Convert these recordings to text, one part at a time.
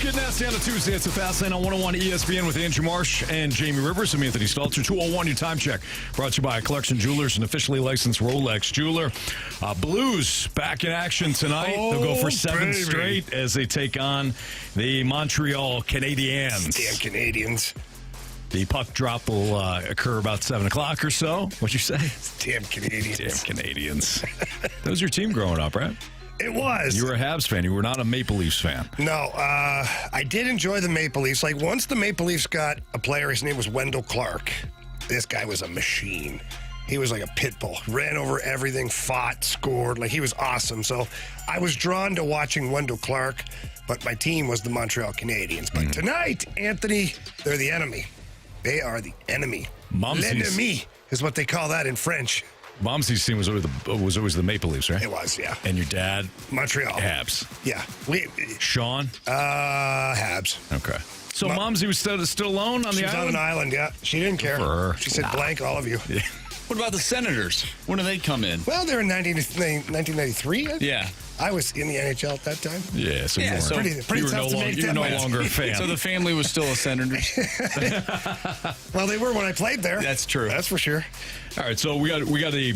Let's get nasty on a Tuesday. It's a Fast Lane on 101 ESPN with Andrew Marsh and Jamie Rivers. I'm Anthony Stalter. 201, your time check. Brought to you by Collection Jewelers, an officially licensed Rolex jeweler. Blues back in action tonight. They'll go for seven straight as they take on the Montreal Canadiens. Damn Canadians. The puck drop will occur about 7 o'clock or so. What'd you say? Damn Canadians. Damn Canadians. That was your team growing up, right? It was. You were a Habs fan. You were not a Maple Leafs fan. No, I did enjoy the Maple Leafs. Like, once the Maple Leafs got a player, his name was Wendell Clark. This guy was a machine. He was like a pit bull. Ran over everything, fought, scored. Like, he was awesome. So I was drawn to watching Wendell Clark, but my team was the Montreal Canadiens. But tonight, Anthony, they're the enemy. They are the enemy. L'ennemi is what they call that in French. Momsy's team was always the Maple Leafs, right? It was, yeah. And your dad? Montreal. Habs. Yeah. Sean? Habs. Okay. So Momsy was still alone on the island? She was on an island, yeah. She didn't care. For her. She said, blank all of you. Yeah. What about the Senators? When do they come in? Well, they were in 1993. Yeah. I was in the NHL at that time. Yeah, so Yeah, you so weren't. pretty You were tough to make you were that no much. longer a fan. So the family was still a Senators? Well, they were when I played there. That's true. That's for sure. All right, so we got a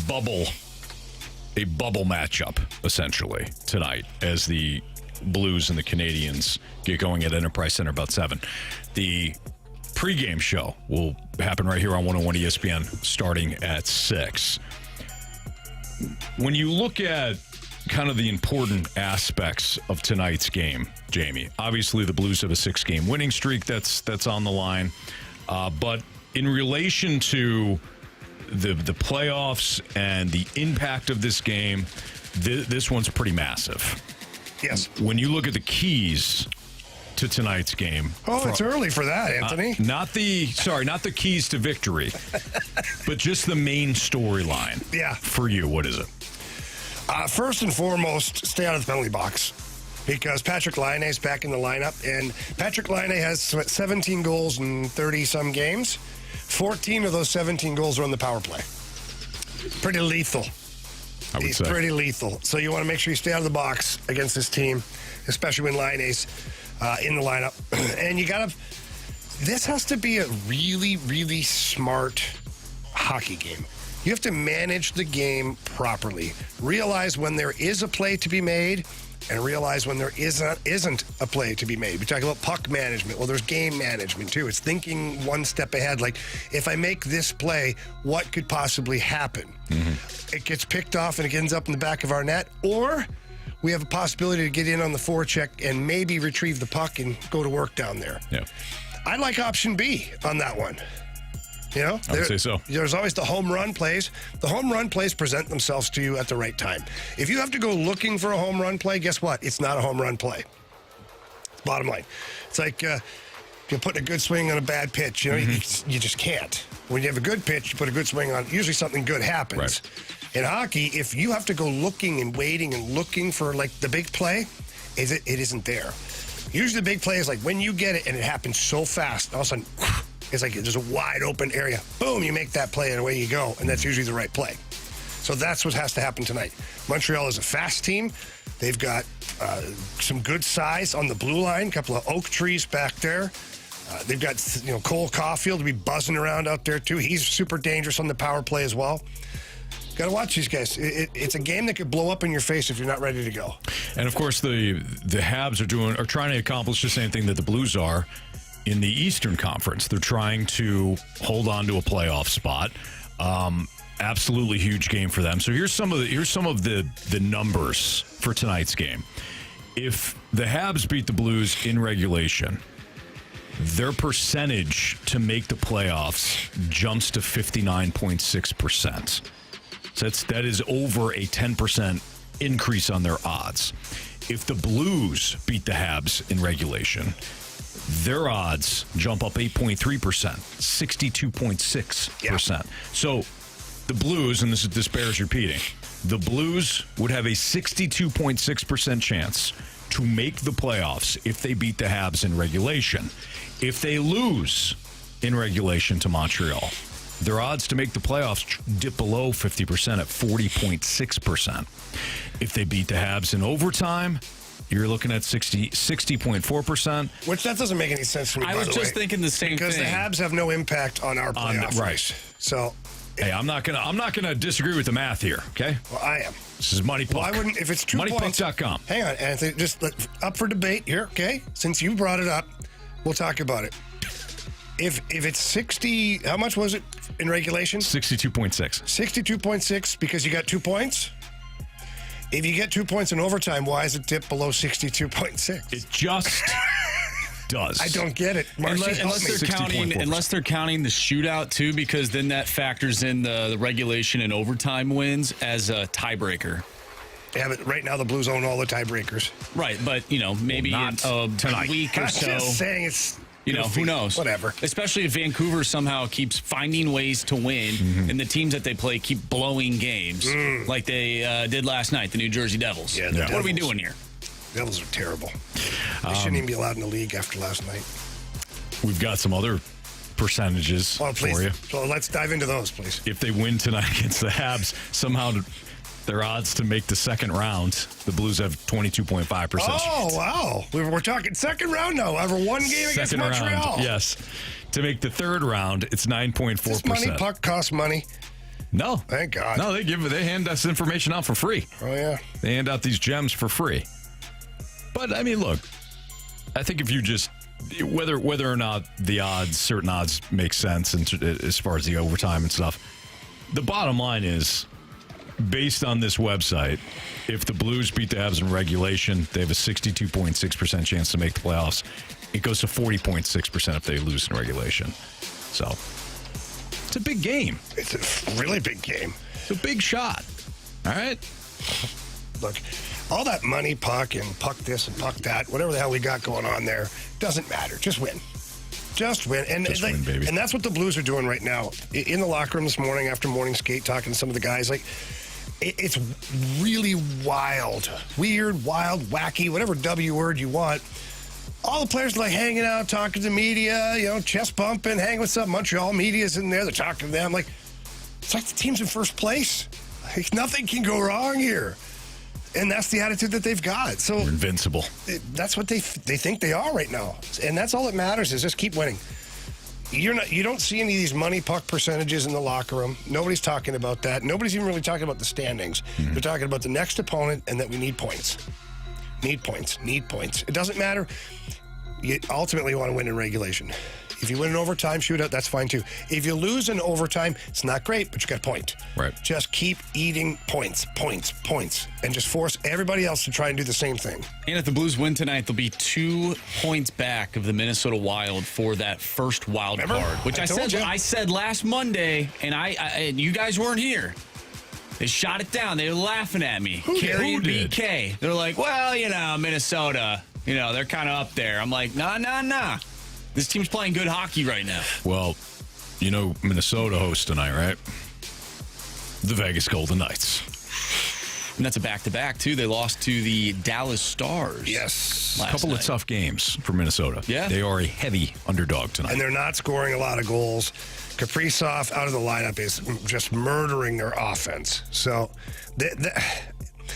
bubble matchup essentially tonight as the Blues and the Canadiens get going at Enterprise Center about 7. The pregame show will happen right here on 101 ESPN starting at 6. When you look at kind of the important aspects of tonight's game, Jamie, obviously the Blues have a 6-game winning streak that's on the line, but in relation to the playoffs and the impact of this game, this one's pretty massive. Yes. When you look at the keys to tonight's game. Oh, it's early for that, Anthony. Not the keys to victory, but just the main storyline. Yeah. For you, what is it? First and foremost, stay out of the penalty box because Patrick Laine's back in the lineup, and Patrick Laine has 17 goals in 30-some games. 14 of those 17 goals are on the power play. Pretty lethal. He's pretty lethal. So you want to make sure you stay out of the box against this team, especially when Laine's in the lineup. And this has to be a really, really smart hockey game. You have to manage the game properly. Realize when there is a play to be made and realize when there isn't a play to be made. We talk about puck management. Well, there's game management, too. It's thinking one step ahead. Like, if I make this play, what could possibly happen? Mm-hmm. It gets picked off and it ends up in the back of our net, or we have a possibility to get in on the forecheck and maybe retrieve the puck and go to work down there. Yeah. I like option B on that one. You know, I would say so. There's always the home run plays. The home run plays present themselves to you at the right time. If you have to go looking for a home run play, guess what? It's not a home run play. Bottom line. It's like you're putting a good swing on a bad pitch. You know, you just can't. When you have a good pitch, you put a good swing on, usually something good happens. Right. In hockey, if you have to go looking and waiting and looking for, like, the big play, it isn't there. Usually the big play is like when you get it and it happens so fast, all of a sudden, it's like there's a wide open area. Boom, you make that play and away you go. And that's usually the right play. So that's what has to happen tonight. Montreal is a fast team. They've got some good size on the blue line, a couple of oak trees back there. They've got Cole Caulfield to be buzzing around out there too. He's super dangerous on the power play as well. Got to watch these guys. It's a game that could blow up in your face if you're not ready to go. And of course, the Habs are trying to accomplish the same thing that the Blues are in the Eastern Conference. They're trying to hold on to a playoff spot. Absolutely huge game for them. So here's some of the numbers for tonight's game. If the Habs beat the Blues in regulation, their percentage to make the playoffs jumps to 59.6%. So that is over a 10% increase on their odds. If the Blues beat the Habs in regulation, their odds jump up 8.3%, 62.6%. Yeah. So the Blues, and this bears repeating, the Blues would have a 62.6% chance to make the playoffs if they beat the Habs in regulation. If they lose in regulation to Montreal, their odds to make the playoffs dip below 50% at 40.6%. If they beat the Habs in overtime, you're looking at 60.4%. Which that doesn't make any sense to me. I was just thinking the same because thing. the Habs have no impact on our playoff race. So, hey, I'm not gonna disagree with the math here. Okay. Well, I am. This is Money Puck. Well, I wouldn't if it's 2 points. MoneyPuck.com. Hang on, Anthony. Just up for debate here. Okay. Since you brought it up, we'll talk about it. If it's 60, how much was it in regulation? 62.6. 62.6 because you got 2 points. If you get 2 points in overtime, why is it dipped below 62.6? It just does. I don't get it. Marcy, Unless they're counting the shootout too, because then that factors in the regulation and overtime wins as a tiebreaker. Yeah, but right now the Blues own all the tiebreakers. Right, but maybe not in a week or I'm so. just saying it's. Who knows? Whatever. Especially if Vancouver somehow keeps finding ways to win, and the teams that they play keep blowing games, like they did last night, the New Jersey Devils. Yeah, What are we doing here? Devils are terrible. They shouldn't even be allowed in the league after last night. We've got some other percentages for you. So let's dive into those, please. If they win tonight against the Habs, somehow their odds to make the second round, the Blues have 22.5%. Oh, wow. We're talking second round now. Over one game against Montreal. Round, yes. To make the third round, it's 9.4%. Does Money Puck cost money? No. Thank God. No, they hand us information out for free. Oh, yeah. They hand out these gems for free. But, I mean, look, I think if you just, whether or not the odds, certain odds make sense as far as the overtime and stuff, the bottom line is, based on this website, if the Blues beat the Habs in regulation, they have a 62.6% chance to make the playoffs. It goes to 40.6% if they lose in regulation. So, it's a big game. It's a really big game. It's a big shot. All right? Look, all that money puck and puck this and puck that, whatever the hell we got going on there, doesn't matter. Just win. Just win. And, Just win, baby. And that's what the Blues are doing right now. In the locker room this morning after morning skate, talking to some of the guys, it's really wild, weird, wild, wacky, whatever W word you want. All the players are hanging out, talking to media, chest bumping, hanging with some Montreal media's in there. They're talking to them. It's like the team's in first place. Nothing can go wrong here. And that's the attitude that they've got. So They're invincible. That's what they think they are right now. And that's all that matters is just keep winning. You don't see any of these money puck percentages in the locker room. Nobody's talking about that. Nobody's even really talking about the standings. Mm-hmm. They're talking about the next opponent and that we need points. Need points. It doesn't matter. You ultimately want to win in regulation. If you win an overtime shootout, that's fine too. If you lose in overtime, it's not great, but you got a point. Right. Just keep eating points, and just force everybody else to try and do the same thing. And if the Blues win tonight, they'll be 2 points back of the Minnesota Wild for that first wild card, which I said last Monday, and you guys weren't here. They shot it down. They were laughing at me. Carey and BK. They're like, well, Minnesota, they're kind of up there. I'm like, nah. This team's playing good hockey right now. Well, Minnesota hosts tonight, right? The Vegas Golden Knights. And that's a back-to-back, too. They lost to the Dallas Stars. Yes. A couple of tough games for Minnesota. Yeah. They are a heavy underdog tonight. And they're not scoring a lot of goals. Kaprizov out of the lineup is just murdering their offense. So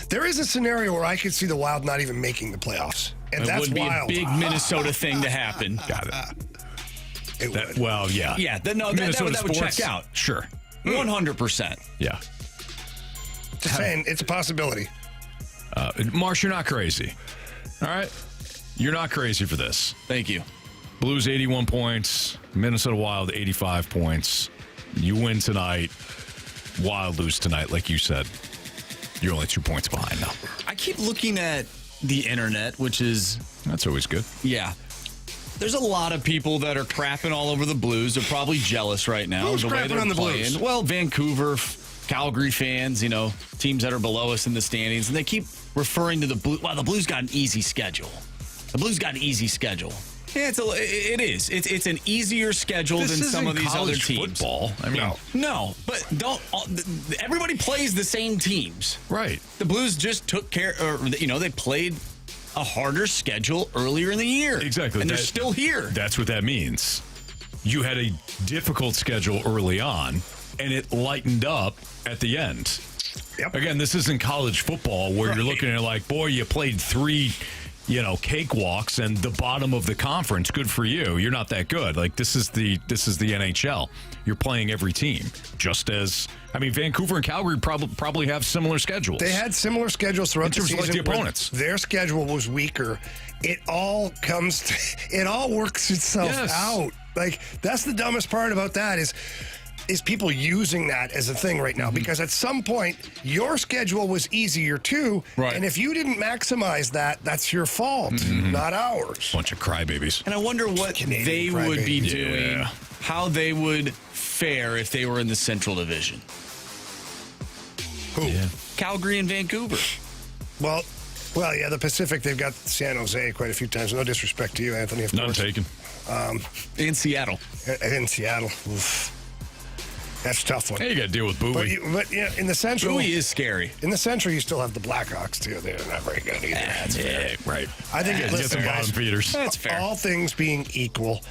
there is a scenario where I could see the Wild not even making the playoffs. And it that's would be wild. a big Minnesota thing to happen. Got it. It would. Well, yeah. Yeah, that would check out. Sure. 100%. Yeah. Just saying, it's a possibility. Marsh, you're not crazy. All right? You're not crazy for this. Thank you. Blues 81 points, Minnesota Wild 85 points. You win tonight, Wild lose tonight, like you said. You're only 2 points behind now. I keep looking at the internet, which is... That's always good. Yeah. There's a lot of people that are crapping all over the Blues. They're probably jealous right now. Who's the way crapping they're on the playing. Blues? Well, Vancouver, Calgary fans, teams that are below us in the standings. And they keep referring to the Blues. Well, the Blues got an easy schedule. Yeah, it is. It's an easier schedule than some of these other teams. Football. I mean, no, but everybody plays the same teams. Right. The Blues just took care, they played a harder schedule earlier in the year. Exactly. And they're still here. That's what that means. You had a difficult schedule early on, and it lightened up at the end. Yep. Again, this isn't college football where you're looking at like, boy, you played 3, cakewalks and the bottom of the conference. Good for you. You're not that good. Like this is the NHL. You're playing every team. Just as Vancouver and Calgary probably have similar schedules. They had similar schedules throughout the season. Like the opponents. Their schedule was weaker. It all works itself out. Like that's the dumbest part about that is people using that as a thing right now, because at some point your schedule was easier too, and if you didn't maximize that, that's your fault, not ours. Bunch of crybabies. And I wonder what they would be doing, how they would fare if they were in the Central Division. Who? Yeah. Calgary and Vancouver. Well, yeah, the Pacific, they've got San Jose quite a few times. No disrespect to you, Anthony, of None course. taken. In Seattle. In Seattle. Oof. That's a tough one. Hey, you got to deal with Bowie. But in the Central... Bowie is scary. In the Central, you still have the Blackhawks, too. They're not very good either. That's fair. Right. I think Get some bottom feeders. That's fair. All things being equal,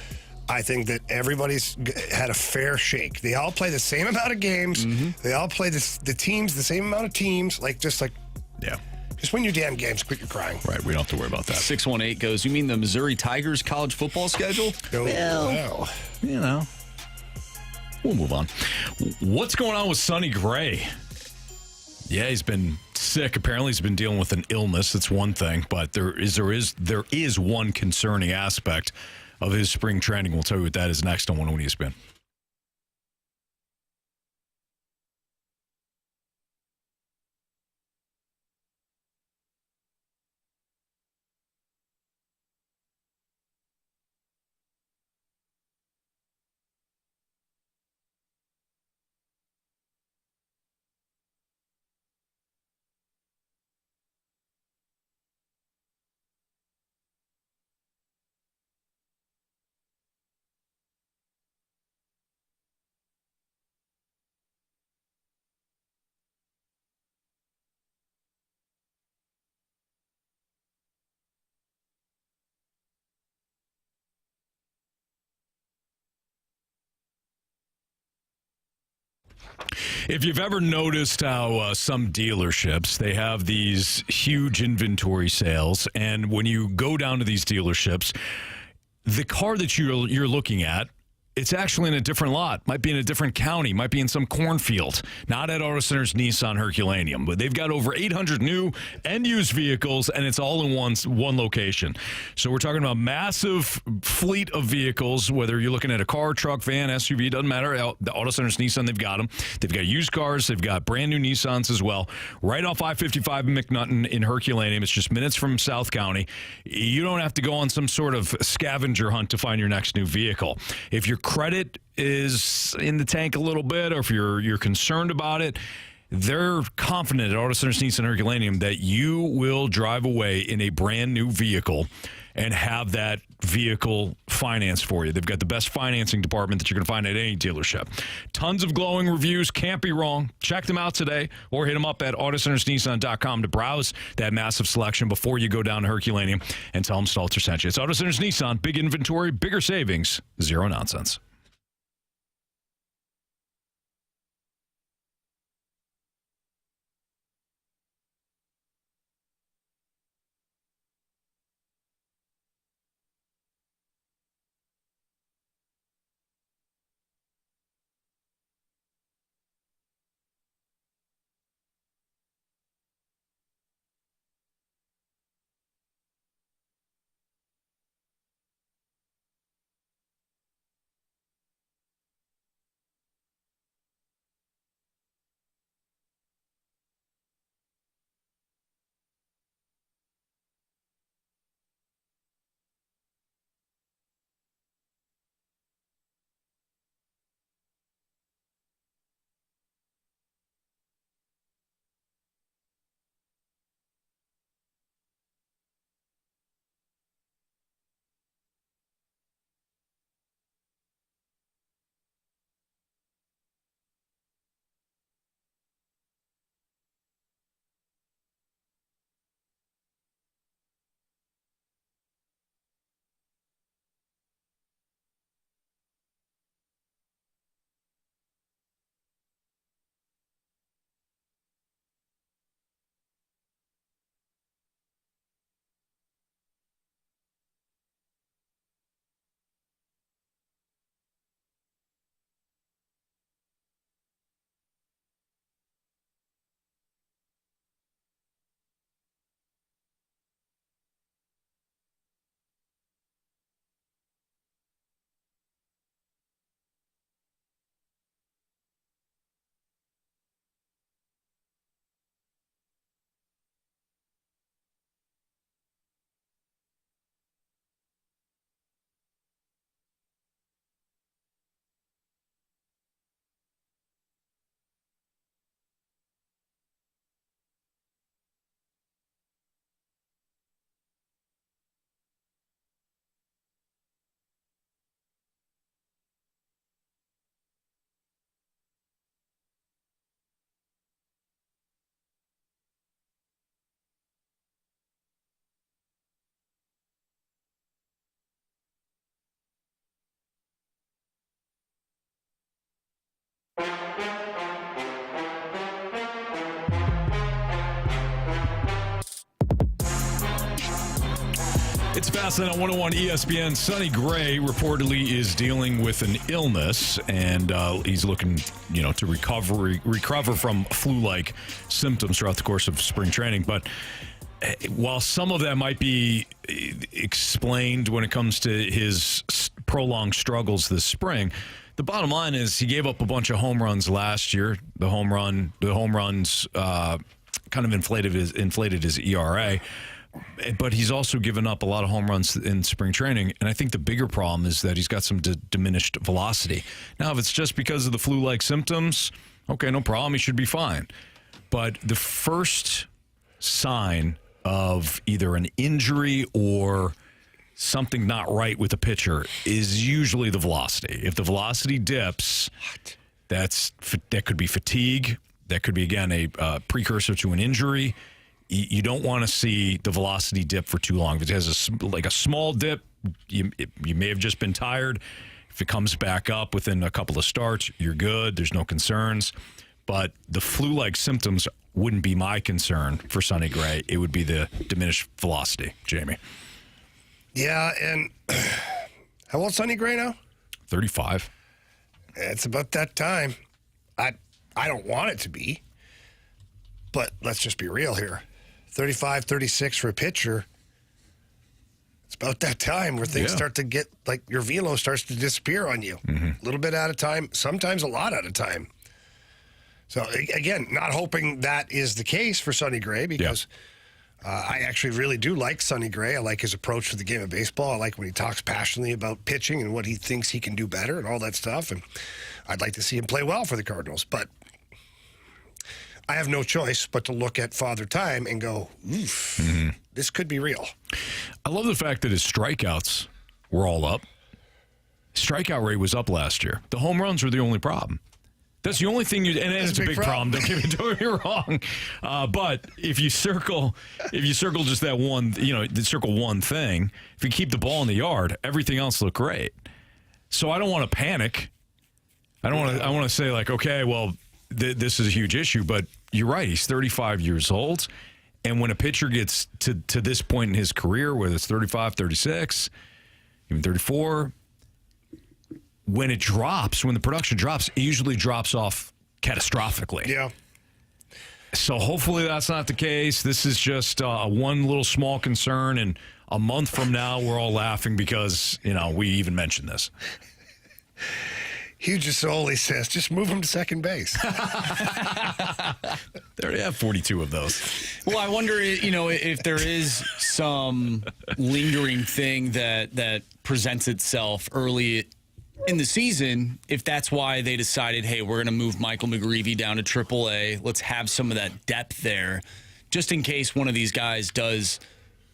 I think that everybody's had a fair shake. They all play the same amount of games. They all play the teams, the same amount of teams. Yeah. Just win your damn games. Quit your crying. Right. We don't have to worry about that. 618 goes, you mean the Missouri Tigers college football schedule? Well. We'll move on. What's going on with Sonny Gray? Yeah, he's been sick. Apparently, he's been dealing with an illness. That's one thing, but there is one concerning aspect of his spring training. We'll tell you what that is next on 101 ESPN. If you've ever noticed how some dealerships, they have these huge inventory sales, and when you go down to these dealerships, the car that you're looking at, it's actually in a different lot. Might be in a different county. Might be in some cornfield. Not at Auto Center's Nissan Herculaneum. But they've got over 800 new and used vehicles, and it's all in one location. So we're talking about massive fleet of vehicles, whether you're looking at a car, truck, van, SUV, doesn't matter. The Auto Center's Nissan, they've got them. They've got used cars. They've got brand new Nissans as well. Right off I-55 in McNutton in Herculaneum. It's just minutes from South County. You don't have to go on some sort of scavenger hunt to find your next new vehicle. If you're credit is in the tank a little bit, or if you're concerned about it, they're confident at Auto Center's Nissan Herculaneum that you will drive away in a brand new vehicle and have that vehicle financed for you. They've got the best financing department that you're going to find at any dealership. Tons of glowing reviews. Can't be wrong. Check them out today or hit them up at AutoCentersNissan.com to browse that massive selection before you go down to Herculaneum and tell them Stalter sent you. It's Auto Center's Nissan. Big inventory, bigger savings, zero nonsense. It's Fastlane on 101 ESPN. Sonny Gray reportedly is dealing with an illness, and he's looking, to recover from flu-like symptoms throughout the course of spring training. But while some of that might be explained when it comes to his prolonged struggles this spring, the bottom line is he gave up a bunch of home runs last year. The home runs kind of inflated his ERA. But he's also given up a lot of home runs in spring training. And I think the bigger problem is that he's got some diminished velocity. Now, if it's just because of the flu-like symptoms, okay, no problem. He should be fine. But the first sign of either an injury or something not right with the pitcher is usually the velocity. If the velocity dips, that could be fatigue. That could be, again, a precursor to an injury. You don't want to see the velocity dip for too long. If it has a small dip, you may have just been tired. If it comes back up within a couple of starts, you're good. There's no concerns. But the flu-like symptoms wouldn't be my concern for Sonny Gray. It would be the diminished velocity, Jamie. Yeah, and how old's Sonny Gray now? 35. It's about that time. I don't want it to be, but let's just be real here. 35, 36 for a pitcher. It's about that time where things start to get, like your velo starts to disappear on you. A little bit at a time, sometimes a lot at a time. So, again, not hoping that is the case for Sonny Gray because I actually really do like Sonny Gray. I like his approach to the game of baseball. I like when he talks passionately about pitching and what he thinks he can do better and all that stuff. And I'd like to see him play well for the Cardinals. But I have no choice but to look at Father Time and go, oof, this could be real. I love the fact that his strikeouts were all up. Strikeout rate was up last year. The home runs were the only problem. That's the only thing and it's a big problem. Don't get me wrong. But if you circle just that one, circle one thing, if you keep the ball in the yard, everything else look great. So I don't want to panic. I want to say like, okay, well, this is a huge issue, but you're right. He's 35 years old. And when a pitcher gets to this point in his career, whether it's 35, 36, even 34, when the production drops, it usually drops off catastrophically. Yeah. So hopefully that's not the case. This is just one little small concern. And a month from now, we're all laughing because, we even mentioned this. Hugh Gisoli says, just move him to second base. They already have 42 of those. Well, I wonder, if there is some lingering thing that presents itself early in the season, if that's why they decided, hey, we're going to move Michael McGreevy down to AAA. Let's have some of that depth there, just in case one of these guys does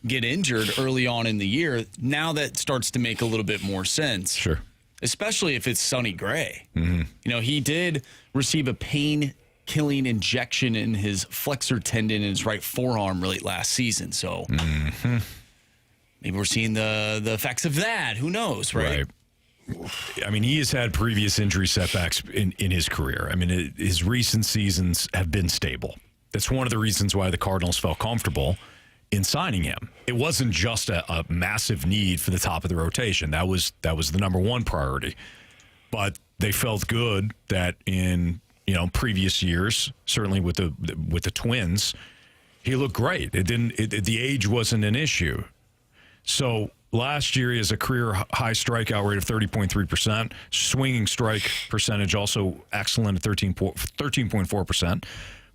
get injured early on in the year. Now that starts to make a little bit more sense. Sure. Especially if it's Sonny Gray. He did receive a pain-killing injection in his flexor tendon in his right forearm late last season. So maybe we're seeing the effects of that. Who knows, right? I mean, he has had previous injury setbacks in his career. I mean, his recent seasons have been stable. That's one of the reasons why the Cardinals felt comfortable in signing him. It wasn't just a massive need for the top of the rotation. That was the number one priority. But they felt good that in previous years, certainly with the Twins, he looked great. The age wasn't an issue. So last year he has a career high strikeout rate of 30.3%. Swinging strike percentage also excellent at 13.4%.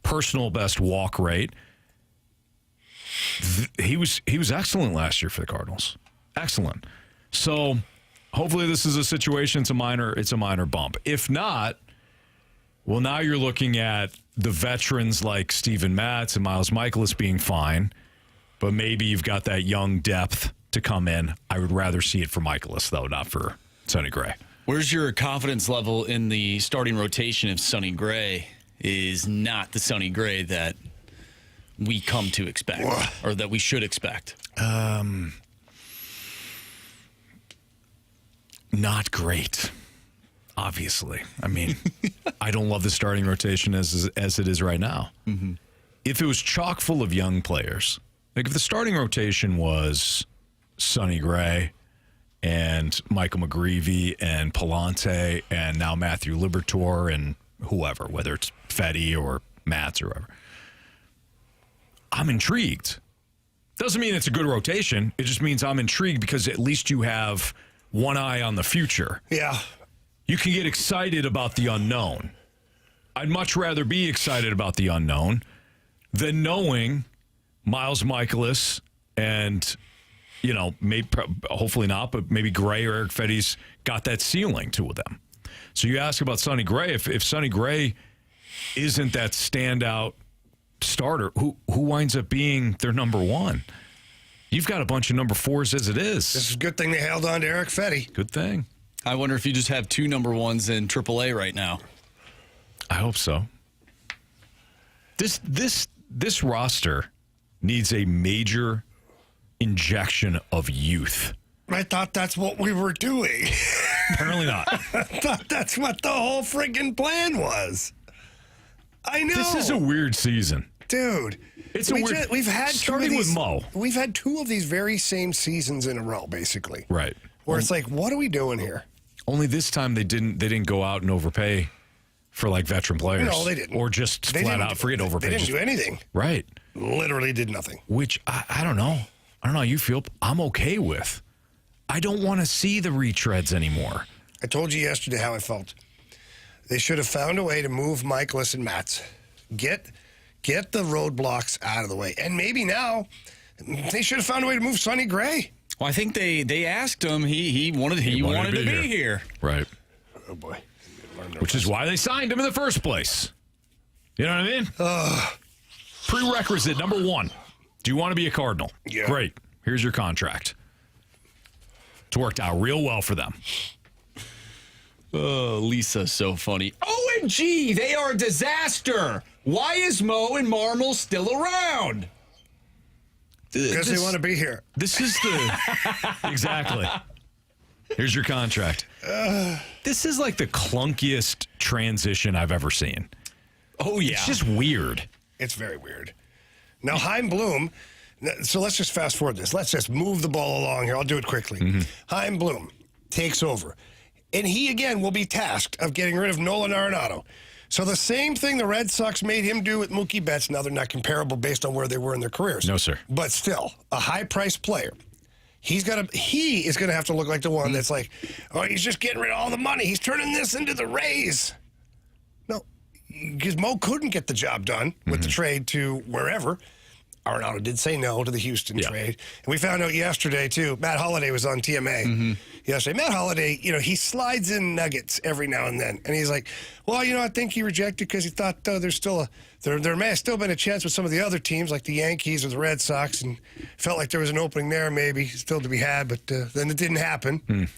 Personal best walk rate. He was excellent last year for the Cardinals. Excellent. So hopefully this is a situation. It's a minor bump. If not, well, now you're looking at the veterans like Steven Matz and Miles Michaelis being fine, but maybe you've got that young depth to come in. I would rather see it for Michaelis, though, not for Sonny Gray. Where's your confidence level in the starting rotation if Sonny Gray is not the Sonny Gray that we come to expect or that we should expect? Not great. Obviously. I mean, I don't love the starting rotation as it is right now. Mm-hmm. If it was chock full of young players, like if the starting rotation was Sonny Gray and Michael McGreevy and Palante and now Matthew Liberatore and whoever, whether it's Fetty or Mats or whoever, I'm intrigued. Doesn't mean it's a good rotation. It just means I'm intrigued because at least you have one eye on the future. Yeah. You can get excited about the unknown. I'd much rather be excited about the unknown than knowing Miles Michaelis and, maybe hopefully not, but maybe Gray or Eric Fetty's got that ceiling to them. So you ask about Sonny Gray. If Sonny Gray isn't that standout starter, who winds up being their number one? You've got a bunch of number fours as it is. This is a good thing they held on to Eric Fetty. Good thing. I wonder if you just have two number ones in AAA right now. I hope so. This roster needs a major injection of youth. I thought that's what we were doing. Apparently not. I thought that's what the whole friggin' plan was. I know. This is a weird season. Dude. We've had starting with Mo. We've had two of these very same seasons in a row, basically. Right. Where it's like, what are we doing here? Only this time they didn't go out and overpay for like veteran players. No, they didn't. Or just flat out forget overpay. They didn't do anything. Right. Literally did nothing. Which I don't know. I don't know how you feel. I'm okay with. I don't want to see the retreads anymore. I told you yesterday how I felt. They should have found a way to move Michaelis and Mats. Get the roadblocks out of the way. And maybe now they should have found a way to move Sonny Gray. Well, I think they asked him. He wanted to be here. Right. Oh boy. Which is why they signed him in the first place. You know what I mean? Prerequisite number one. Do you want to be a Cardinal? Yeah. Great. Here's your contract. It's worked out real well for them. Oh, Lisa's so funny. OMG, they are a disaster. Why is Mo and Marmol still around? Because they want to be here. This is the... Exactly. Here's your contract. This is like the clunkiest transition I've ever seen. Oh, yeah. It's just weird. It's very weird. Now, Chaim Bloom, so let's just fast forward this. Let's just move the ball along here. I'll do it quickly. Mm-hmm. Chaim Bloom takes over. And he, again, will be tasked of getting rid of Nolan Arenado. So the same thing the Red Sox made him do with Mookie Betts. Now, they're not comparable based on where they were in their careers. No, sir. But still, a high-priced player. He is going to have to look like the one that's like, oh, he's just getting rid of all the money. He's turning this into the Rays. No, because Mo couldn't get the job done with the trade to wherever. Arenado did say no to the Houston trade. And we found out yesterday, too, Matt Holliday was on TMA yesterday. Matt Holliday, he slides in nuggets every now and then. And he's like, well, I think he rejected because he thought there's still there may have still been a chance with some of the other teams like the Yankees or the Red Sox, and felt like there was an opening there maybe still to be had, but then it didn't happen.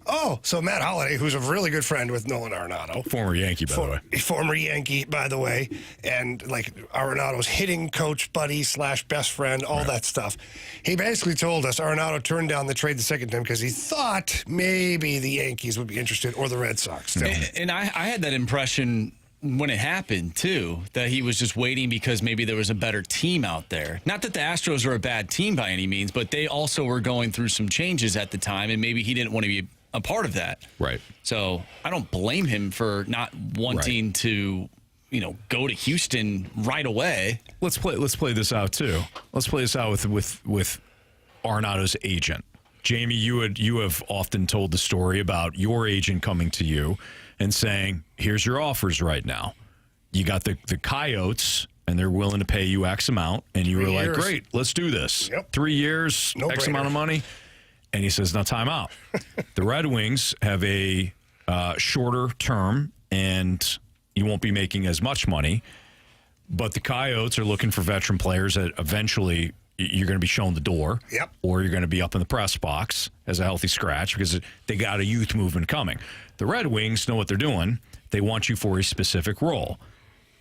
Oh, so Matt Holliday, who's a really good friend with Nolan Arenado. Former Yankee, by the way. Former Yankee, by the way. And like Arenado's hitting coach, buddy / best friend, all that stuff. He basically told us Arenado turned down the trade the second time because he thought maybe the Yankees would be interested or the Red Sox. And I had that impression when it happened, too, that he was just waiting because maybe there was a better team out there. Not that the Astros are a bad team by any means, but they also were going through some changes at the time, and maybe he didn't want to be a part of that. Right. So I don't blame him for not wanting to, go to Houston right away. Let's play this out too. Let's play this out with Arenado's agent. Jamie, you have often told the story about your agent coming to you and saying, "Here's your offers right now. You got the Coyotes, and they're willing to pay you X amount," and you were like, "Great, let's do this. Yep. 3 years, No X brainer. amount of money." And he says, "Now time out. The Red Wings have a shorter term, and you won't be making as much money. But the Coyotes are looking for veteran players that eventually you're going to be shown the door, Yep. or you're going to be up in the press box as a healthy scratch because they got a youth movement coming. The Red Wings know what they're doing. They want you for a specific role.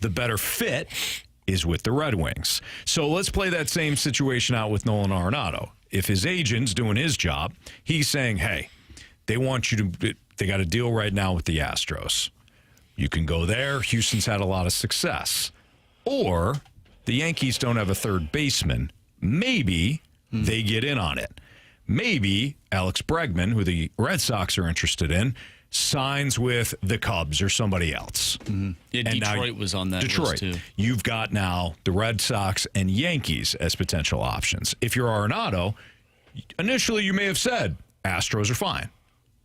The better fit is with the Red Wings. So let's play that same situation out with Nolan Arenado. If his agent's doing his job, he's saying, hey, they want you to They got a deal right now with the Astros. You can go there. Houston's had a lot of success. Or the Yankees don't have a third baseman. Maybe they get in on it. Maybe Alex Bregman, who the Red Sox are interested in, signs with the Cubs or somebody else. Yeah, And Detroit was on that Detroit. list too. You've got now the Red Sox and Yankees as potential options. If you're Arenado, initially you may have said Astros are fine.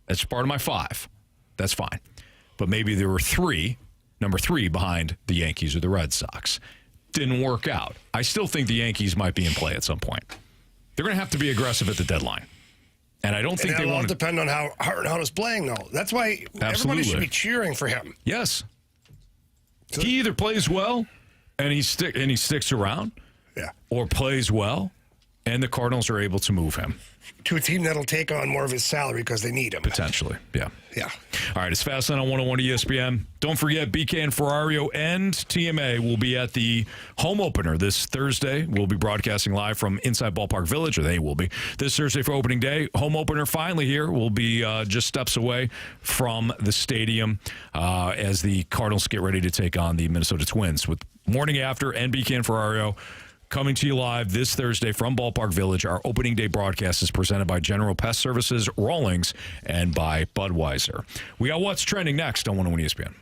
That's part of my 5. That's fine. But maybe there were number 3 behind the Yankees or the Red Sox. Didn't work out. I still think the Yankees might be in play at some point. They're going to have to be aggressive at the deadline. And I don't think they want to depend on how Arenado's playing, though. That's why everybody should be cheering for him. Yes. He either plays well and he sticks around, or plays well and the Cardinals are able to move him to a team that'll take on more of his salary because they need him. Potentially, yeah. Yeah. All right, it's Fastlane on 101 ESPN. Don't forget, BK and Ferrario and TMA will be at the home opener this Thursday. We'll be broadcasting live from inside Ballpark Village, or they will be, this Thursday for opening day. Home opener finally here. We'll be just steps away from the stadium as the Cardinals get ready to take on the Minnesota Twins with Morning After and BK and Ferrario coming to you live this Thursday from Ballpark Village. Our opening day broadcast is presented by General Pest Services, Rawlings, and by Budweiser. We got What's Trending next on 101 ESPN.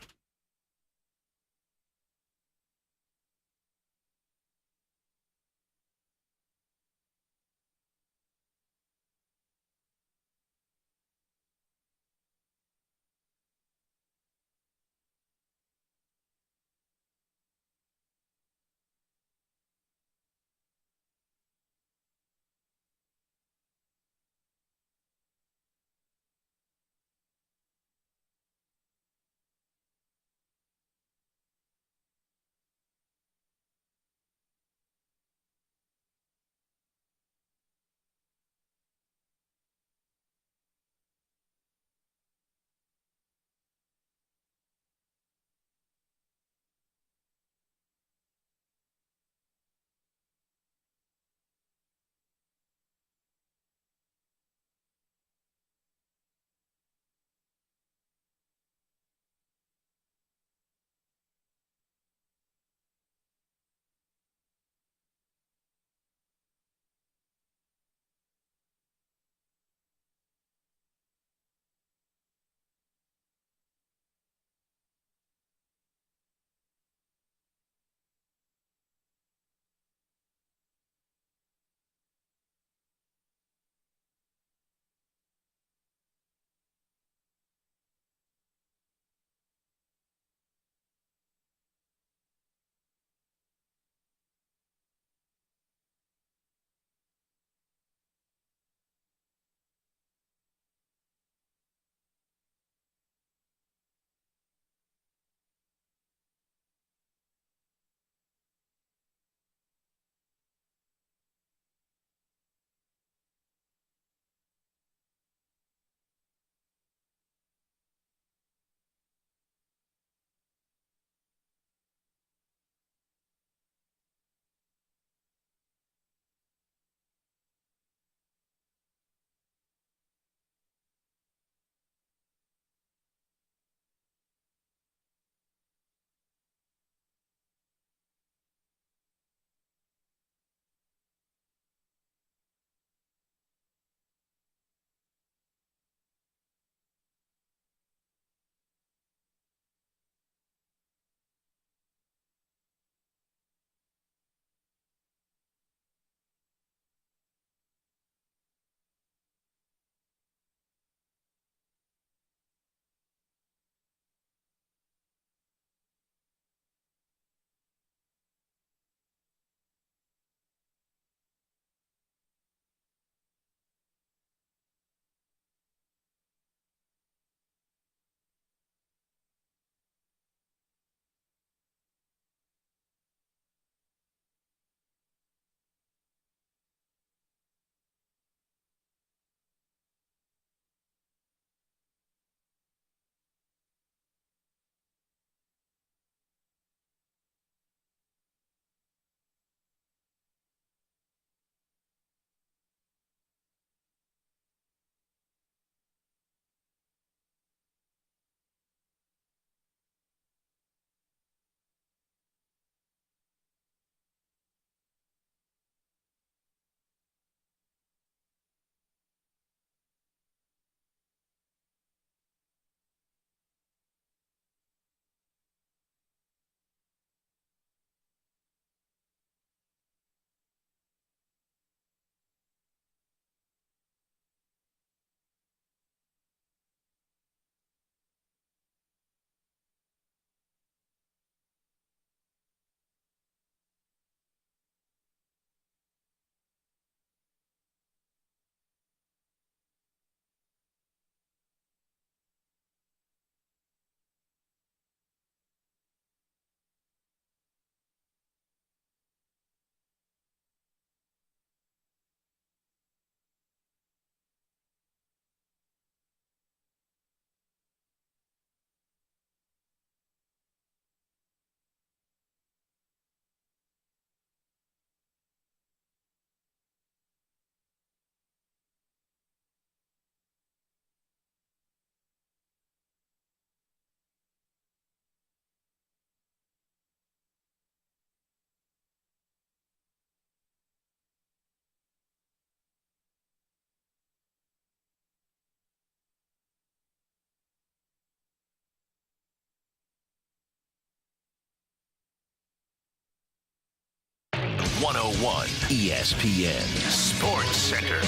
101 ESPN Sports Center.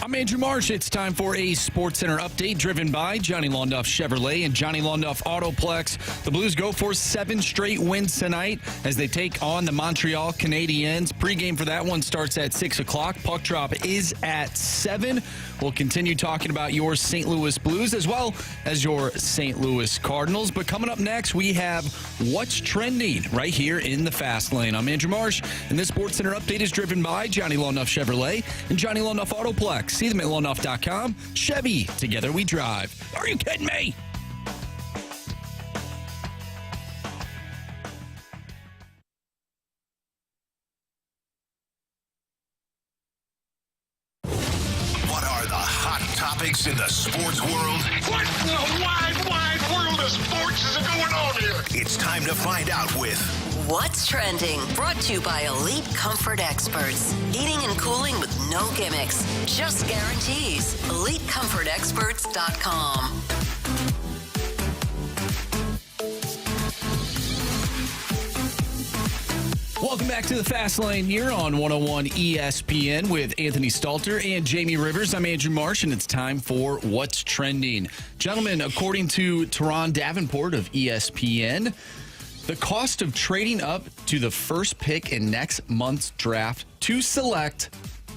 I'm Andrew Marsh. It's time for a Sports Center update driven by Johnny Londoff Chevrolet and Johnny Londoff Autoplex. The Blues go for 7 straight wins tonight as they take on the Montreal Canadiens. Pre-game for that one starts at 6 o'clock. Puck drop is at 7. We'll continue talking about your St. Louis Blues as well as your St. Louis Cardinals. But coming up next, we have What's Trending right here in the Fast Lane. I'm Andrew Marsh, and this Sports Center update is driven by Johnny Londoff Chevrolet and Johnny Londoff Autoplex. See them at londoff.com. Chevy, together we drive. Are you kidding me? What are the hot topics in the sports world? What in the wide world of sports is going on here? It's time to find out with What's Trending? Brought to you by Elite Comfort Experts. Heating and cooling with no gimmicks. Just guarantees. EliteComfortExperts.com. Welcome back to the Fast Lane here on 101 ESPN with Anthony Stalter and Jamie Rivers. I'm Andrew Marsh, and it's time for What's Trending. Gentlemen, according to Teron Davenport of ESPN, the cost of trading up to the first pick in next month's draft to select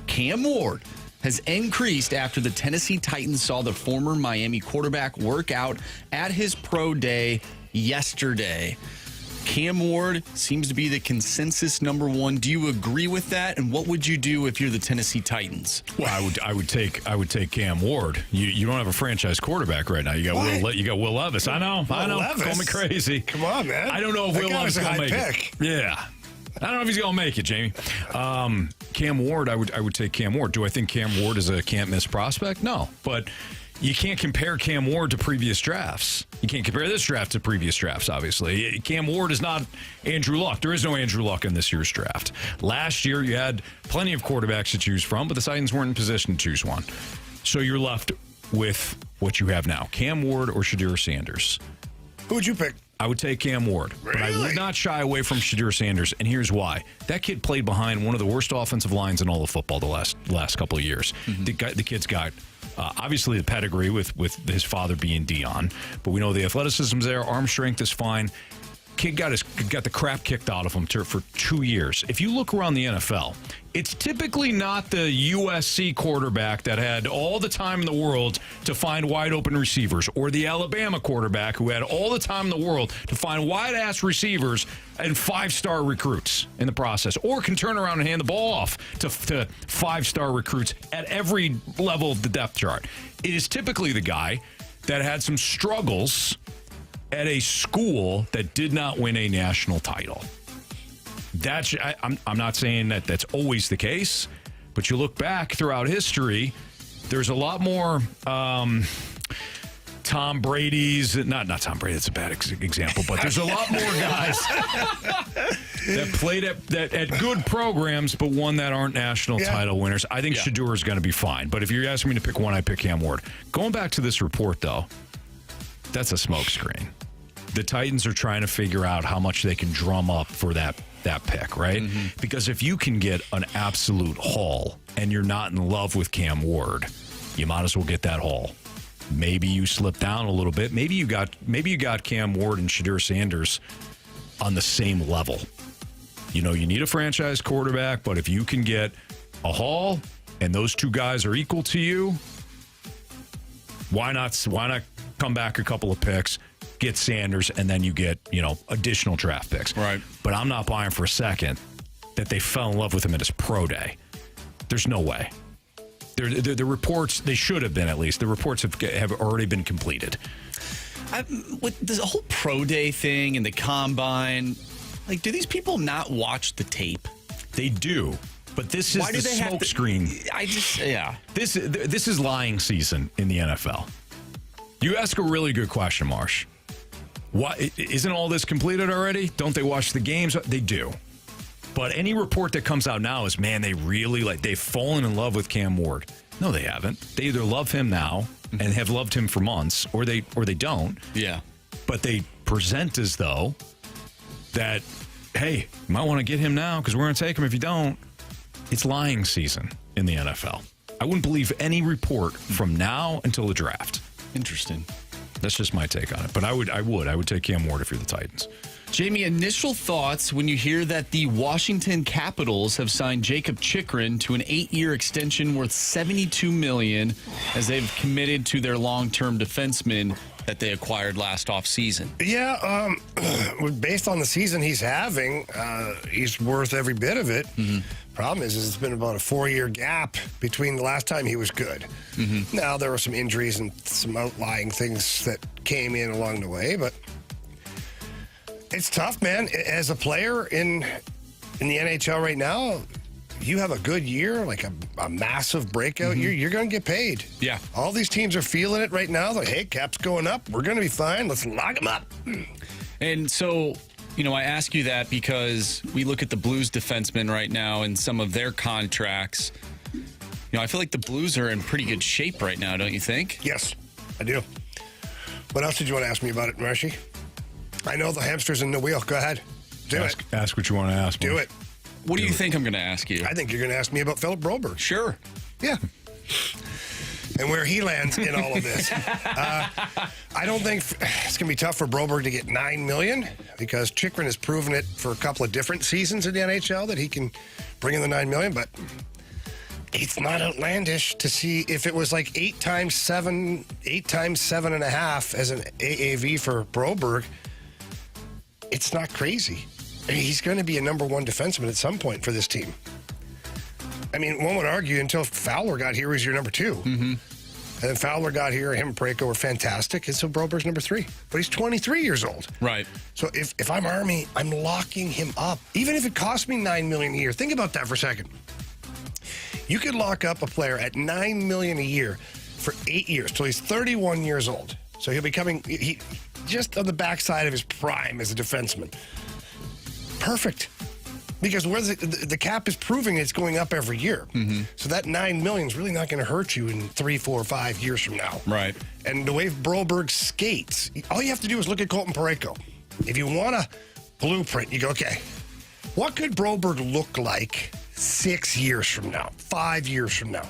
Cam Ward has increased after the Tennessee Titans saw the former Miami quarterback work out at his pro day yesterday. Cam Ward seems to be the consensus number one. Do you agree with that? And what would you do if you're the Tennessee Titans? Well, I would take Cam Ward. You don't have a franchise quarterback right now. You got Will Levis. I know. Levis? Call me crazy. Come on, man. I don't know if That Will guy Levis was is a going to high make pick. it. Yeah. I don't know if he's going to make it, Jamie. Cam Ward, I would take Cam Ward. Do I think Cam Ward is a can't-miss prospect? No. But you can't compare Cam Ward to previous drafts. You can't compare this draft to previous drafts, obviously. Cam Ward is not Andrew Luck. There is no Andrew Luck in this year's draft. Last year, you had plenty of quarterbacks to choose from, but the Titans weren't in position to choose one. So you're left with what you have now, Cam Ward or Shadir Sanders. Who would you pick? I would take Cam Ward, but I would not shy away from Shadir Sanders, and here's why. That kid played behind one of the worst offensive lines in all of football the last couple of years. The kid's got obviously the pedigree with his father being Dion, but we know the athleticism's there, arm strength is fine. Kid got the crap kicked out of him for 2 years. If you look around the NFL, it's typically not the USC quarterback that had all the time in the world to find wide open receivers, or the Alabama quarterback who had all the time in the world to find wide ass receivers and 5-star recruits in the process, or can turn around and hand the ball off to 5-star recruits at every level of the depth chart. It is typically the guy that had some struggles at a school that did not win a national title. I'm not saying that that's always the case, but you look back throughout history, there's a lot more Tom Brady's, not Tom Brady, that's a bad example, but there's a lot more guys that played at good programs, but one that aren't national title winners. I think Shadur is going to be fine, but if you're asking me to pick one, I pick Cam Ward. Going back to this report, though, that's a smokescreen. The Titans are trying to figure out how much they can drum up for that pick, right? Because if you can get an absolute haul and you're not in love with Cam Ward, you might as well get that haul. Maybe you slip down a little bit. Maybe you got Cam Ward and Shadir Sanders on the same level. You know, you need a franchise quarterback, but if you can get a haul and those two guys are equal to you, why not come back a couple of picks, get Sanders, and then you get, additional draft picks. Right. But I'm not buying for a second that they fell in love with him at his pro day. There's no way. The reports, they should have been at least. The reports have already been completed. With the whole pro day thing and the combine, do these people not watch the tape? They do. But this is the smoke screen. This is lying season in the NFL. You ask a really good question, Marsh. Why isn't all this completed already? Don't they watch the games? They do. But any report that comes out now is, man, they've fallen in love with Cam Ward. No, they haven't. They either love him now and have loved him for months, or they don't. Yeah. But they present as though that hey, you might want to get him now because we're going to take him if you don't. It's lying season in the NFL. I wouldn't believe any report from now until the draft. Interesting. That's just my take on it. But I would take Cam Ward if you're the Titans. Jamie, initial thoughts when you hear that the Washington Capitals have signed Jacob Chychrun to an 8-year extension worth $72 million as they've committed to their long-term defenseman that they acquired last offseason. Yeah, based on the season he's having, he's worth every bit of it. Mm-hmm. Problem is it's been about a 4-year gap between the last time he was good. Mm-hmm. Now, there were some injuries and some outlying things that came in along the way, but it's tough, man. As a player in the NHL right now, you have a good year, like a massive breakout year, you're going to get paid. Yeah. All these teams are feeling it right now. Like, hey, cap's going up. We're going to be fine. Let's lock them up. And so, I ask you that because we look at the Blues defensemen right now and some of their contracts. I feel like the Blues are in pretty good shape right now, don't you think? Yes, I do. What else did you want to ask me about it, Marshy? I know the hamster's in the wheel. Go ahead. Ask what you want to ask. Do it. What do you think I'm going to ask you? I think you're going to ask me about Philip Broberg. Sure. Yeah. And where he lands in all of this. I don't think it's going to be tough for Broberg to get $9 million because Chychrun has proven it for a couple of different seasons in the NHL that he can bring in the $9 million, but it's not outlandish to see if it was like 8 times 7.5 as an AAV for Broberg. It's not crazy. He's going to be a number one defenseman at some point for this team. I mean, one would argue until Fowler got here, he was your number 2. Mm-hmm. And then Fowler got here, him and Parayko were fantastic, and so Broberg's number 3. But he's 23 years old. Right. So if I'm Army, I'm locking him up. Even if it costs me $9 million a year. Think about that for a second. You could lock up a player at $9 million a year for 8 years till he's 31 years old. So he'll be he just on the backside of his prime as a defenseman. Perfect. Because where the cap is proving it's going up every year. Mm-hmm. So that $9 million is really not going to hurt you in 3, 4, 5 years from now. Right. And the way Broberg skates, all you have to do is look at Colton Parayko. If you want a blueprint, you go, okay, what could Broberg look like 6 years from now, 5 years from now?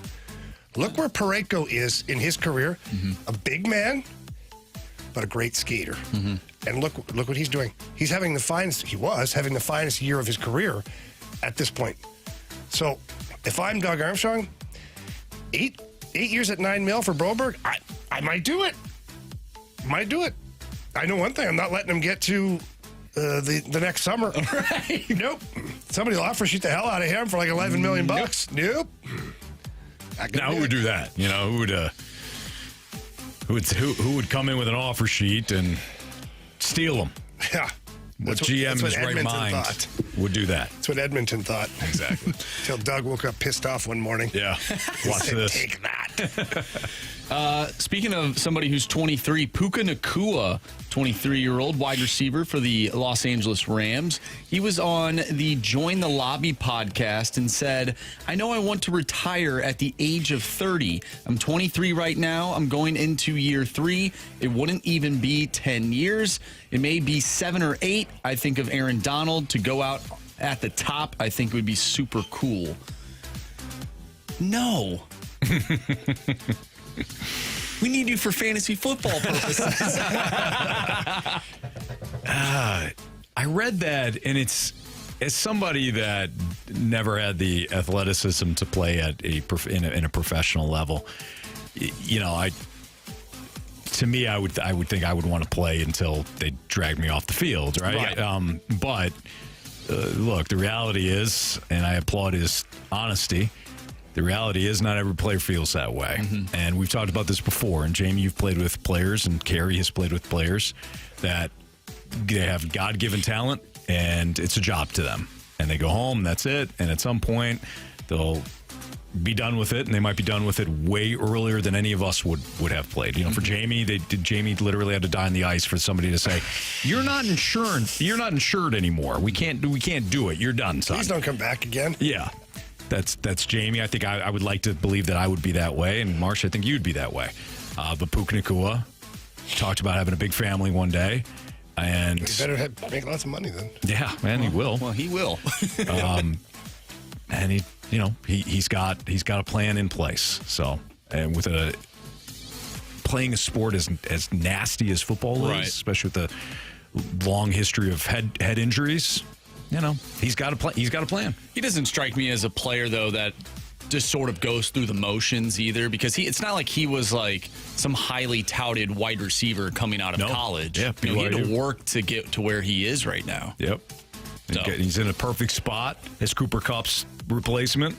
Look where Parayko is in his career. Mm-hmm. A big man, but a great skater. Mm-hmm. And look what he's doing. He was having the finest year of his career at this point. So if I'm Doug Armstrong, 8 years at $9 million for Broberg, I might do it. Might do it. I know one thing, I'm not letting him get to the next summer. Right. Nope. Somebody will offer shoot the hell out of him for like $11 million. Nope. Now who would do that? Who would come in with an offer sheet and steal them? Yeah. What GM in his right mind would do that? That's what Edmonton thought. Exactly. Until Doug woke up pissed off one morning. Yeah. Watch this. Take that. Speaking of somebody who's 23, Puka Nacua, 23-year-old wide receiver for the Los Angeles Rams. He was on the Join the Lobby podcast and said, I know I want to retire at the age of 30. I'm 23 right now. I'm going into year 3. It wouldn't even be 10 years. It may be 7 or 8. I think of Aaron Donald to go out at the top. I think would be super cool. No. We need you for fantasy football purposes. I read that, and it's as somebody that never had the athleticism to play at in a professional level. I would think I would want to play until they drag me off the field, right? But look, the reality is, and I applaud his honesty. The reality is not every player feels that way. Mm-hmm. And we've talked about this before. And Jamie, you've played with players, and Carey has played with players that they have God-given talent, and it's a job to them. And they go home, that's it. And at some point, they'll be done with it, and they might be done with it way earlier than any of us would have played. For Jamie, Jamie literally had to die on the ice for somebody to say, "You're not insured anymore. We can't do it. You're done, son. Please don't come back again." Yeah. That's Jamie. I think I would like to believe that I would be that way. And Marsh, I think you'd be that way. But Puka Nacua talked about having a big family one day. And He better make lots of money then. Yeah, man, he will. Well, he will. And he's got a plan in place. So, and with playing a sport as nasty as football is, especially with the long history of head injuries, he's got a plan. He's got a plan. He doesn't strike me as a player though that just sort of goes through the motions either, because it's not like he was like some highly touted wide receiver coming out of college. Yeah, he had to work to get to where he is right now. Yep. So. He's in a perfect spot as Cooper Kupp's replacement.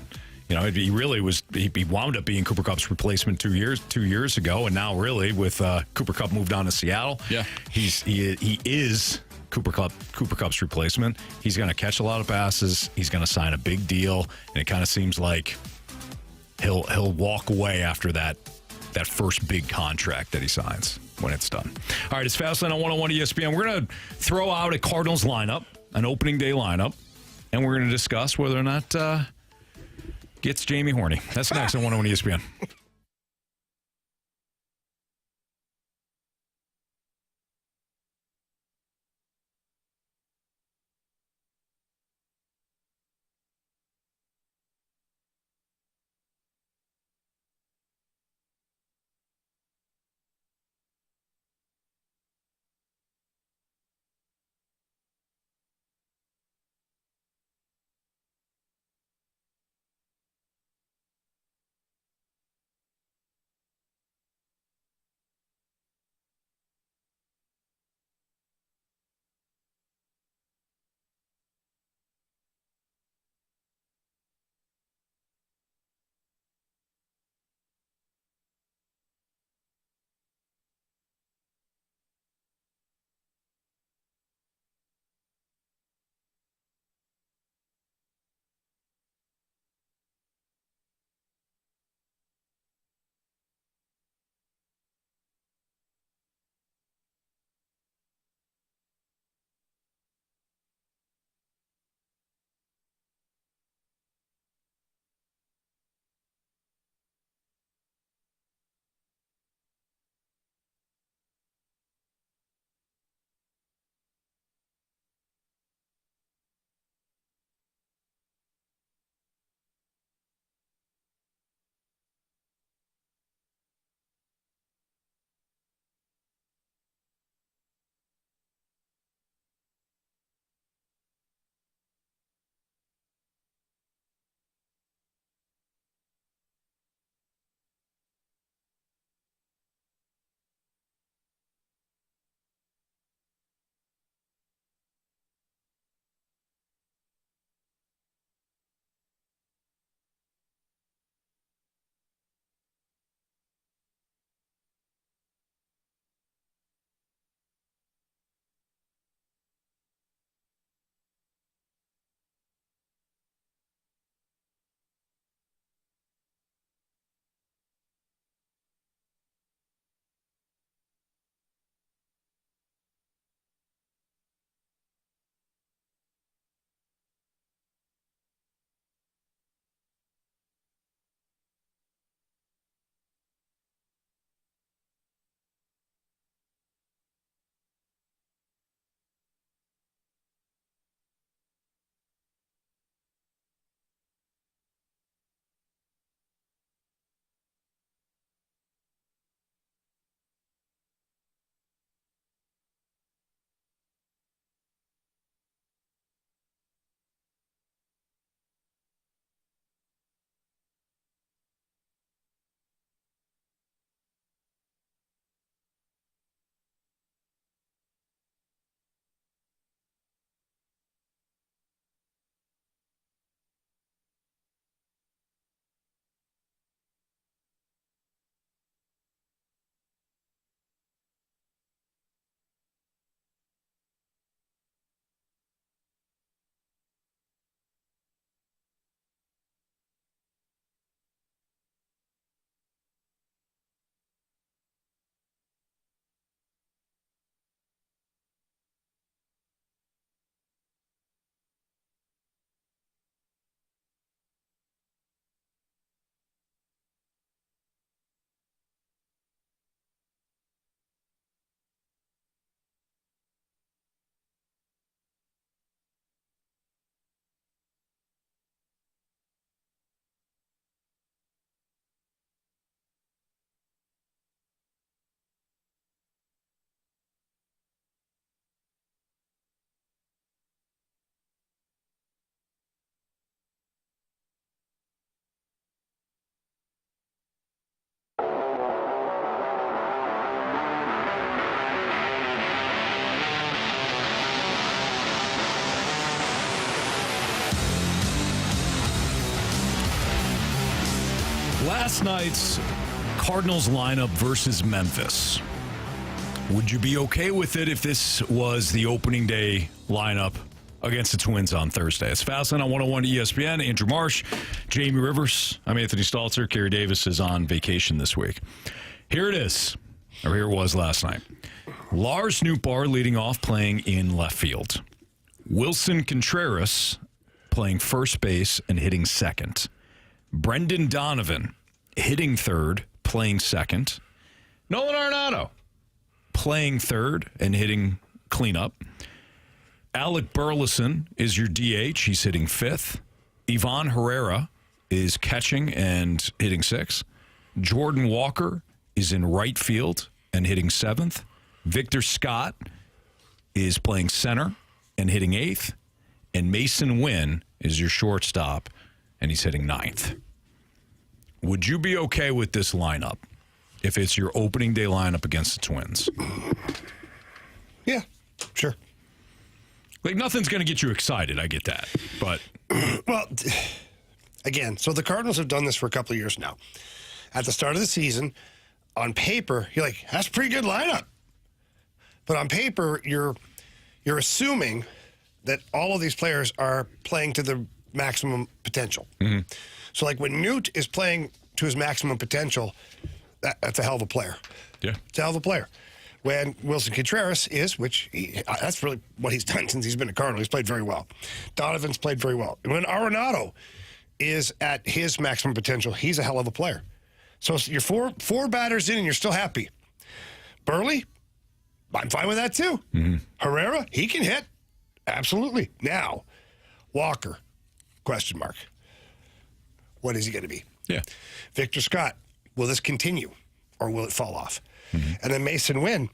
He really was. He wound up being Cooper Kupp's replacement 2 years ago, and now really with Cooper Kupp moved on to Seattle. Yeah, he is Cooper Kupp's replacement. He's going to catch a lot of passes. He's going to sign a big deal, and it kind of seems like he'll walk away after that first big contract that he signs when it's done. All right, it's Fastlane on 101 ESPN. We're going to throw out a Cardinals lineup, an opening day lineup, and we're going to discuss whether or not gets Jamie horny. That's next on 101 ESPN. Last night's Cardinals lineup versus Memphis. Would you be okay with it if this was the opening day lineup against the Twins on Thursday? It's Fastlane on 101 ESPN. Andrew Marsh, Jamie Rivers. I'm Anthony Stalter. Carey Davis is on vacation this week. Here it is, or here it was last night. Lars Nootbaar leading off, playing in left field. Wilson Contreras playing first base and hitting second. Brendan Donovan hitting third, playing second. Nolan Arenado playing third and hitting cleanup. Alec Burleson is your DH. He's hitting fifth. Ivan Herrera is catching and hitting sixth. Jordan Walker is in right field and hitting seventh. Victor Scott is playing center and hitting eighth. And Mason Wynn is your shortstop, and he's hitting ninth. Would you be okay with this lineup if it's your opening day lineup against the Twins? Yeah, sure. Like, nothing's going to get you excited. I get that. But, well, again, so the Cardinals have done this for a couple of years now. At the start of the season, on paper, you're like, that's a pretty good lineup. But on paper, you're assuming that all of these players are playing to their maximum potential. Mm-hmm. So, like, when Newt is playing to his maximum potential, that's a hell of a player. Yeah. It's a hell of a player. When Wilson Contreras is, that's really what he's done since he's been a Cardinal. He's played very well. Donovan's played very well. And when Arenado is at his maximum potential, he's a hell of a player. So you're four batters in and you're still happy. Burley, I'm fine with that too. Mm-hmm. Herrera, he can hit. Absolutely. Now, Walker, question mark. What is he going to be? Yeah. Victor Scott, will this continue or will it fall off? Mm-hmm. And then Mason Wynn,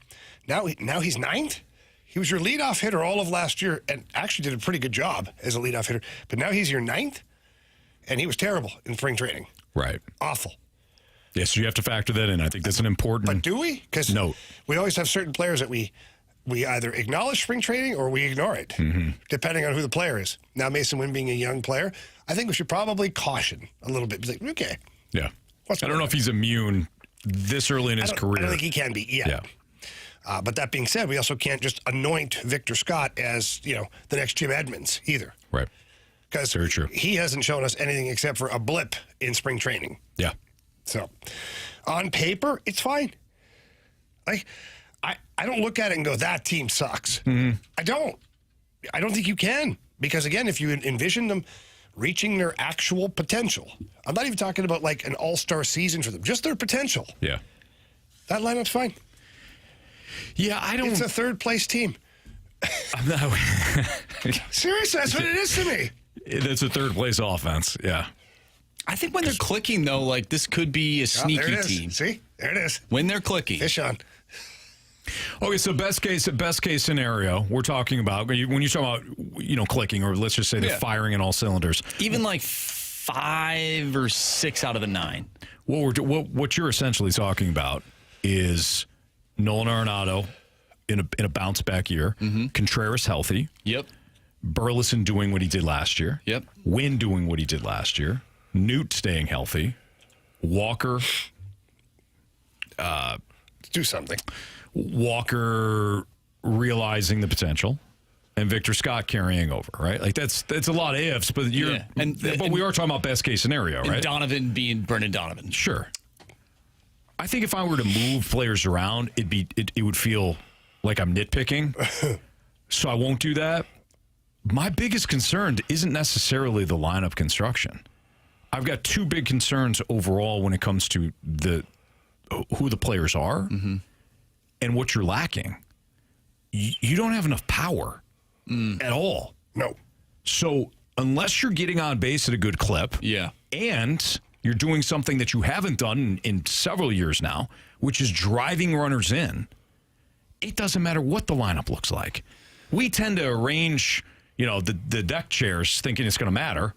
now he's ninth. He was your leadoff hitter all of last year and actually did a pretty good job as a leadoff hitter. But now he's your ninth, and he was terrible in spring training. Right. Awful. Yes, you have to factor that in. I think that's an important. But do we? Because we always have certain players that we either acknowledge spring training or we ignore it, depending on who the player is. Now, Mason Wynn being a young player, I think we should probably caution a little bit. Be like, okay. Yeah. I don't know if he's immune this early in his career. I don't think he can be yet. Yeah. But that being said, we also can't just anoint Victor Scott as, the next Jim Edmonds either. Right. Because very true. He hasn't shown us anything except for a blip in spring training. Yeah. So, on paper, it's fine. I don't look at it and go, that team sucks. Mm-hmm. I don't think you can. Because, again, if you envision them reaching their actual potential, I'm not even talking about like an all-star season for them, just their potential. Yeah. That lineup's fine. Yeah, It's a third-place team. Seriously, that's what it is to me. It's a third-place offense, yeah. I think when they're clicking, though, like, this could be a sneaky team. See? There it is. When they're clicking. Fish on. Okay, so best case scenario, we're talking about, when you talk about, clicking, or let's just say they're firing in all cylinders. Even like 5 or 6 out of the 9. What you're essentially talking about is Nolan Arenado in a bounce back year, Contreras healthy. Yep. Burleson doing what he did last year. Yep. Wynn doing what he did last year. Newt staying healthy. Walker. Do something. Walker realizing the potential, and Victor Scott carrying over, right? Like that's a lot of ifs, but but we are talking about best case scenario, right? Donovan being Brendan Donovan. Sure. I think if I were to move players around, it would feel like I'm nitpicking, so I won't do that. My biggest concern isn't necessarily the lineup construction. I've got 2 big concerns overall when it comes to who the players are. Mm-hmm. And what you're lacking. You don't have enough power at all. No. So unless you're getting on base at a good clip, and you're doing something that you haven't done in several years now, which is driving runners in, it doesn't matter what the lineup looks like. We tend to arrange, the deck chairs thinking it's going to matter.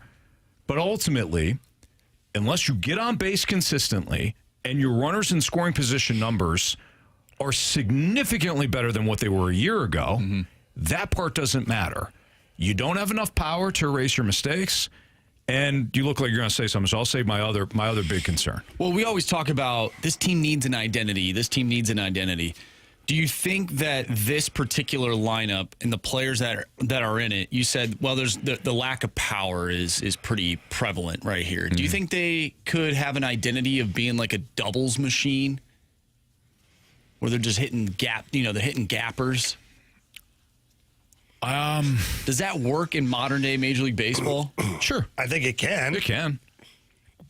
But ultimately, unless you get on base consistently and your runners in scoring position numbers are significantly better than what they were a year ago, that part doesn't matter. You don't have enough power to erase your mistakes, And you look like you're going to say something, so I'll say my other big concern. Well, we always talk about this team needs an identity. This team needs an identity. Do you think that this particular lineup and the players that are in it, you said, well, there's the lack of power is pretty prevalent right here. Do you think they could have an identity of being like a doubles machine where they're just hitting they're hitting gappers? Does that work in modern day Major League Baseball? Sure. I think it can. It can.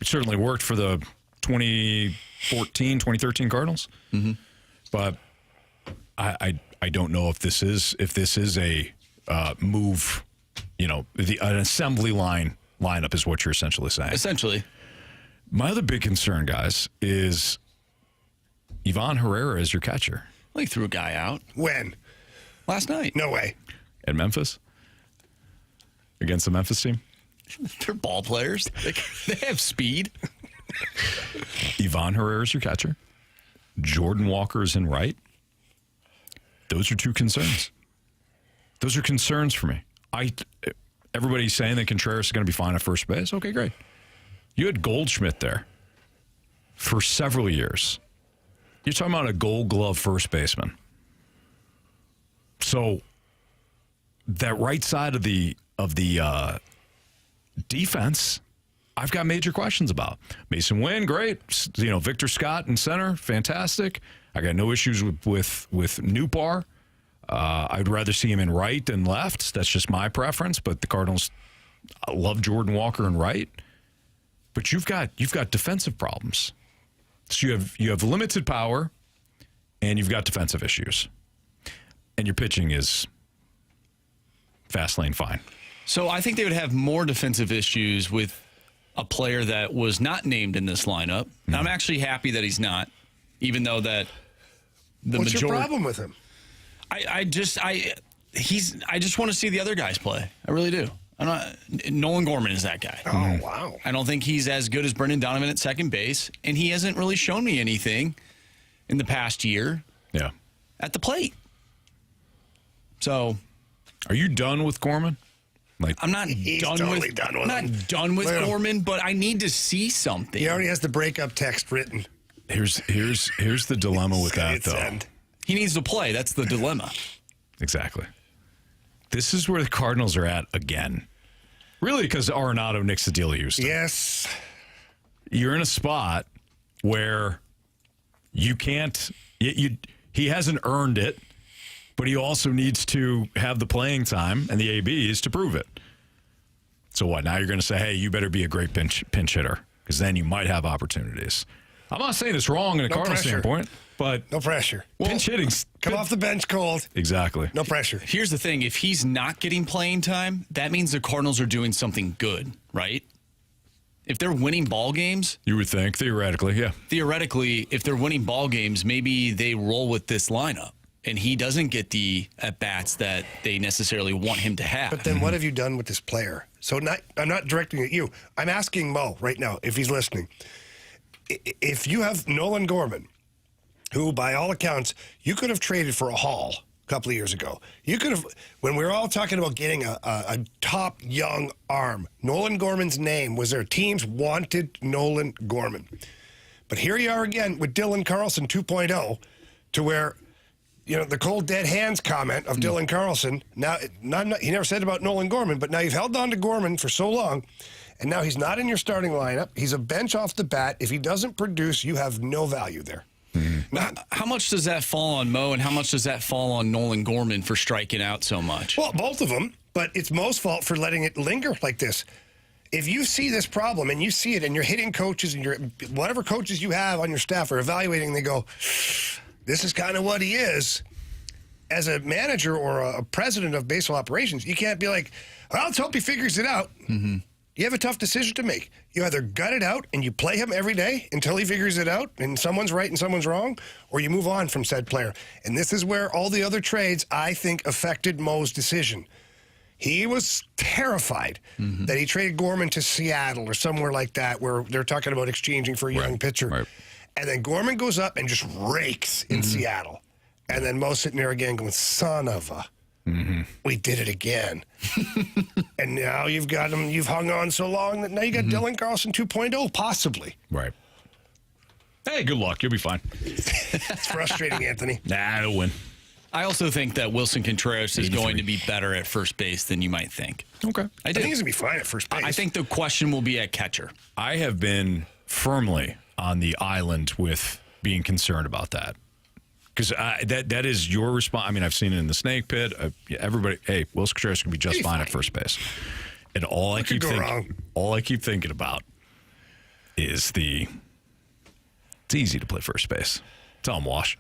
It certainly worked for the 2014, 2013 Cardinals. Mm-hmm. But I don't know if this is a move, an assembly line lineup is what you're essentially saying. Essentially. My other big concern, guys, is Ivan Herrera as your catcher. Well, he threw a guy out. When? Last night. No way. At Memphis? Against the Memphis team? They're ball players. They have speed. Ivan Herrera is your catcher. Jordan Walker is in right. Those are two concerns. Those are concerns for me. Everybody's saying that Contreras is going to be fine at first base. Okay, great. You had Goldschmidt there for several years. You're talking about a Gold Glove first baseman. So that right side of the defense, I've got major questions about. Mason Wynn, great. Victor Scott in center, fantastic. I got no issues with Newbar. I'd rather see him in right than left. That's just my preference. But the Cardinals love Jordan Walker in right. But you've got defensive problems. So you have limited power, and you've got defensive issues, and your pitching is fast lane fine. So I think they would have more defensive issues with a player that was not named in this lineup. Mm-hmm. I'm actually happy that he's not, even though that the What's majority. your problem with him? I just want to see the other guys play. I really do. Nolan Gorman is that guy. Oh, wow. I don't think he's as good as Brendan Donovan at second base, and he hasn't really shown me anything in the past year. Yeah. At the plate. So, are you done with Gorman? I'm not done with Gorman, but I need to see something. He already has the breakup text written. Here's the dilemma with that, though. He needs to play. That's the dilemma. Exactly. This is where the Cardinals are at again. Really, because Arenado nicks the deal to Houston. Yes. You're in a spot where you can't. He hasn't earned it, but he also needs to have the playing time and the ABs to prove it. So what? Now you're going to say, hey, you better be a great pinch hitter, because then you might have opportunities. I'm not saying it's wrong in a Cardinals standpoint, but no pressure. Pinch hitting's come off the bench cold. Exactly. No pressure. Here's the thing: if he's not getting playing time, that means the Cardinals are doing something good, right? If they're winning ball games, you would think theoretically, yeah. Theoretically, if they're winning ball games, maybe they roll with this lineup, and he doesn't get the at bats that they necessarily want him to have. But then, what have you done with this player? So, I'm not directing at you. I'm asking Mo right now if he's listening. If you have Nolan Gorman, who by all accounts you could have traded for a haul a couple of years ago. You could have, when we were all talking about getting a top young arm, Nolan Gorman's name was there. Teams wanted Nolan Gorman. But here you are again with Dylan Carlson 2.0, to where, the cold dead hands comment of Dylan Carlson. Now, he never said about Nolan Gorman, but now you've held on to Gorman for so long. And now he's not in your starting lineup. He's a bench off the bat. If he doesn't produce, you have no value there. Mm-hmm. Now, how much does that fall on Mo, and how much does that fall on Nolan Gorman for striking out so much? Well, both of them, but it's Mo's fault for letting it linger like this. If you see this problem and you see it, and you're hitting coaches and whatever coaches you have on your staff are evaluating, they go, this is kind of what he is. As a manager or a president of baseball operations, you can't be like, well, let's hope he figures it out. Mm-hmm. You have a tough decision to make. You either gut it out and you play him every day until he figures it out and someone's right and someone's wrong, or you move on from said player. And this is where all the other trades, I think, affected Mo's decision. He was terrified that he traded Gorman to Seattle or somewhere like that, where they're talking about exchanging for a young pitcher. Right. And then Gorman goes up and just rakes in Seattle. And then Mo's sitting there again going, son of a... We did it again. And now you've got him, you've hung on so long that now you got Dylan Carlson 2.0, possibly. Right. Hey, good luck. You'll be fine. It's frustrating, Anthony. Nah, it'll win. I also think that Wilson Contreras is going to be better at first base than you might think. Okay. I think he's going to be fine at first base. I think the question will be at catcher. I have been firmly on the island with being concerned about that. Because that is your response. I mean, I've seen it in the snake pit. Everybody, hey, Wilson Contreras can be just fine at first base. And all I keep thinking about is it's easy to play first base. Tell him, Wash.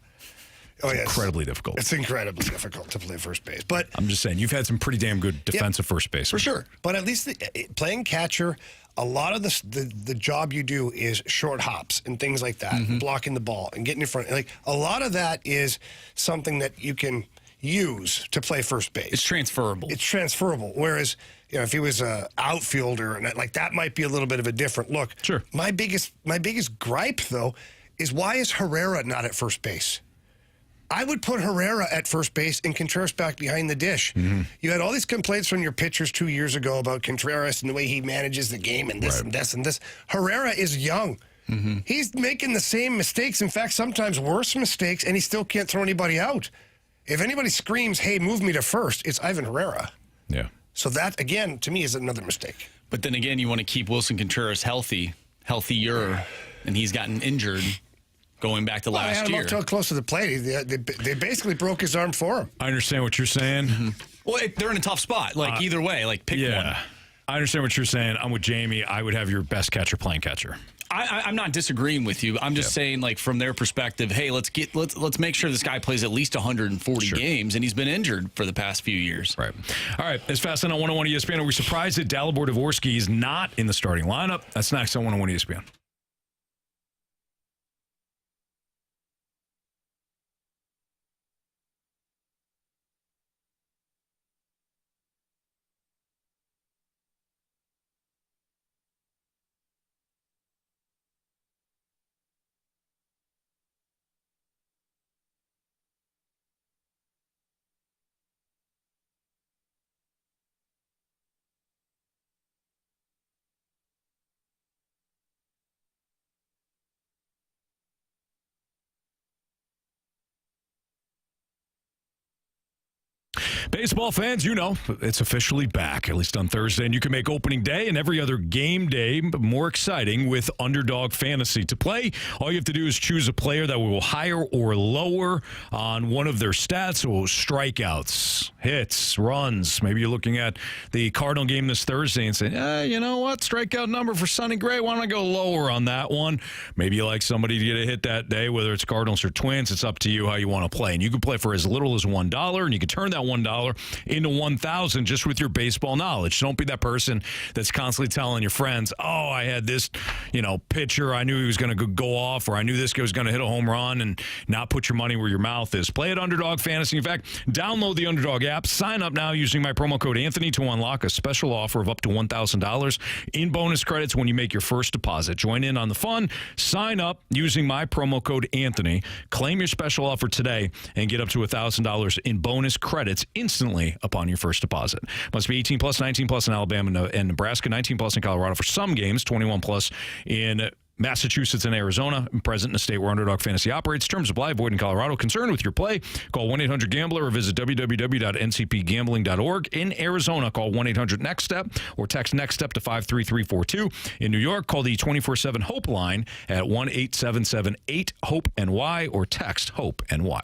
It's incredibly difficult. It's incredibly difficult to play first base. But I'm just saying, you've had some pretty damn good defensive first base. For sure. But at least playing catcher, a lot of the job you do is short hops and things like that, blocking the ball and getting in front. Like a lot of that is something that you can use to play first base. It's transferable. Whereas, if he was an outfielder and that might be a little bit of a different look. Sure. My biggest gripe though is why is Herrera not at first base? I would put Herrera at first base and Contreras back behind the dish. You had all these complaints from your pitchers 2 years ago about Contreras and the way he manages the game and this and this and this. Herrera is young. He's making the same mistakes. In fact, sometimes worse mistakes, and he still can't throw anybody out. If anybody screams, hey, move me to first, it's Ivan Herrera. Yeah. So that, again, to me, is another mistake. But then again, you want to keep Wilson Contreras healthier, and he's gotten injured going back to last year. I had him up till close to the plate. They basically broke his arm for him. I understand what you're saying. Well, they're in a tough spot. Either way, pick one. I understand what you're saying. I'm with Jamie. I would have your best catcher playing catcher. I'm not disagreeing with you. I'm just saying, from their perspective, hey, let's make sure this guy plays at least 140 games, and he's been injured for the past few years. Right. All right. It's Fast on 101 ESPN. Are we surprised that Dalibor Dvorsky is not in the starting lineup? That's next on 101 ESPN. Baseball fans, it's officially back, at least on Thursday, and you can make opening day and every other game day more exciting with Underdog Fantasy. To play, all you have to do is choose a player that will higher or lower on one of their stats, so strikeouts, hits, runs. Maybe you're looking at the Cardinal game this Thursday and say, you know what, strikeout number for Sonny Gray, why don't I go lower on that one? Maybe you like somebody to get a hit that day, whether it's Cardinals or Twins. It's up to you how you want to play. And you can play for as little as $1, and you can turn that $1 into $1,000 just with your baseball knowledge. Don't be that person that's constantly telling your friends, oh, I had this, pitcher, I knew he was going to go off, or I knew this guy was going to hit a home run, and not put your money where your mouth is. Play at Underdog Fantasy. In fact, download the Underdog app. Sign up now using my promo code Anthony to unlock a special offer of up to $1,000 in bonus credits when you make your first deposit. Join in on the fun. Sign up using my promo code Anthony. Claim your special offer today and get up to $1,000 in bonus credits instantly upon your first deposit. Must be 18 plus, 19 plus in Alabama and Nebraska, 19 plus in Colorado for some games, 21 plus in Massachusetts and Arizona. Present in a state where Underdog Fantasy operates. Terms apply. Void in Colorado. Concerned with your play? Call 1-800-GAMBLER or visit www.ncpgambling.org. In Arizona, call 1-800-NEXT-STEP or text NEXT-STEP to 53342. In New York, call the 24/7 HOPE line at 1-877-8-HOPE-NY or text HOPE-NY.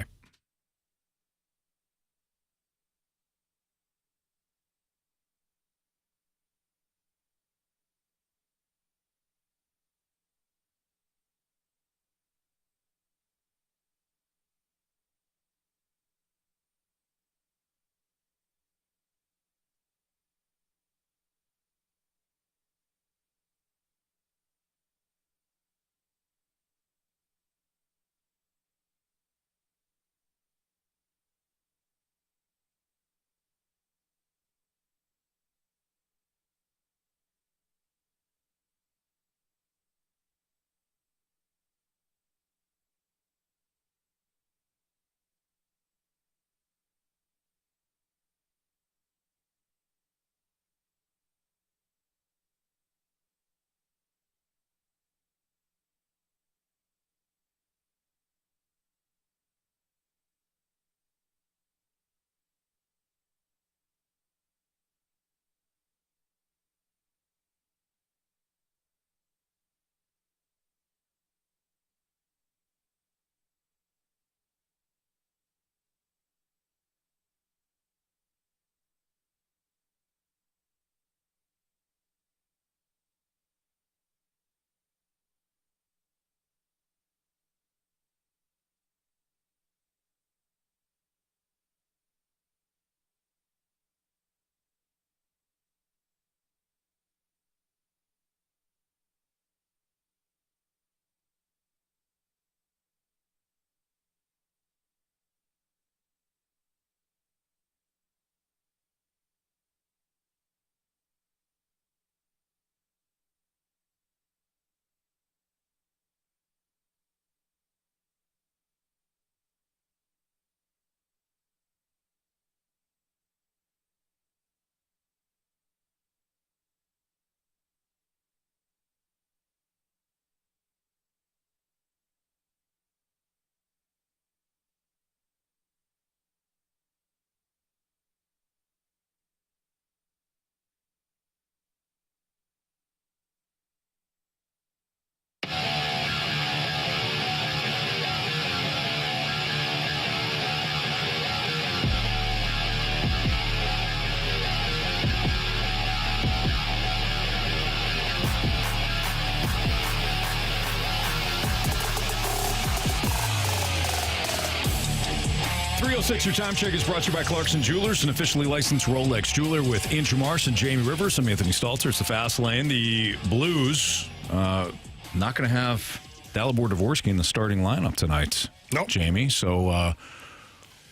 3:06, your time check is brought to you by Clarkson Jewelers, an officially licensed Rolex jeweler with Andrew Marsh and Jamie Rivers. I'm Anthony Stalter. It's the Fast Lane. The Blues not going to have Dalibor Dvorsky in the starting lineup tonight, Nope. Jamie. So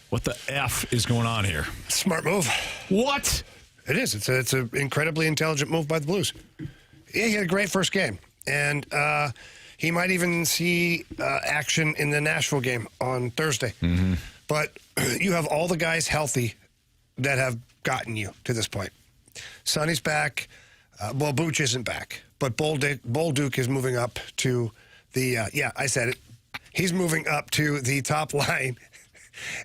what the F is going on here? Smart move. What? It is. It's an incredibly intelligent move by the Blues. Yeah, he had a great first game. And he might even see action in the Nashville game on Thursday. Mm-hmm. But you have all the guys healthy that have gotten you to this point. Sonny's back. Booch isn't back. But Bolduc is moving up to the, I said it. He's moving up to the top line.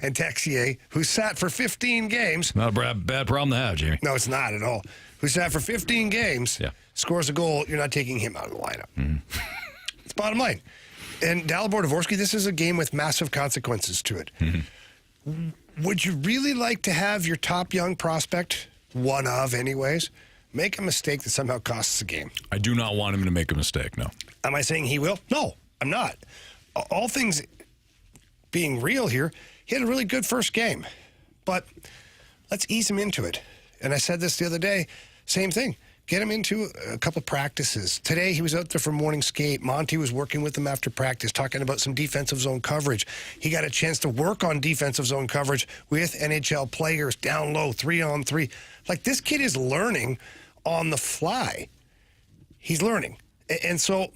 And Texier, who sat for 15 games. Not a bad problem to have, Jamie. No, it's not at all. Who sat for 15 games, scores a goal, you're not taking him out of the lineup. Mm-hmm. It's bottom line. And Dalibor Dvorsky, this is a game with massive consequences to it. Mm-hmm. Would you really like to have your top young prospect, one of anyways, make a mistake that somehow costs the game? I do not want him to make a mistake, no. Am I saying he will? No, I'm not. All things being real here, he had a really good first game. But let's ease him into it. And I said this the other day, same thing. Get him into a couple of practices. Today, he was out there for morning skate. Monty was working with him after practice, talking about some defensive zone coverage. He got a chance to work on defensive zone coverage with NHL players down low, 3-on-3. Like, this kid is learning on the fly. He's learning. And so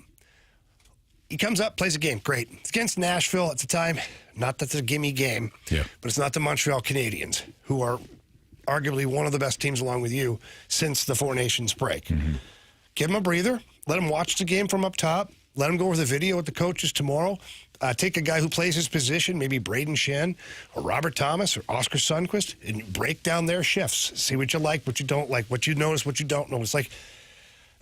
he comes up, plays a game. Great. It's against Nashville at the time. Not that it's a gimme game, but it's not the Montreal Canadiens, who are arguably one of the best teams along with you since the Four Nations break. Mm-hmm. Give him a breather. Let him watch the game from up top. Let him go over the video with the coaches tomorrow. Take a guy who plays his position, maybe Braden Shen or Robert Thomas or Oscar Sundqvist, and break down their shifts. See what you like, what you don't like, what you notice, what you don't notice. Like,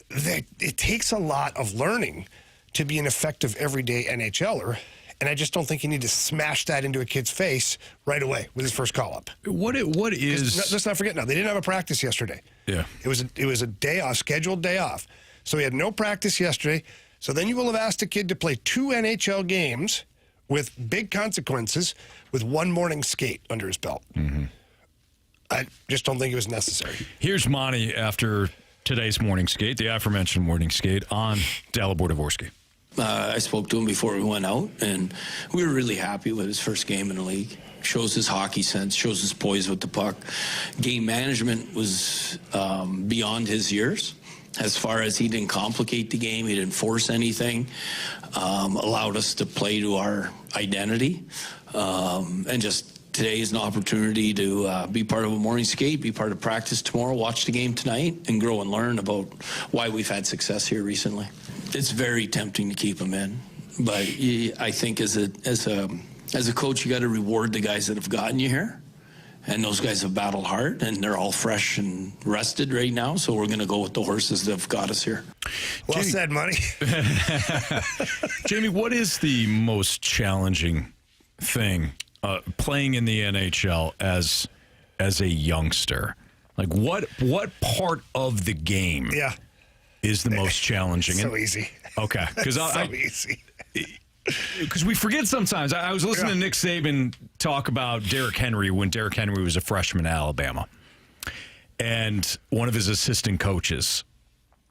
it takes a lot of learning to be an effective everyday NHLer. And I just don't think you need to smash that into a kid's face right away with his first call-up. What is... Let's not forget now, they didn't have a practice yesterday. Yeah. It was a day off, scheduled day off. So he had no practice yesterday. So then you will have asked a kid to play 2 NHL games with big consequences with one morning skate under his belt. Mm-hmm. I just don't think it was necessary. Here's Monty after today's morning skate, the aforementioned morning skate, on Dalibor Dvorsky. I spoke to him before we went out, and we were really happy with his first game in the league. Shows his hockey sense, shows his poise with the puck. Game management was beyond his years. As far as he didn't complicate the game, he didn't force anything, allowed us to play to our identity, and just today is an opportunity to be part of a morning skate, be part of practice tomorrow, watch the game tonight, and grow and learn about why we've had success here recently. It's very tempting to keep him in, but I think as a coach, you got to reward the guys that have gotten you here, and those guys have battled hard, and they're all fresh and rested right now. So we're going to go with the horses that have got us here. Well said, Monty. Jamie, what is the most challenging thing playing in the NHL as a youngster? Like what part of the game? Yeah. Is the most challenging. So easy. Okay. Because easy. Because we forget sometimes. I was listening to Nick Saban talk about Derrick Henry when Derrick Henry was a freshman at Alabama. And one of his assistant coaches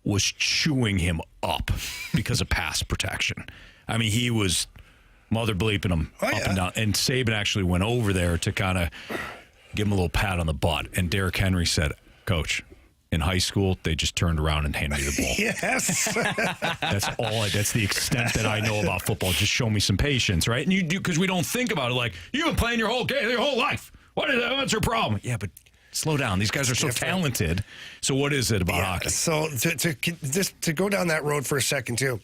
was chewing him up because of pass protection. I mean, he was mother bleeping him up and down. And Saban actually went over there to kind of give him a little pat on the butt. And Derrick Henry said, "Coach, in high school, they just turned around and handed me the ball." Yes. That's the extent that I know about football. Just show me some patience, right? And you do, because we don't think about it like, you've been playing your whole life. What's your problem? Yeah, but slow down. These guys are so talented. So what is it about hockey? So to go down that road for a second, too,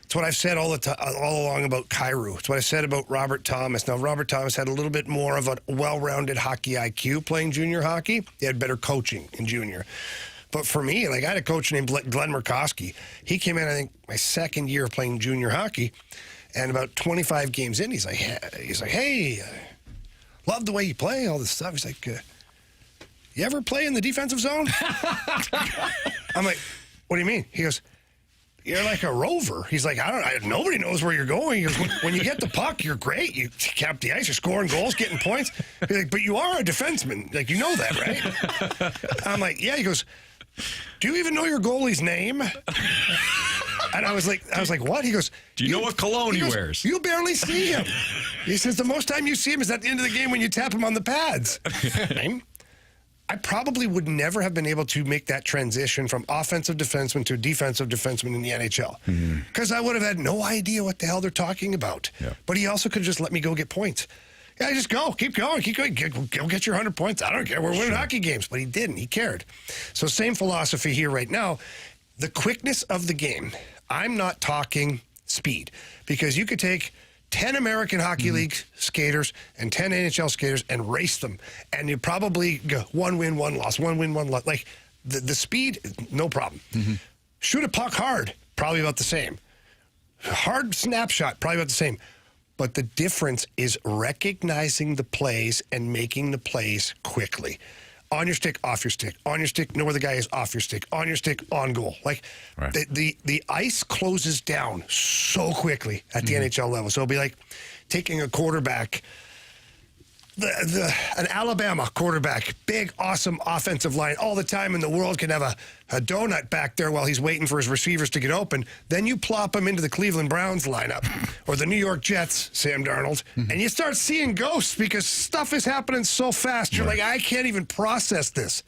it's what I've said all along about Kyrou. It's what I said about Robert Thomas. Now, Robert Thomas had a little bit more of a well-rounded hockey IQ playing junior hockey. He had better coaching in junior. But for me, like, I had a coach named Glenn Murkowski. He came in, I think, my second year of playing junior hockey, and about 25 games in, he's like, hey, love the way you play, all this stuff. He's like, you ever play in the defensive zone? I'm like, what do you mean? He goes, you're like a rover. He's like, nobody knows where you're going. He goes, when you get the puck, you're great. You cap the ice, you're scoring goals, getting points. He's like, but you are a defenseman. Like, you know that, right? I'm like, yeah. He goes, do you even know your goalie's name? And I was like, what? He goes, do you know what cologne he wears? You barely see him. He says the most time you see him is at the end of the game when you tap him on the pads. I probably would never have been able to make that transition from offensive defenseman to defensive defenseman in the NHL because I would have had no idea what the hell they're talking about. Yeah. But he also could have just let me go get points. Yeah, just go. Keep going. Go get your 100 points. I don't care. We're winning hockey games. But he didn't. He cared. So same philosophy here right now. The quickness of the game. I'm not talking speed because you could take 10 American Hockey League skaters and 10 NHL skaters and race them. And you probably go 1 win, 1 loss, 1 win, 1 loss. Like the speed, no problem. Shoot a puck hard, probably about the same. Hard snapshot, probably about the same. But the difference is recognizing the plays and making the plays quickly. On your stick, off your stick. On your stick, know where the guy is, off your stick. On your stick, on goal. Like, right. the ice closes down so quickly at the NHL level. So it'll be like taking a quarterback, an Alabama quarterback, big, awesome offensive line all the time in the world, can have a donut back there while he's waiting for his receivers to get open. Then you plop him into the Cleveland Browns lineup or the New York Jets, Sam Darnold, and you start seeing ghosts because stuff is happening so fast. You're like, I can't even process this.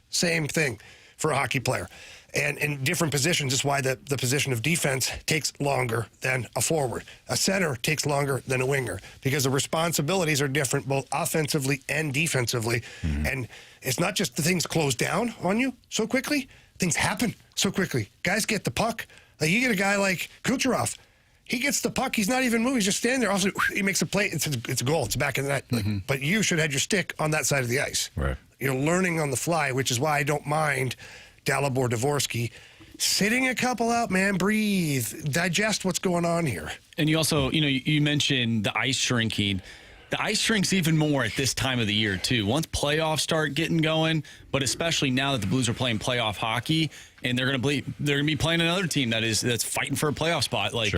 Same thing for a hockey player. And in different positions is why the position of defense takes longer than a forward. A center takes longer than a winger because the responsibilities are different both offensively and defensively. And it's not just the things close down on you so quickly. Things happen so quickly. Guys get the puck. Like you get a guy like Kucherov. He gets the puck. He's not even moving. He's just standing there. Also, he makes a play. It's a goal. It's back in the net. Like, but you should have your stick on that side of the ice. Right. You're learning on the fly, which is why I don't mind Dalibor Dvorsky sitting a couple out, man. Breathe, digest what's going on here. And you also, you mentioned the ice shrinking. The ice shrinks even more at this time of the year too. Once playoffs start getting going, but especially now that the Blues are playing playoff hockey and they're going to be playing another team that's fighting for a playoff spot. Like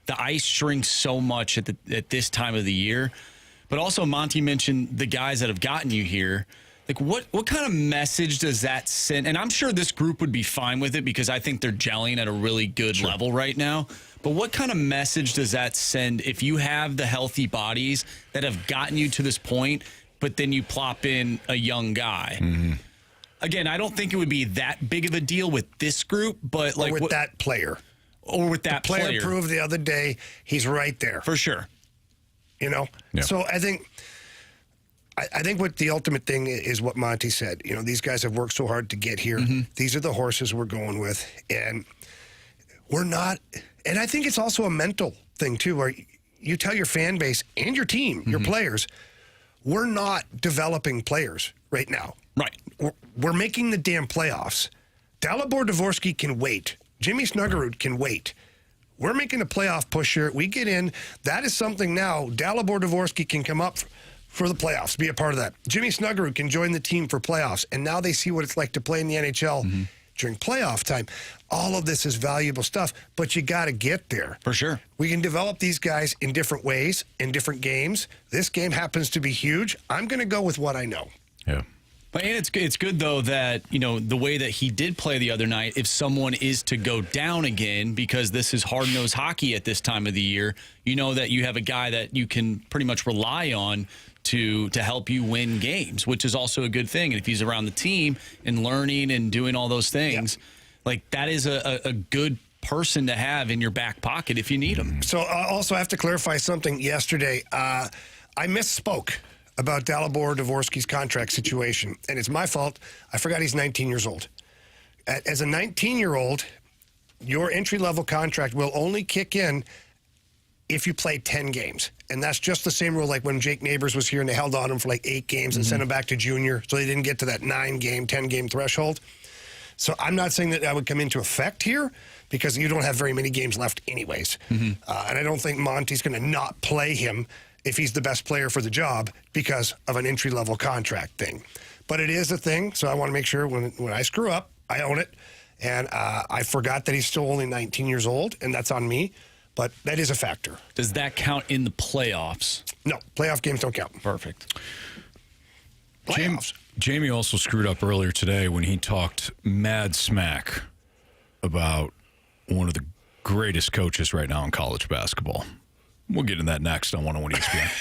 the ice shrinks so much at this time of the year. But also, Monty mentioned the guys that have gotten you here. Like, what kind of message does that send? And I'm sure this group would be fine with it because I think they're gelling at a really good level right now. But what kind of message does that send if you have the healthy bodies that have gotten you to this point, but then you plop in a young guy? Again, I don't think it would be that big of a deal with this group, but like that player. Or with that player. The player proved the other day he's right there. For sure. So I think what the ultimate thing is what Monty said. These guys have worked so hard to get here. These are the horses we're going with. And we're not, and I think it's also a mental thing too, where you tell your fan base and your team, your players, we're not developing players right now. Right. We're making the damn playoffs. Dalibor Dvorsky can wait. Jimmy Snuggerud can wait. We're making a playoff push here. We get in. That is something now. Dalibor Dvorsky can come up for the playoffs, be a part of that. Jimmy Snuggerud can join the team for playoffs, and now they see what it's like to play in the NHL during playoff time. All of this is valuable stuff, but you got to get there. For sure. We can develop these guys in different ways, in different games. This game happens to be huge. I'm going to go with what I know. Yeah. But and it's good, though, that, the way that he did play the other night, if someone is to go down again, because this is hard-nosed hockey at this time of the year, you know that you have a guy that you can pretty much rely on to help you win games, which is also a good thing. And if he's around the team and learning and doing all those things, like that is a good person to have in your back pocket if you need him. So I also have to clarify something yesterday. I misspoke about Dalibor Dvorsky's contract situation, and it's my fault. I forgot he's 19 years old. As a 19-year-old, your entry-level contract will only kick in if you play 10 games. And that's just the same rule like when Jake Neighbors was here and they held on him for like 8 games and sent him back to junior, so they didn't get to that 9-game, 10-game threshold. So I'm not saying that would come into effect here because you don't have very many games left anyways. And I don't think Monty's going to not play him if he's the best player for the job because of an entry-level contract thing. But it is a thing, so I want to make sure when I screw up, I own it. And I forgot that he's still only 19 years old, and that's on me. But that is a factor. Does that count in the playoffs? No, playoff games don't count. Perfect. Playoffs. Jamie also screwed up earlier today when he talked mad smack about one of the greatest coaches right now in college basketball. We'll get into that next on 101 ESPN.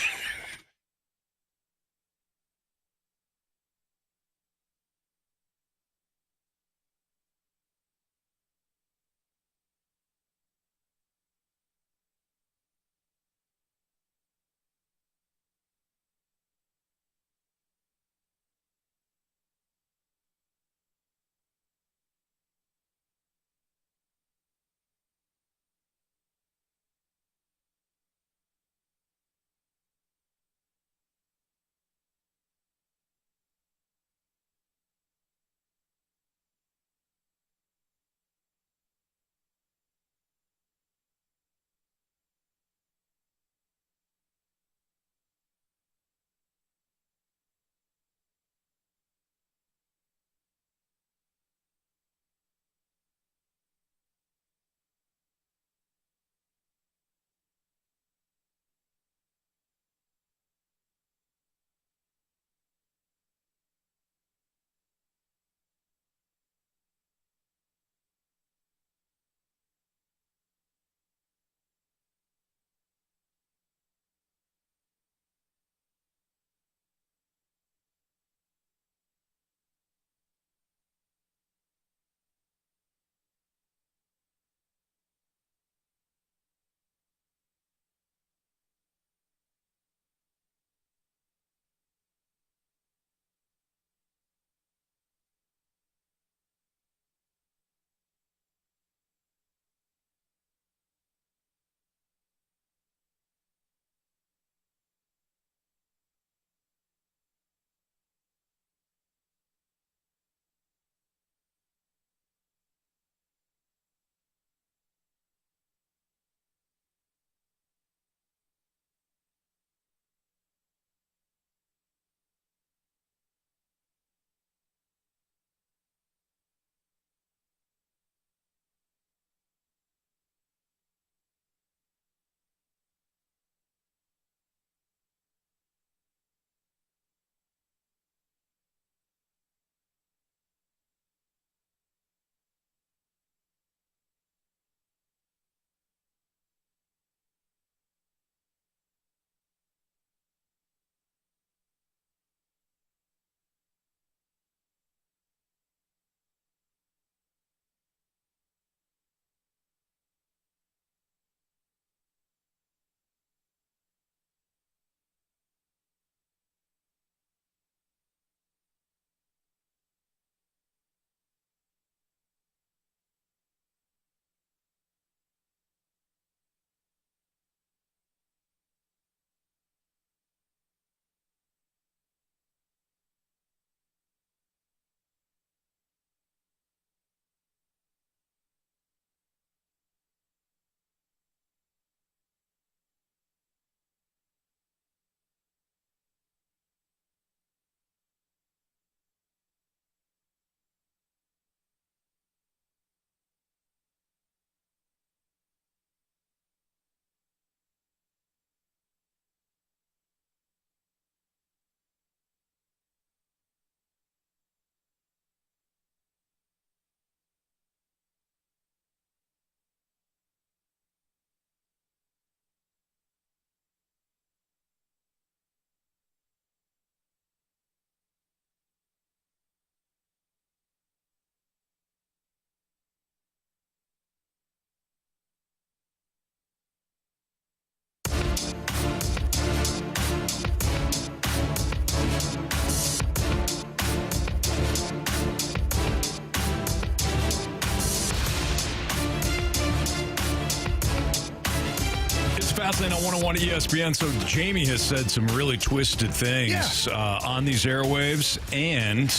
Fastlane on 101 ESPN. So Jamie has said some really twisted things on these airwaves and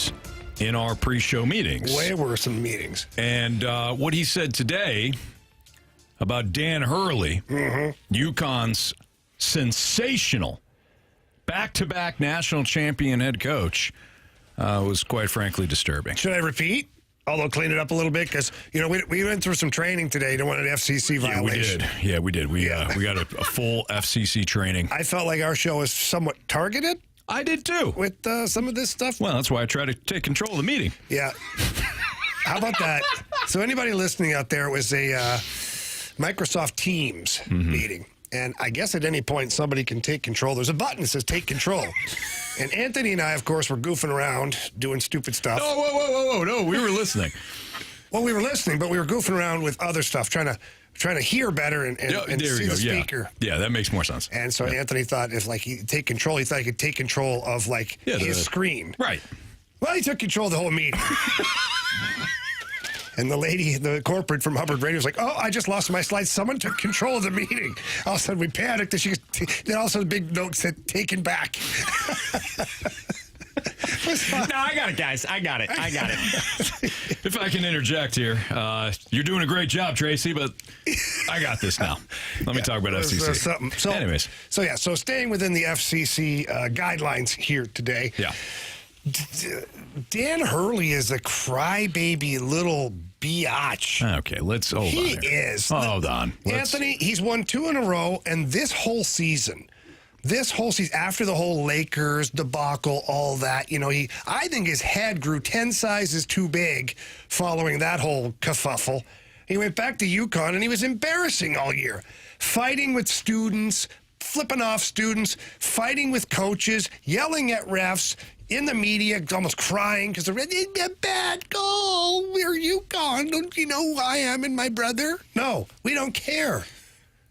in our pre-show meetings. Way worse than meetings. And what he said today about Dan Hurley, UConn's sensational back-to-back national champion head coach, was quite frankly disturbing. Should I repeat? Although clean it up a little bit because, we went through some training today to want an FCC violation. Yeah, we did. We got a full FCC training. I felt like our show was somewhat targeted. I did too. With some of this stuff. Well, that's why I try to take control of the meeting. Yeah. How about that? So anybody listening out there, it was a Microsoft Teams meeting. And I guess at any point somebody can take control. There's a button that says take control. And Anthony and I, of course, were goofing around doing stupid stuff. Oh, whoa. No, we were listening. Well, we were listening, but we were goofing around with other stuff, trying to hear better and see the speaker. Yeah, that makes more sense. And so Anthony thought if he'd take control, he thought he could take control of his screen. Right. Well, he took control of the whole meeting. And the lady, the corporate from Hubbard Radio was like, oh, I just lost my slides. Someone took control of the meeting. All of a sudden we panicked. And then all of a sudden a big note said, taken back. No, I got it, guys. I got it. If I can interject here, you're doing a great job, Tracy, but I got this now. Let me talk about FCC. Anyways. So staying within the FCC guidelines here today. Yeah. Dan Hurley is a crybaby little biatch. Okay, let's hold on. He is. Hold on. Anthony, he's won 2 in a row, and this whole season, after the whole Lakers debacle, all that, I think his head grew 10 sizes too big following that whole kerfuffle. He went back to UConn, and he was embarrassing all year, fighting with students, flipping off students, fighting with coaches, yelling at refs, in the media, almost crying because they're a bad goal. We're UConn. Don't you know who I am and my brother? No, we don't care.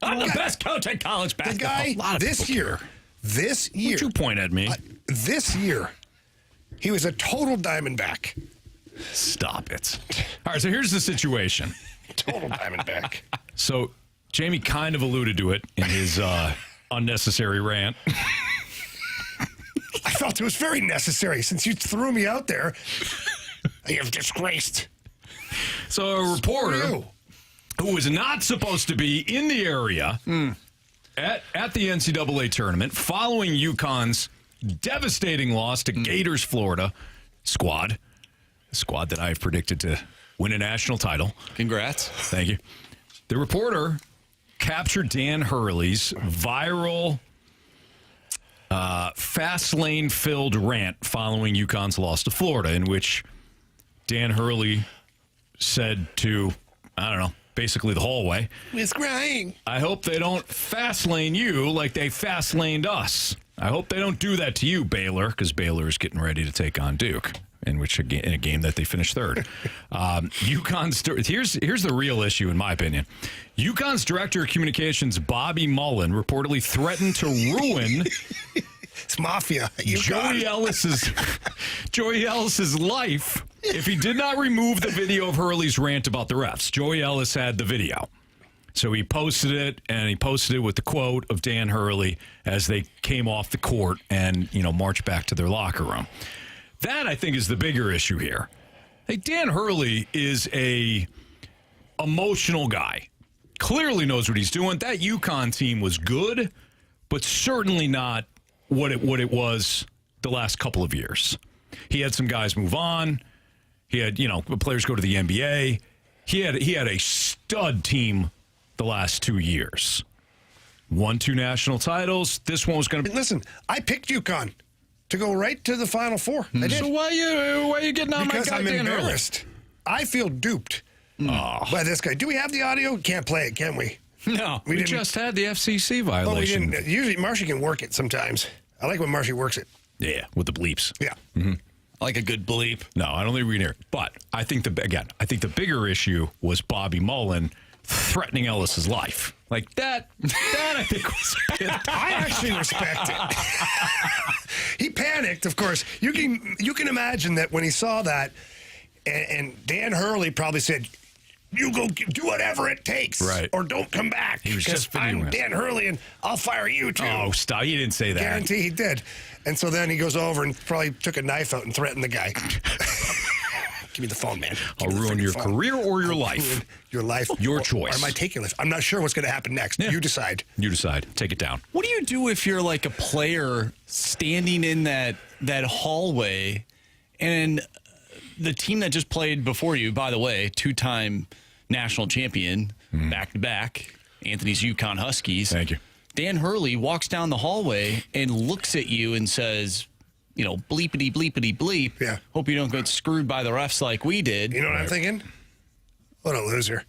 I'm the best coach in college basketball. The guy this year. Would you point at me? This year, he was a total Diamondback. Stop it. All right, so here's the situation. Total Diamondback. So Jamie kind of alluded to it in his unnecessary rant. I felt it was very necessary since you threw me out there. You have disgraced. So a reporter who was not supposed to be in the area at the NCAA tournament following UConn's devastating loss to Gators Florida squad, a squad that I've predicted to win a national title. Congrats. Thank you. The reporter captured Dan Hurley's viral fast lane filled rant following UConn's loss to Florida, in which Dan Hurley said to, I don't know, basically the hallway, "He's crying. I hope they don't fast lane you like they fast laned us. I hope they don't do that to you, Baylor," because Baylor is getting ready to take on Duke, in a game that they finished third. Here's the real issue, in my opinion. UConn's director of communications, Bobby Mullen, reportedly threatened to ruin it's mafia. Joey Ellis's life if he did not remove the video of Hurley's rant about the refs. Joey Ellis had the video. So he posted it, and he posted it with the quote of Dan Hurley as they came off the court and, marched back to their locker room. That, I think, is the bigger issue here. Hey, Dan Hurley is a emotional guy. Clearly knows what he's doing. That UConn team was good, but certainly not what it was the last couple of years. He had some guys move on. He had, players go to the NBA. He had a stud team the last 2 years. Won 2 national titles. This one was going to be... Listen, I picked UConn to go right to the Final Four. I did. So why are you getting on because my guy, I'm Dan embarrassed. Hurley? I feel duped by this guy. Do we have the audio? Can't play it, can we? No, we just had the FCC violation. Oh, we didn't. Usually, Marshy can work it sometimes. I like when Marshy works it. Yeah, with the bleeps. Yeah. I like a good bleep. No, I don't think we can hear it. But I think the bigger issue was Bobby Mullen threatening Ellis's life. Like that I think was... I actually respect it. He panicked, of course. You can imagine that when he saw that, and Dan Hurley probably said, "You go do whatever it takes, right, or don't come back." He was just I'm Dan Hurley, and I'll fire you too. Oh, stop! He didn't say that. Guarantee he did. And so then he goes over and probably took a knife out and threatened the guy. Give me the phone, man. I'll ruin your career or your life. Your life. Your choice. Or I might take your life. I'm not sure what's going to happen next. Yeah. You decide. You decide. Take it down. What do you do if you're like a player standing in that hallway and the team that just played before you, by the way, 2-time national champion, back-to-back, Anthony's UConn Huskies. Thank you. Dan Hurley walks down the hallway and looks at you and says, bleepity, bleepity, bleep. Yeah. Hope you don't get screwed by the refs like we did. You know what I'm thinking? What a loser.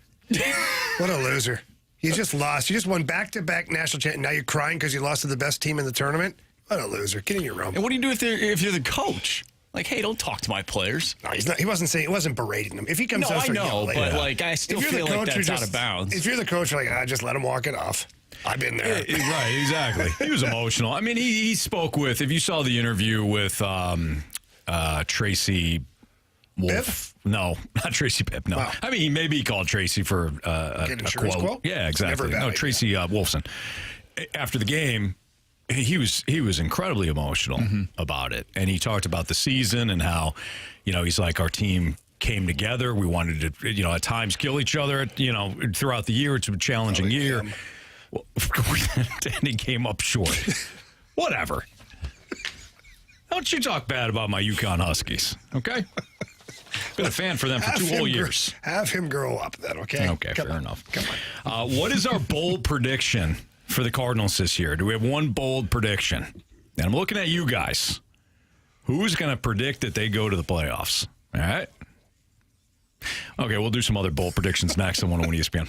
What a loser. You just lost. You just won back-to-back national champion. Now you're crying because you lost to the best team in the tournament? What a loser. Get in your room. And what do you do if you're the coach? Like, hey, don't talk to my players. No, he's not. He wasn't berating them. If he comes No, out, I know, but I still feel like that's just out of bounds. If you're the coach, you're like, just let him walk it off. I've been there. Right, exactly. He was emotional. I mean, he spoke with, if you saw the interview with Tracy Wolf. Bibb? No, not Tracy Bibb, no. Wow. I mean, maybe he called Tracy for a quote. Yeah, exactly. No, Tracy Wolfson. After the game, he was incredibly emotional about it. And he talked about the season and how, he's like, our team came together. We wanted to, at times kill each other, throughout the year. It's a challenging year. Well, and he came up short. Whatever. Don't you talk bad about my UConn Huskies, okay? Been a fan for them for 2 whole years. Have him grow up then, okay? Okay, fair enough. Come on. What is our bold prediction for the Cardinals this year? Do we have one bold prediction? And I'm looking at you guys. Who's going to predict that they go to the playoffs? All right? Okay, we'll do some other bold predictions next on 101 ESPN.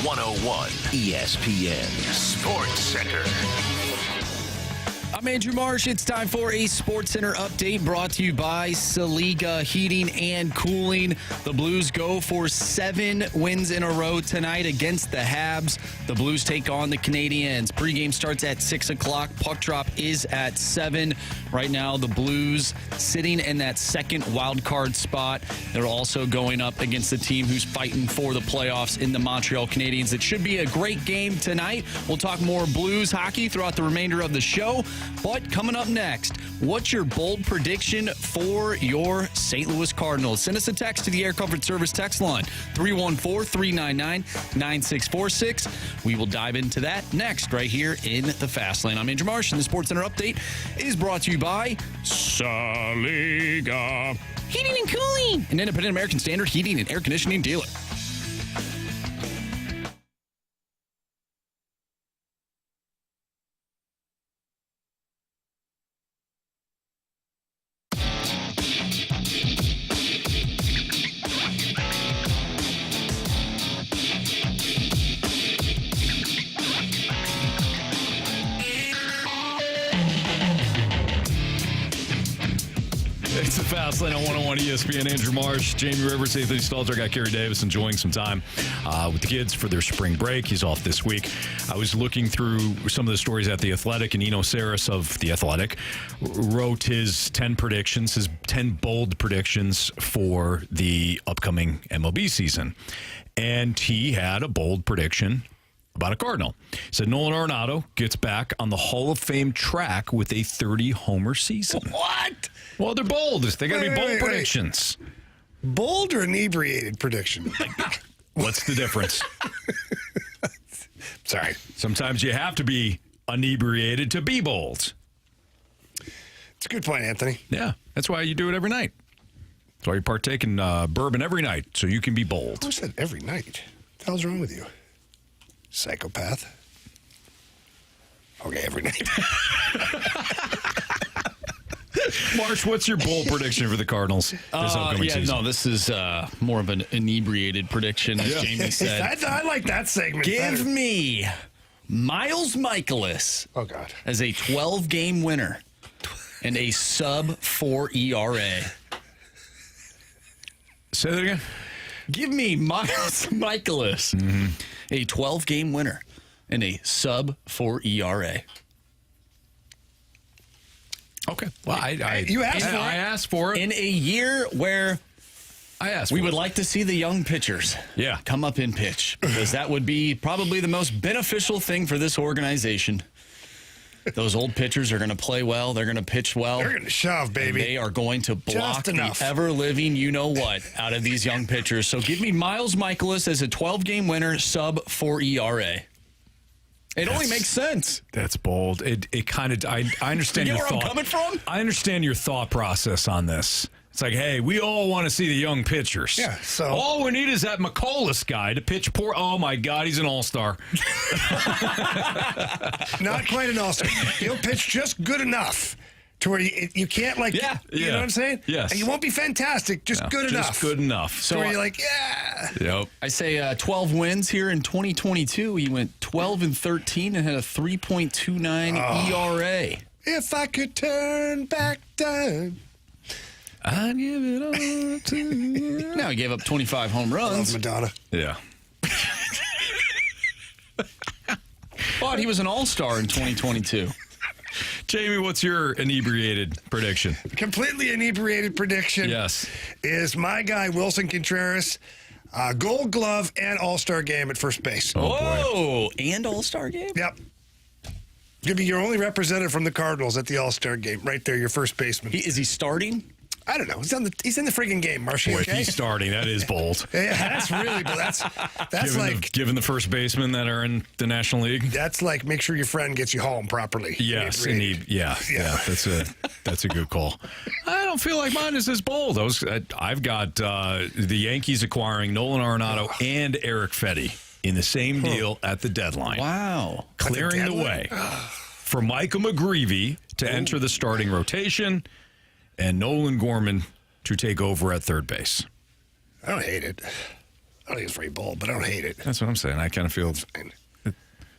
101 ESPN Sports Center. I'm Andrew Marsh. It's time for a Sports Center update brought to you by Saliga Heating and Cooling. The Blues go for 7 wins in a row tonight against the Habs. The Blues take on the Canadiens. Pregame starts at 6 o'clock. Puck drop is at 7. Right now, the Blues sitting in that second wild card spot. They're also going up against the team who's fighting for the playoffs in the Montreal Canadiens. It should be a great game tonight. We'll talk more Blues hockey throughout the remainder of the show. But coming up next, what's your bold prediction for your St. Louis Cardinals? Send us a text to the Air Comfort Service text line, 314-399-9646. We will dive into that next right here in the Fast Lane. I'm Andrew Marsh, and the Sports Center update is brought to you by Saliga Heating and Cooling, an independent American Standard heating and air conditioning dealer. It's the Fast Lane on 101 ESPN. Andrew Marsh, Jamie Rivers, Anthony Stalter. Got Carey Davis enjoying some time with the kids for their spring break. He's off this week. I was looking through some of the stories at The Athletic, and Eno Saris of The Athletic wrote his 10 predictions, his 10 bold predictions for the upcoming MLB season. And he had a bold prediction about a Cardinal. He said Nolan Arenado gets back on the Hall of Fame track with a 30-homer season. What? Well, they're bold. They got to be bold predictions. Bold or inebriated prediction? What's the difference? Sorry. Sometimes you have to be inebriated to be bold. It's a good point, Anthony. Yeah, that's why you do it every night. That's why you partake in bourbon every night, so you can be bold. Who said every night? What the hell's wrong with you? Psychopath. Okay, every night. Marsh, what's your bold prediction for the Cardinals this upcoming season? This is more of an inebriated prediction, as Jamie said. I like that segment. Give me Miles Michaelis as a 12-game winner and a sub-4 ERA. Say that again? Give me Miles Michaelis, a 12-game winner and a sub-4 ERA. Okay. Well, you asked for it. I asked for it. In a year where we would like to see the young pitchers come up and pitch, because that would be probably the most beneficial thing for this organization. Those old pitchers are going to play well. They're going to pitch well. They're going to shove, baby. They are going to block the ever-living you-know-what out of these young pitchers. So give me Miles Michaelis as a 12-game winner, sub-4 ERA. It only makes sense. That's bold. It kind of. I understand you your get where thought. I'm coming from? I understand your thought process on this. It's like, hey, we all want to see the young pitchers. Yeah. So all we need is that McCollis guy to pitch poor. Oh my God, he's an all-star. Not quite an all-star. He'll pitch just good enough to where you can't you know what I'm saying? Yes. And you won't be fantastic, just good enough. Just good enough. So where you're like, Yep. I say 12 wins here in 2022. He went 12-13 and had a 3.29 ERA. If I could turn back time, I'd give it all to you. Now he gave up 25 home runs. love Madonna. Yeah. But he was an all-star in 2022. Jamie, what's your inebriated prediction? Completely inebriated prediction. Yes. Is my guy Wilson Contreras, Gold Glove and All-Star game at first base. Oh, and All-Star game? Yep. Gonna be your only representative from the Cardinals at the All-Star game. Right there, your first baseman. Is he starting? I don't know. He's in the friggin' game, Marshy. Boy, Okay? if he's starting, that is bold. Yeah, that's really bold. That's given the first basemen that are in the National League. That's like make sure your friend gets you home properly. Yes, that's a good call. I don't feel like mine is as bold. I've got the Yankees acquiring Nolan Arenado and Eric Fetty in the same deal at the deadline. Wow. Clearing the way for Michael McGreevy to enter the starting rotation and Nolan Gorman to take over at third base. I don't hate it. don't think it's very bold, but I don't hate it. That's what I'm saying. I kind of feel.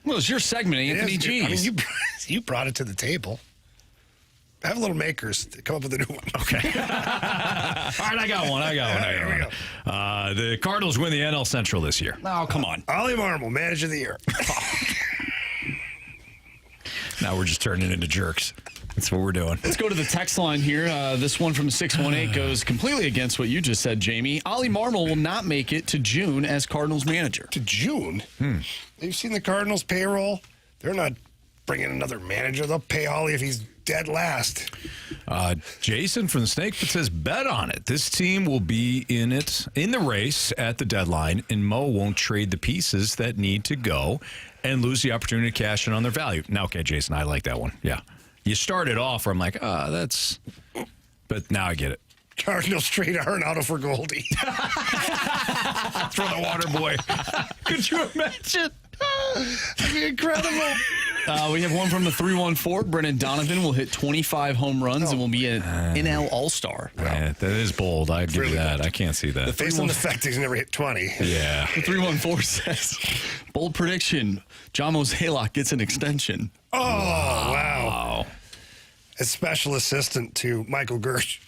Well, it's your segment, Anthony G. I mean, you brought it to the table. Have a little makers come up with a new one. Okay. All right, I got one. Here we go. The Cardinals win the NL Central this year. Oh, come on. Ollie Marmol, Manager of the Year. Now we're just turning into jerks. That's what we're doing. Let's go to the text line here. This one from 618 goes completely against what you just said, Jamie. Ollie Marmol will not make it to June as Cardinals manager. To June? Have you seen the Cardinals payroll? They're not bringing another manager. They'll pay Ollie if he's dead last. Jason from the Snake Pit says, bet on it. This team will be in the race at the deadline, and Mo won't trade the pieces that need to go and lose the opportunity to cash in on their value. Now, okay, Jason, I like that one. Yeah. You started off where I'm like, that's... But now I get it. Cardinals trade Arenado for Goldie. For the water boy. Could you imagine? That'd be incredible. We have one from the 314. Brennan Donovan will hit 25 home runs and will be an NL All-Star. Yeah, that is bold. I'd give you that. I can't see that. Based on the fact he's never hit 20. Yeah. The 314 says, bold prediction, John Mozeliak gets an extension. Oh, wow. As special assistant to Michael Gersh.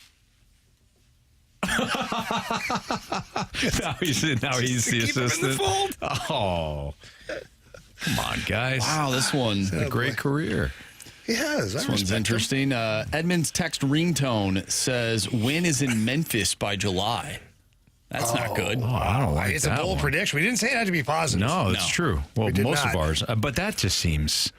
now he's the assistant. Oh. Come on, guys. Wow, this one. A great career. He has. This one's interesting. Edmund's text ringtone says, win is in Memphis by July. That's not good. Oh, I don't like it's that a bold one. prediction. We didn't say it had to be positive. No, it's true. Well, most of ours. But that just seems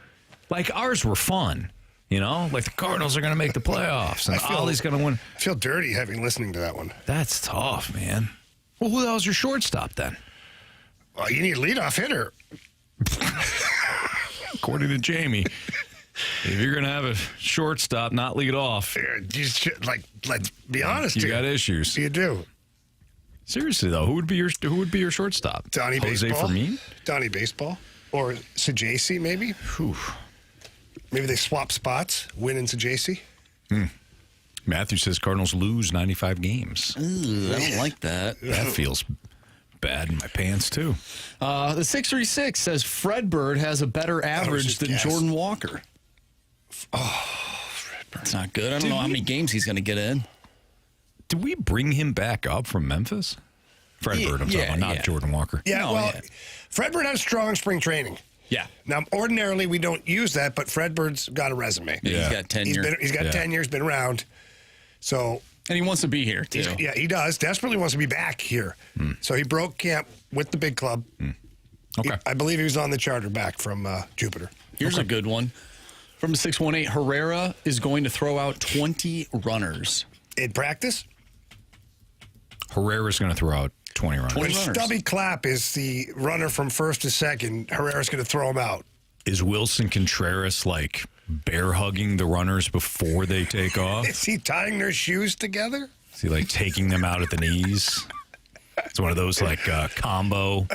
like ours were fun. You know, like the Cardinals are going to make the playoffs, and Ollie's going to win. I feel dirty listening to that one. That's tough, man. Well, who the hell's your shortstop then? Well, you need a leadoff hitter. According to Jamie, if you're going to have a shortstop, not lead off, let's be honest. You got issues. You do. Seriously though, who would be your shortstop? Donnie Jose Baseball. Fermin? Donnie Baseball or Sajasi maybe. Whew. Maybe they swap spots. Win and Sajasi. Matthew says Cardinals lose 95 games. Ooh, I don't like that. That feels bad in my pants, too. The 636 says Fred Bird has a better average than Jordan Walker. Oh, Fred Bird. That's not good. I don't know how many games he's going to get in. Did we bring him back up from Memphis? Fred Bird, I'm talking about, not Jordan Walker. Yeah, Fred Bird had strong spring training. Yeah. Now, ordinarily, we don't use that, but Fred Bird's got a resume. Yeah. He's got tenure. He's got 10 years, been around. So, and he wants to be here, too. Yeah, he does. Desperately wants to be back here. So he broke camp with the big club. Okay. I believe he was on the charter back from Jupiter. Here's a good one. From 618, Herrera is going to throw out 20 runners. In practice? Herrera's going to throw out 20 runners. When Stubby Clapp is the runner from first to second, Herrera's going to throw him out. Is Wilson Contreras like bear hugging the runners before they take off? Is he tying their shoes together? Is he like taking them out at the knees? It's one of those like combo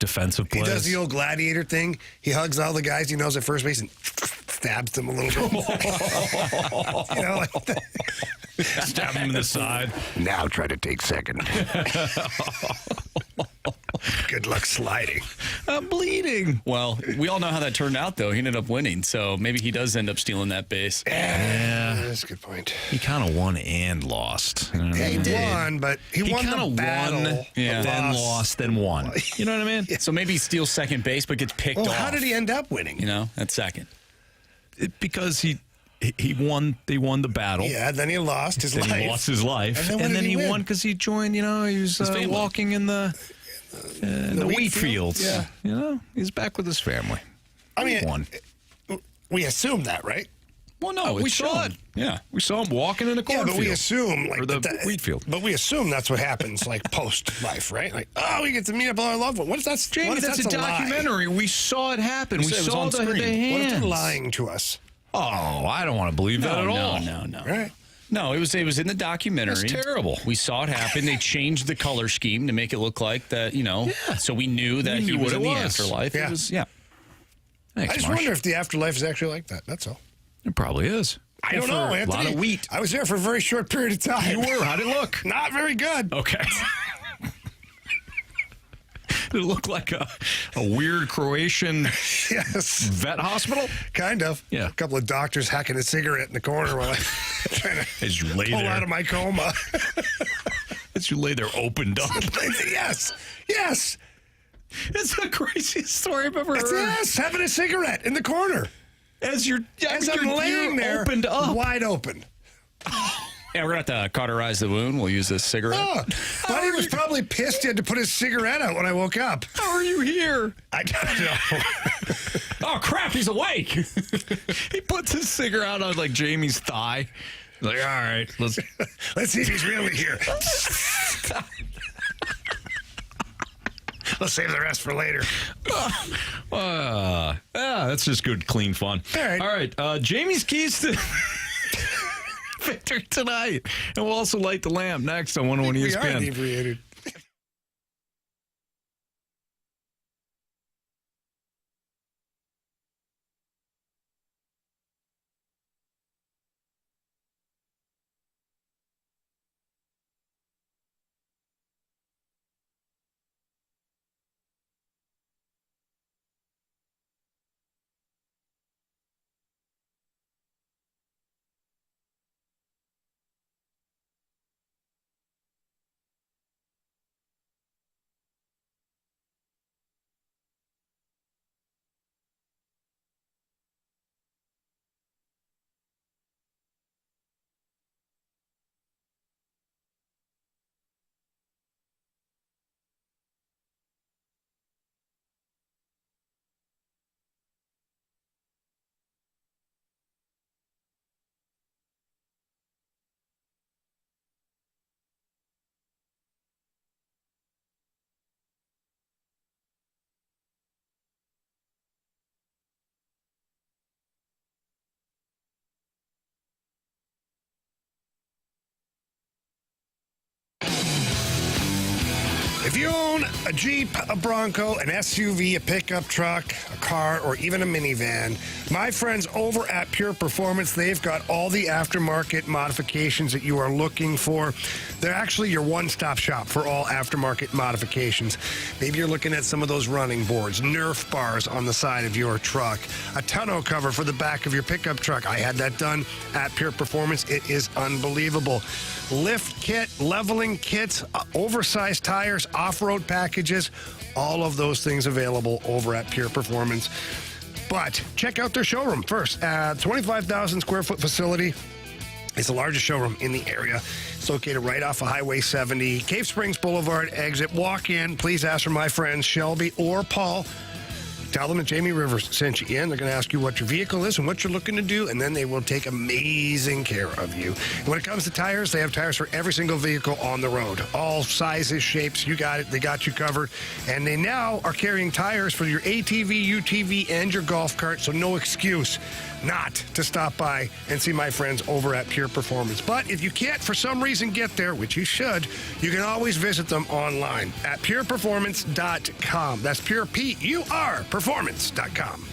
defensive plays. He does the old gladiator thing. He hugs all the guys he knows at first base and stabs them a little bit. You know, like that. Stab him in the side. Now try to take second. Good luck sliding. I'm bleeding. Well, we all know how that turned out, though. He ended up winning, so maybe he does end up stealing that base. Yeah. That's a good point. He kind of won and lost. You know Yeah, he won, but he won the battle. Won, then lost, then won. You know what I mean? So maybe he steals second base, but gets picked off. How did he end up winning? You know, at second. Because he won. They won the battle. Yeah, then he lost his life. He lost his life, and then he won because he joined. You know, he was walking in the wheat fields. Yeah, you know, he's back with his family. I mean, won. We assumed that, right? Well, no, we saw it. Yeah, we saw him walking in the cornfield. Yeah, but we assume or the wheat field. But we assume that's what happens, like post life, right? Like, we get to meet up with our loved one. What if that's Jamie? That's a documentary. We saw it happen. We saw the hands. What if they're lying to us? Oh, I don't want to believe that at all. No. Right. No, it was in the documentary. That's terrible. We saw it happen. They changed the color scheme to make it look like that, you know, so we knew that he was in the afterlife. Yeah. It was, Thanks, I just wonder if the afterlife is actually like that. That's all. It probably is. I don't know, Anthony. A lot of wheat. I was there for a very short period of time. You were. How'd it look? Not very good. Okay. Did it look like a weird Croatian vet hospital? Kind of. Yeah. A couple of doctors hacking a cigarette in the corner while I'm trying to As you lay pull there. out of my coma. As you lay there opened up. Yes. It's the craziest story I've ever heard. Yes, having a cigarette in the corner. As I'm laying there, opened up. wide open. Yeah, we're going to have to cauterize the wound. We'll use this cigarette. Oh, Buddy was probably pissed he had to put his cigarette out when I woke up. How are you here? I don't know. Oh, crap, he's awake. He puts his cigarette out on like Jamie's thigh. Like, all right, let's see if he's really here. Let's save the rest for later. That's just good, clean fun. All right. Jamie's keys to victory tonight. And we'll also light the lamp next on 101 ESPN. We are inebriated. If you own a Jeep, a Bronco, an SUV, a pickup truck, a car, or even a minivan, my friends over at Pure Performance, they've got all the aftermarket modifications that you are looking for. They're actually your one-stop shop for all aftermarket modifications. Maybe you're looking at some of those running boards, Nerf bars on the side of your truck, a tonneau cover for the back of your pickup truck. I had that done at Pure Performance. It is unbelievable. Lift kit, leveling kits, oversized tires, off-road packages, all of those things available over at Pure Performance. But check out their showroom first. 25,000 square foot facility. It's the largest showroom in the area. It's located right off of Highway 70, Cave Springs Boulevard exit. Walk in. Please ask for my friends Shelby or Paul. Tell them that Jamie Rivers sent you in. They're going to ask you what your vehicle is and what you're looking to do, and then they will take amazing care of you. And when it comes to tires, they have tires for every single vehicle on the road. All sizes, shapes, you got it. They got you covered. And they now are carrying tires for your ATV, UTV, and your golf cart, so no excuse not to stop by and see my friends over at Pure Performance. But if you can't for some reason get there, which you should, you can always visit them online at pureperformance.com. That's pure P-U-R performance.com.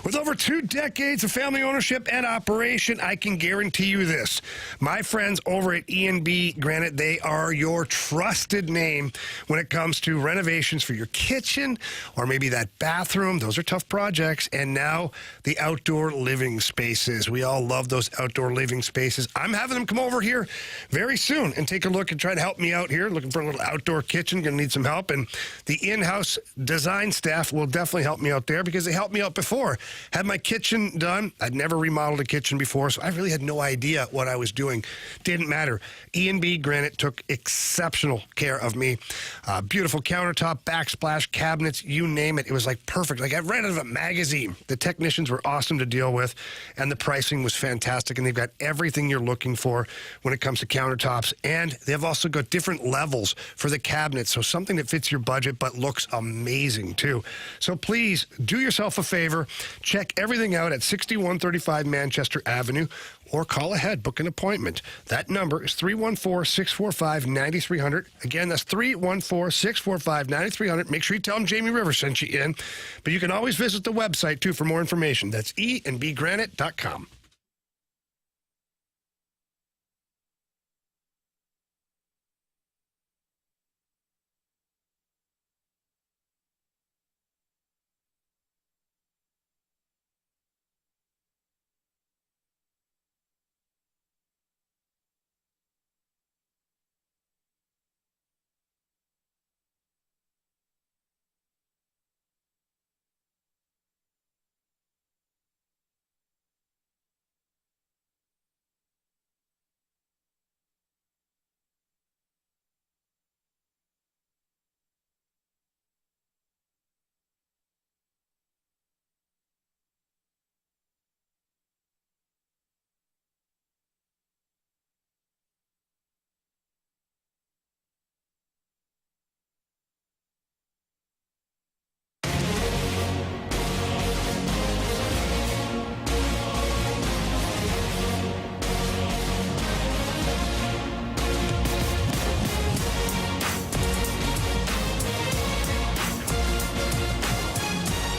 With over 2 decades of family ownership and operation, I can guarantee you this. My friends over at E&B Granite, they are your trusted name when it comes to renovations for your kitchen or maybe that bathroom. Those are tough projects. And now the outdoor living spaces. We all love those outdoor living spaces. I'm having them come over here very soon and take a look and try to help me out here. Looking for a little outdoor kitchen. Going to need some help. And the in-house design staff will definitely help me out there because they helped me out before. Had my kitchen done. I'd never remodeled a kitchen before, so I really had no idea what I was doing. Didn't matter. E&B Granite took exceptional care of me. Beautiful countertop, backsplash, cabinets, you name it. It was like perfect. Like I read out of a magazine. The technicians were awesome to deal with, and the pricing was fantastic, and they've got everything you're looking for when it comes to countertops, and they've also got different levels for the cabinets, so something that fits your budget but looks amazing too. So please do yourself a favor. Check everything out at 6135 Manchester Avenue or call ahead, book an appointment. That number is 314-645-9300. Again, that's 314-645-9300. Make sure you tell them Jamie Rivers sent you in. But you can always visit the website, too, for more information. That's eandbgranite.com.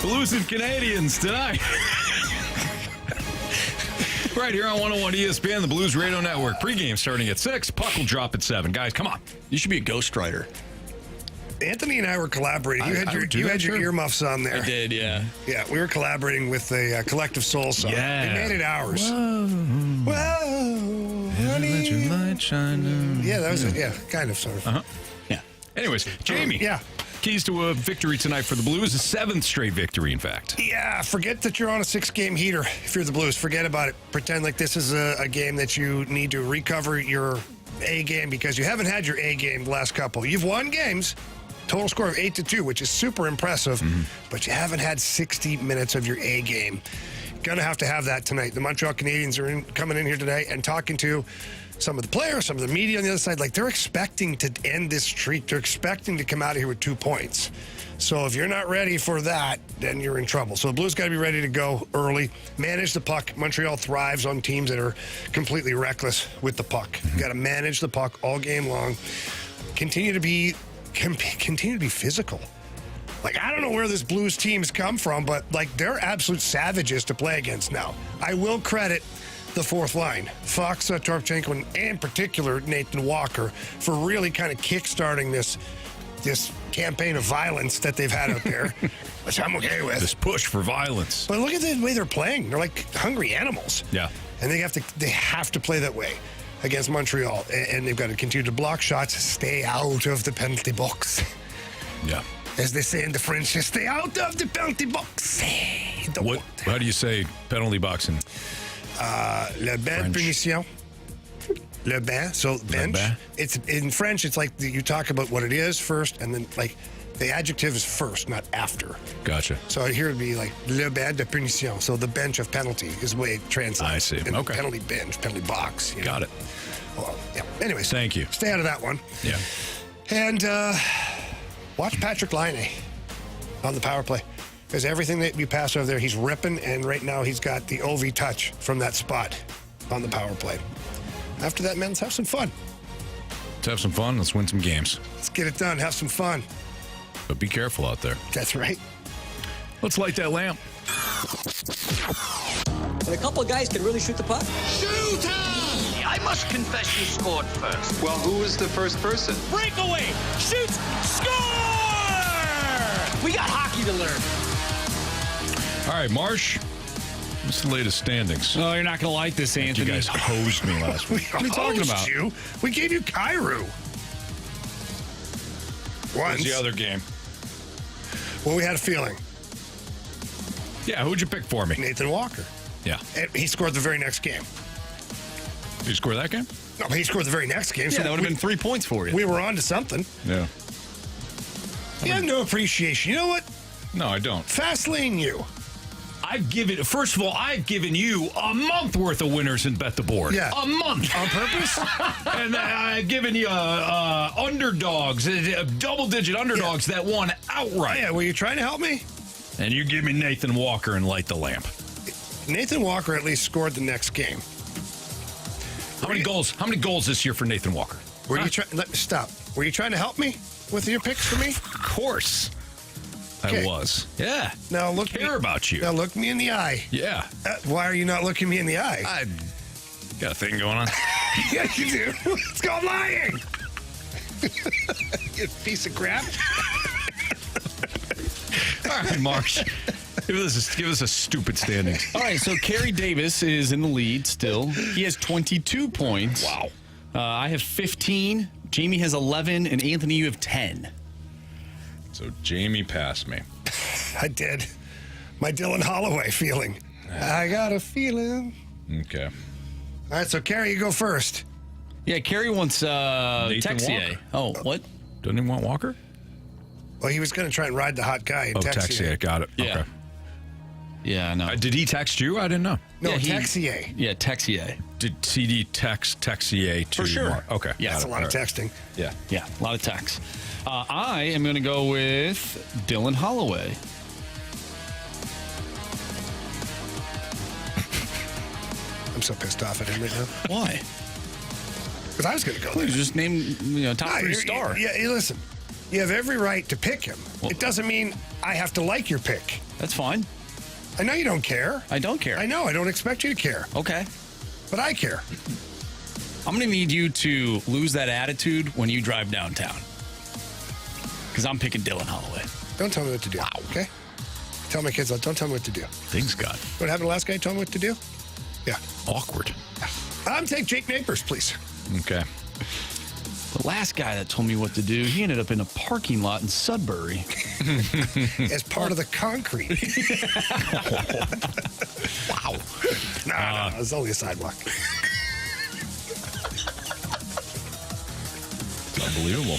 Blues and Canadians tonight. Right here on 101 ESPN, the Blues Radio Network. Pre-game starting at 6. Puck will drop at 7. Guys, come on. You should be a ghostwriter. Anthony and I were collaborating. You had your earmuffs on there. I did, yeah. Yeah, we were collaborating with the Collective Soul song. Yeah. It made it ours. Whoa, honey. let your light shine. Yeah, that was it. Yeah, kind of, sort of. Uh-huh. Yeah. Anyways, Jamie. Yeah. Keys to a victory tonight for the Blues. A 7th straight victory, in fact. Yeah, forget that you're on a 6-game heater if you're the Blues. Forget about it. Pretend like this is a game that you need to recover your A game because you haven't had your A game the last couple. You've won games. Total score of 8-2, which is super impressive, but you haven't had 60 minutes of your A game. Gonna have to have that tonight. The Montreal Canadiens are coming in here today and talking to some of the players, some of the media on the other side. Like, they're expecting to end this streak. They're expecting to come out of here with 2 points. So if you're not ready for that, then you're in trouble. So the Blues got to be ready to go early, manage the puck. Montreal thrives on teams that are completely reckless with the puck. Got to manage the puck all game long. Continue to be physical. Like, I don't know where this Blues team's come from, but, like, they're absolute savages to play against now. I will credit the fourth line, Fox, Torpchenko, and in particular Nathan Walker, for really kind of kickstarting this campaign of violence that they've had out there, which I'm okay with. This push for violence. But look at the way they're playing. They're like hungry animals. Yeah. And they have to play that way against Montreal. And they've got to continue to block shots, stay out of the penalty box. Yeah. As they say in the French, stay out of the penalty box. How do you say penalty box in Le bain punition. Le bain, so bench. bain? It's in French. It's like you talk about what it is first, and then like the adjective is first, not after. Gotcha. So here it'd be like le bain de punition. So the bench of penalty is the way it translates. I see. And Okay. Penalty bench, penalty box. You know? Got it. Well, yeah. Anyways, Thank you. Stay out of that one. Yeah. And watch Patrick Laine on the power play. Because everything that you pass over there, he's ripping, and right now he's got the OV touch from that spot on the power play. After that, man, let's have some fun. Let's have some fun. Let's win some games. Let's get it done. Have some fun. But be careful out there. That's right. Let's light that lamp. and a couple of guys can really shoot the puck. Shooter! I must confess you scored first. Well, who was the first person? Breakaway! Shoots! Score! We got hockey to learn. All right, Marsh. What's the latest standings? Oh, you're not going to like this, Anthony. You guys hosed me last week. What are you talking about? We gave you Cairo. What's the other game? Well, we had a feeling. Yeah, who'd you pick for me? Nathan Walker. Yeah. And he scored the very next game. Did you score that game? No, but he scored the very next game. Yeah, so that would have been 3 points for you. We were on to something. Yeah. You have no appreciation. You know what? No, I don't. Fast lane you. First of all, I've given you a month worth of winners in Bet the Board. Yeah. A month. On purpose? And I've given you underdogs, double-digit underdogs that won outright. Yeah, were you trying to help me? And you give me Nathan Walker and light the lamp. Nathan Walker at least scored the next game. How many goals? How many goals this year for Nathan Walker? Were you stop. Were you trying to help me with your picks for me? Of course. Okay. I was. Yeah. Now look care about you. Now look me in the eye. Yeah. Why are you not looking me in the eye? I got a thing going on. Yeah, you do. It's called lying. You piece of crap. All right, Marsh. Give us a stupid standing. All right, so Carey Davis is in the lead still. He has 22 points. Wow. I have 15. Jamie has 11, and Anthony, you have 10. So Jamie passed me. I did. My Dylan Holloway feeling. I got a feeling. Okay. All right, so Carey, you go first. Yeah, Carey wants Texier. Walker. Oh, what? Doesn't he want Walker? Well, he was going to try and ride the hot guy. And Texier. Got it. Yeah. Okay. Yeah, I know. Did he text you? I didn't know. No, Yeah, Texier. Yeah, Texier. Did CD text Texier to For sure. Mark? Okay. Yeah, That's a lot of texting. Yeah. Yeah, a lot of texts. I am going to go with Dylan Holloway. I'm so pissed off at him right now. Why? Because I was going to go You there. just named top three star. Yeah, listen. You have every right to pick him. Well- It doesn't mean I have to like your pick. That's fine. I know you don't care. I don't care. I know. I don't expect you to care. Okay. But I care. I'm going to need you to lose that attitude when you drive downtown. Because I'm picking Dylan Holloway. Don't tell me what to do. Okay? Tell my kids, don't tell me what to do. Things got What happened to the last guy? Tell me what to do? Yeah. awkward. Take Jake Napers, please. Okay. The last guy that told me what to do, he ended up in a parking lot in Sudbury. As part of the concrete. Wow. No, it's only a sidewalk. Unbelievable.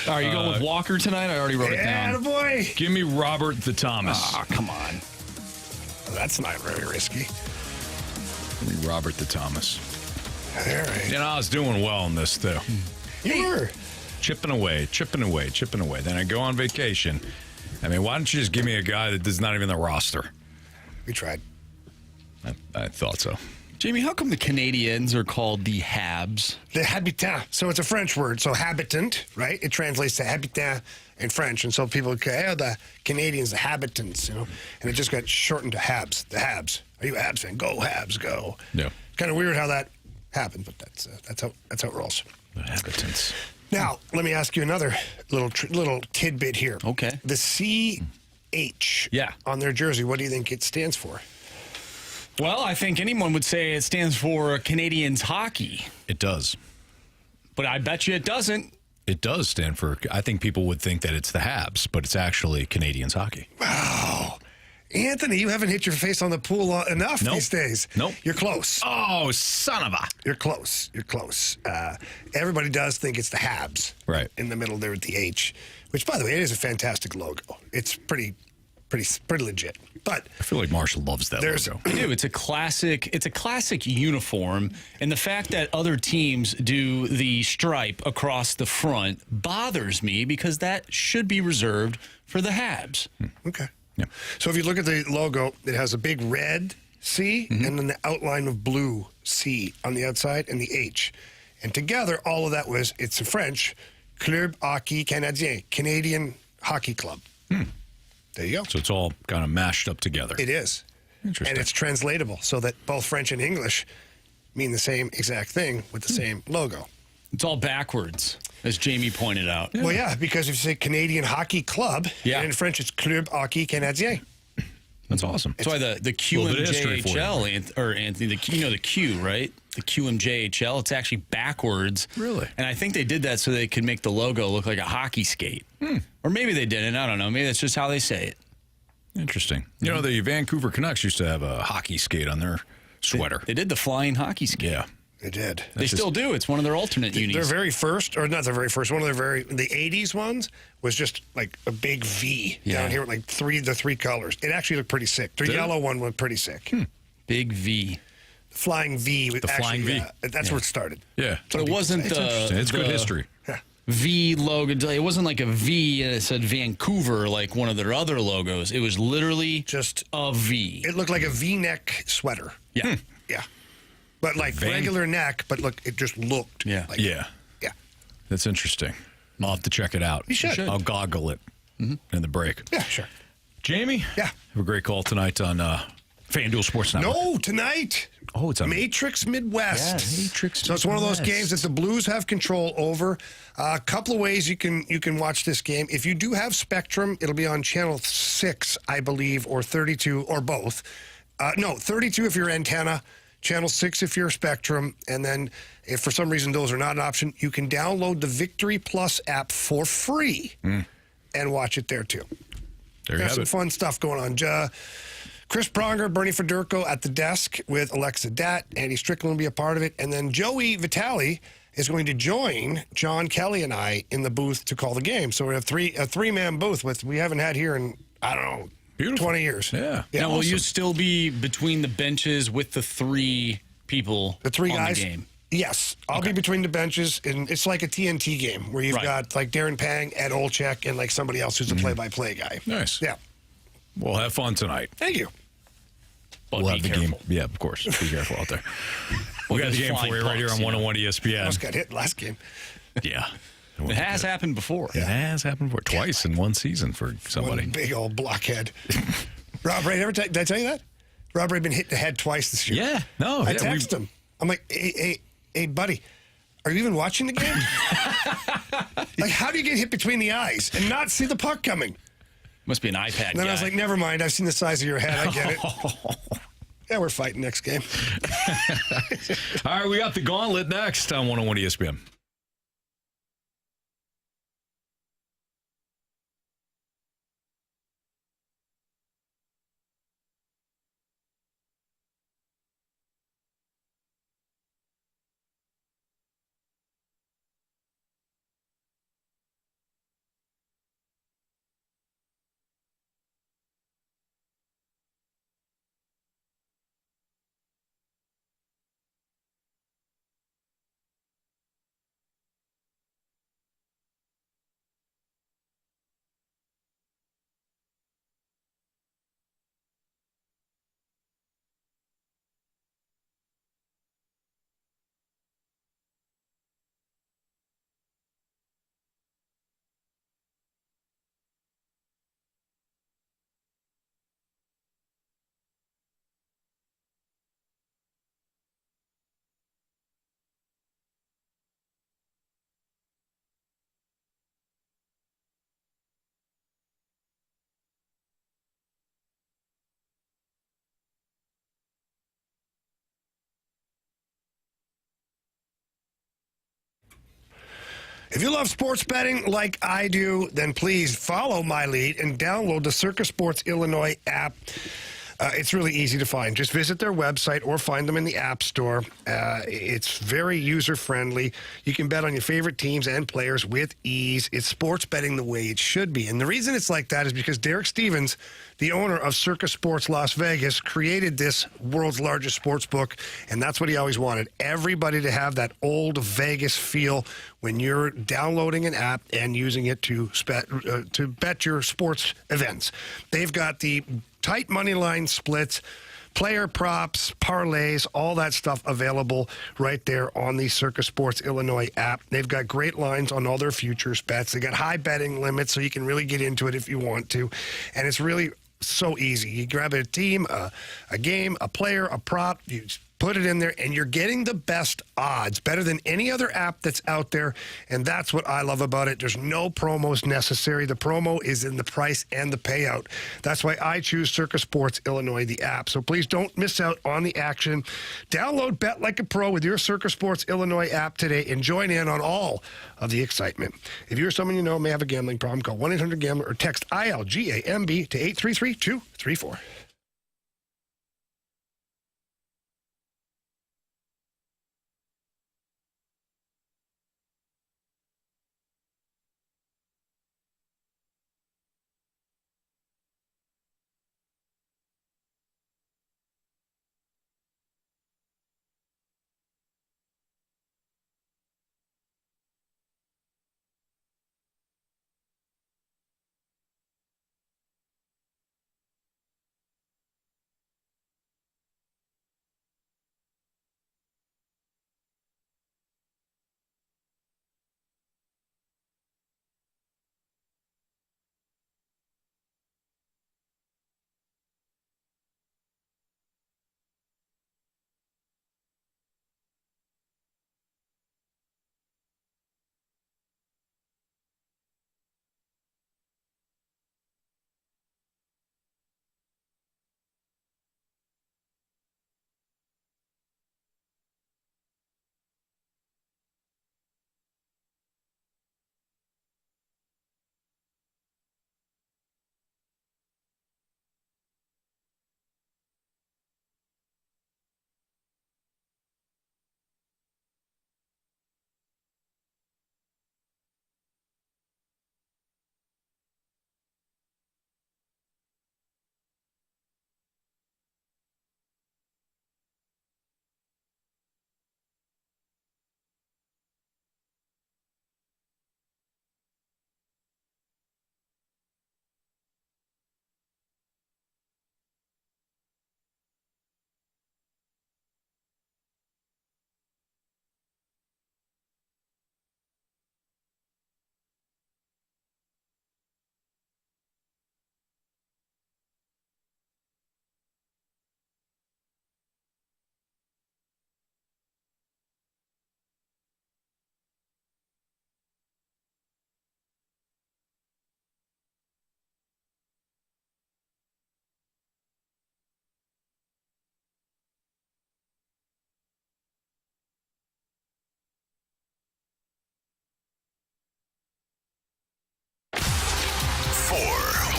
All right, you going with Walker tonight? I already wrote it down. Attaboy. Give me Robert the Thomas. Ah, come on. Well, that's not very risky. Give me Robert the Thomas. All right. You know, I was doing well in this, too. You were. Chipping away. Then I go on vacation. I mean, why don't you just give me a guy that is not even the roster? We tried. I thought so. Jamie, how come the Canadians are called the Habs? The habitant. So it's a French word. So habitant, right? It translates to habitant in French. And so people say, the Canadians, the habitants, And it just got shortened to Habs. The Habs. Are you a Habs fan? Go Habs, go. Yeah. Kind of weird how that happened, but that's how it rolls. The habitants. Now, let me ask you another little tidbit here. Okay. The CH Yeah. on their jersey, what do you think it stands for? Well, I think anyone would say it stands for Canadians hockey, It does. but I bet you it doesn't. It does stand for, I think people would think that it's the Habs, but it's actually Canadians hockey. Wow. Anthony, you haven't hit your face on the pool enough these days. Nope. You're close. Oh, son of a. You're close. Everybody does think it's the Habs. Right. In the middle there with the H, which, by the way, it is a fantastic logo. It's pretty legit. But I feel like Marshall loves that logo. I do. It's a classic uniform, and the fact that other teams do the stripe across the front bothers me because that should be reserved for the Habs. Okay. Yeah. So if you look at the logo, it has a big red C and then the outline of blue C on the outside and the H. And together, all of that it's a French, Club Hockey Canadien, Canadian Hockey Club. There you go. So it's all kind of mashed up together. It is. Interesting. And it's translatable so that both French and English mean the same exact thing with the same logo. It's all backwards, as Jamie pointed out. Well, yeah, because if you say Canadian Hockey Club, Yeah. and in French it's Club Hockey Canadien. That's awesome. That's why the QMJHL, or Anthony, the Q, right? The QMJHL, it's actually backwards. Really? And I think they did that so they could make the logo look like a hockey skate. Or maybe they didn't. I don't know. Maybe that's just how they say it. Interesting. You know, the Vancouver Canucks used to have a hockey skate on their sweater. They did the flying hockey skate. Yeah. They did. They still do. It's one of their alternate unis. Their very first, or not their very first, one of the 80s ones was just like a big V down here with like the three colors. It actually looked pretty sick. Their yellow one was pretty sick. Big V. Flying V. The flying V. That's where it started. Yeah. But it wasn't It's good history. V logo. It wasn't like a V and it said Vancouver like one of their other logos. It was literally just a V. It looked like a V-neck sweater. Yeah. Yeah. But like regular neck, but look, it just looked. Like, Yeah. That's interesting. I'll have to check it out. You should. I'll goggle it in the break. Yeah, sure. Jamie? Yeah. Have a great call tonight on FanDuel Sports Network. No, tonight. Oh, it's on Matrix Midwest. Yes. Matrix So it's one of those Midwest. games that the Blues have control over. A couple of ways you can watch this game. If you do have Spectrum, it'll be on channel 6, I believe, or 32, or both. No, 32 if you're antenna, channel 6 if you're Spectrum, and then if for some reason those are not an option, you can download the Victory Plus app for free and watch it there too. There you There's have some it. fun stuff going on. Chris Pronger, Bernie Federko at the desk with Alexa Datt. Andy Strickland will be a part of it. And then Joey Vitale is going to join John Kelly and I in the booth to call the game. So we have a three-man booth we haven't had here in, I don't know, Beautiful. 20 years. Yeah. Now, will awesome. you still be between the benches with the three people The three on guys? the game? Yes. I'll be between the benches, and it's like a TNT game where you've Right. got like Darren Pang, Ed Olczyk, and like somebody else who's a play-by-play guy. Nice. Yeah. We'll have fun tonight. Thank you. But We'll be have the careful. game. Yeah, of course. Be careful out there. We got the game for you right here on 101 ESPN. Almost got hit last game. Yeah. It has happened before. It has happened before. Twice in one season for somebody. One big old blockhead. Rob Ray, did I tell you that? Rob Ray been hit in the head twice this year. Yeah. No. I yeah, text him. I'm like, hey, buddy, are you even watching the game? Like, how do you get hit between the eyes and not see the puck coming? Must be an iPad And then guy. I was like, never mind. I've seen the size of your head. I get it. Yeah, we're fighting next game. All right, we got the Gauntlet next on 101 ESPN. If you love sports betting like I do, then please follow my lead and download the Circus Sports Illinois app. It's really easy to find. Just visit their website or find them in the App Store. It's very user-friendly. You can bet on your favorite teams and players with ease. It's sports betting the way it should be. And the reason it's like that is because Derek Stevens, the owner of Circus Sports Las Vegas, created this world's largest sports book, and that's what he always wanted. Everybody to have that old Vegas feel when you're downloading an app and using it to bet your sports events. They've got the tight money line splits, player props, parlays, all that stuff available right there on the Circus Sports Illinois app. They've got great lines on all their futures bets. They got high betting limits, so you can really get into it if you want to. And it's really so easy. You grab a team, a game, a player, a prop, you put it in there, and you're getting the best odds, better than any other app that's out there, and that's what I love about it. There's no promos necessary. The promo is in the price and the payout. That's why I choose Circus Sports Illinois, the app. So please don't miss out on the action. Download Bet Like a Pro with your Circus Sports Illinois app today and join in on all of the excitement. If you're someone you know may have a gambling problem, call 1-800-GAMBLER or text ILGAMB to 833-234.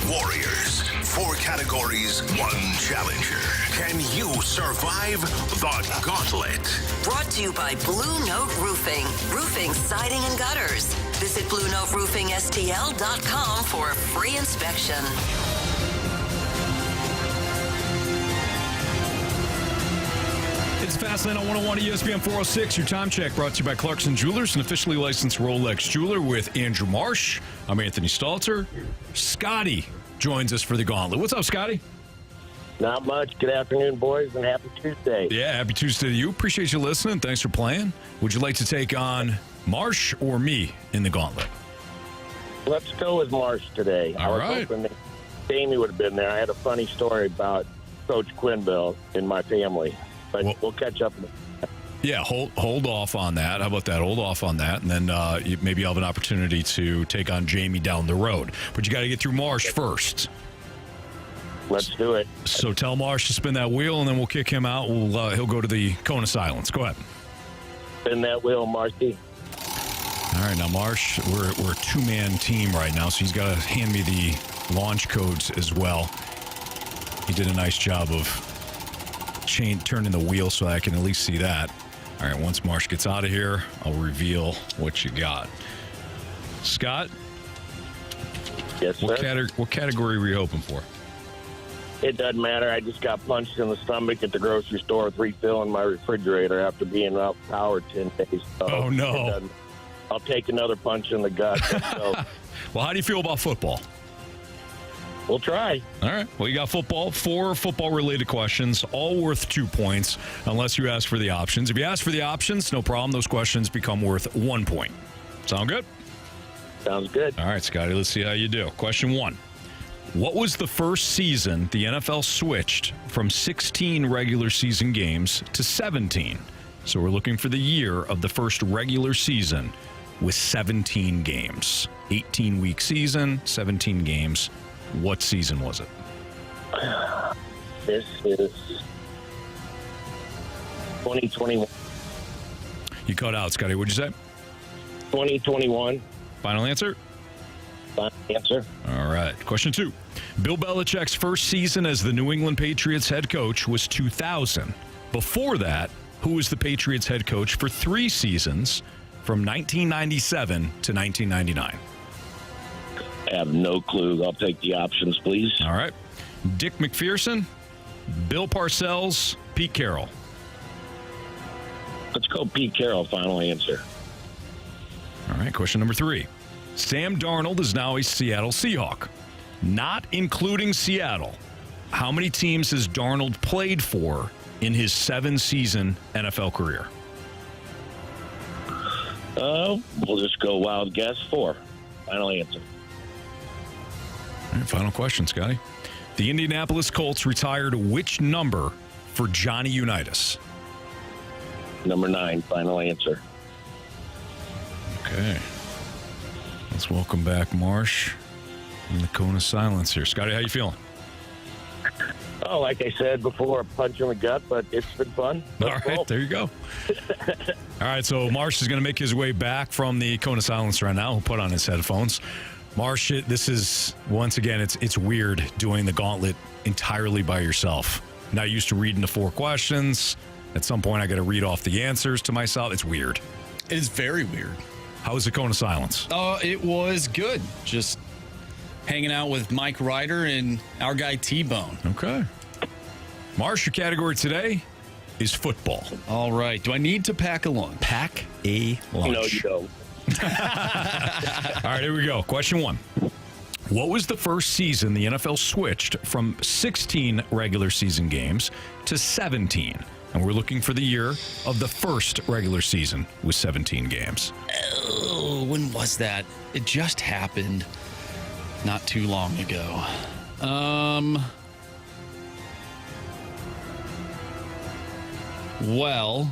Warriors, 4 categories, 1 challenger. Can you survive the Gauntlet? Brought to you by Blue Note Roofing. Roofing, siding, and gutters. Visit BlueNoteRoofingSTL.com for a free inspection. It's Fastlane on 101 ESPN 406. Your time check brought to you by Clarkson Jewelers, an officially licensed Rolex jeweler with Andrew Marsh. I'm Anthony Stalter. Scotty joins us for the Gauntlet. What's up, Scotty? Not much. Good afternoon, boys, and happy Tuesday. Yeah, happy Tuesday to you. Appreciate you listening. Thanks for playing. Would you like to take on Marsh or me in the Gauntlet? Let's go with Marsh today. All right. I was hoping that Jamie would have been there. I had a funny story about Coach Quinville in my family, but we'll catch up. Yeah, hold off on that. How about that? Hold off on that, and then maybe you'll have an opportunity to take on Jamie down the road. But you got to get through Marsh first. Let's do it. So tell Marsh to spin that wheel, and then we'll kick him out. He'll go to the cone of silence. Go ahead. Spin that wheel, Marcy. All right, now Marsh, we're a 2-man team right now, so he's got to hand me the launch codes as well. He did a nice job of turning the wheel so I can at least see that. All right, once Marsh gets out of here, I'll reveal what you got. Scott? Yes, sir. What category were you hoping for? It doesn't matter. I just got punched in the stomach at the grocery store with refilling my refrigerator after being out power 10 days. So oh, no. I'll take another punch in the gut. So. Well, how do you feel about football? We'll try. All right. Well, you got football, 4 football-related questions, all worth 2 points, unless you ask for the options. If you ask for the options, no problem. Those questions become worth 1 point. Sound good? Sounds good. All right, Scotty, let's see how you do. Question 1. What was the first season the NFL switched from 16 regular season games to 17? So we're looking for the year of the first regular season with 17 games. 18-week season, 17 games. What season was it? This is 2021. You cut out, Scotty. What'd you say? 2021. Final answer? Final answer. All right. Question 2. Bill Belichick's first season as the New England Patriots head coach was 2000. Before that, who was the Patriots head coach for 3 seasons from 1997 to 1999? I have no clue. I'll take the options, please. All right. Dick McPherson, Bill Parcells, Pete Carroll. Let's go Pete Carroll. Final answer. All right. Question number 3. Sam Darnold is now a Seattle Seahawk. Not including Seattle, how many teams has Darnold played for in his 7-season NFL career? We'll just go wild guess 4. Final answer. All right, final question, Scotty. The Indianapolis Colts retired which number for Johnny Unitas? Number 9. Final answer. Okay. Let's welcome back Marsh in the cone of silence here. Scotty, how you feeling? Oh, like I said before, a punch in the gut, but it's been fun. All right, there you go. All right, so Marsh is going to make his way back from the cone of silence right now. He'll put on his headphones. Marsh, this is, once again, it's weird doing the gauntlet entirely by yourself. I'm not used to reading the 4 questions. At some point, I got to read off the answers to myself. It's weird. It is very weird. How was the cone of silence? It was good. Just hanging out with Mike Ryder and our guy T-Bone. Okay. Marsh, your category today is football. All right. Do I need to pack a lunch? Pack a lunch. No, you don't. All right, here we go. Question 1. What was the first season the NFL switched from 16 regular season games to 17? And we're looking for the year of the first regular season with 17 games. Oh, when was that? It just happened not too long ago. Well,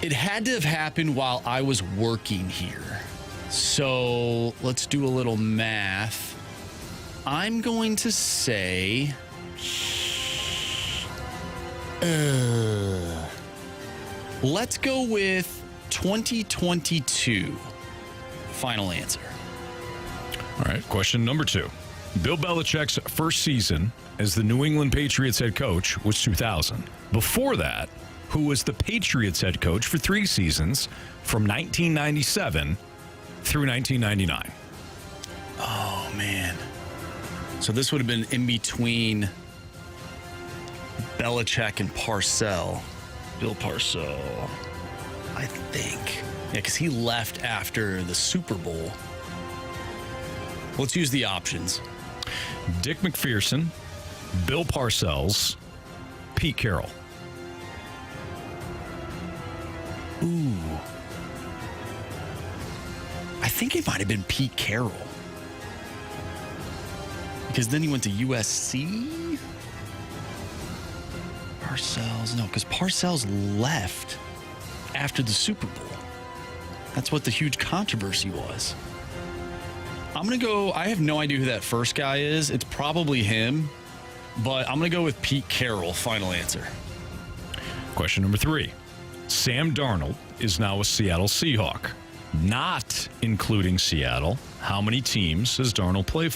it had to have happened while I was working here. So let's do a little math. I'm going to say... let's go with 2022. Final answer. All right, question number 2. Bill Belichick's first season as the New England Patriots head coach was 2000. Before that, who was the Patriots head coach for 3 seasons from 1997 through 1999? Oh, man. So this would have been in between Belichick and Parcells. Bill Parcells, I think. Yeah, because he left after the Super Bowl. Let's use the options. Dick McPherson, Bill Parcells, Pete Carroll. Ooh. I think it might have been Pete Carroll. Because then he went to USC? Parcells, no, because Parcells left after the Super Bowl. That's what the huge controversy was. I'm going to go, I have no idea who that first guy is. It's probably him, but I'm going to go with Pete Carroll. Final answer. Question number 3. Sam Darnold is now a Seattle Seahawk. Not including Seattle, how many teams has Darnold played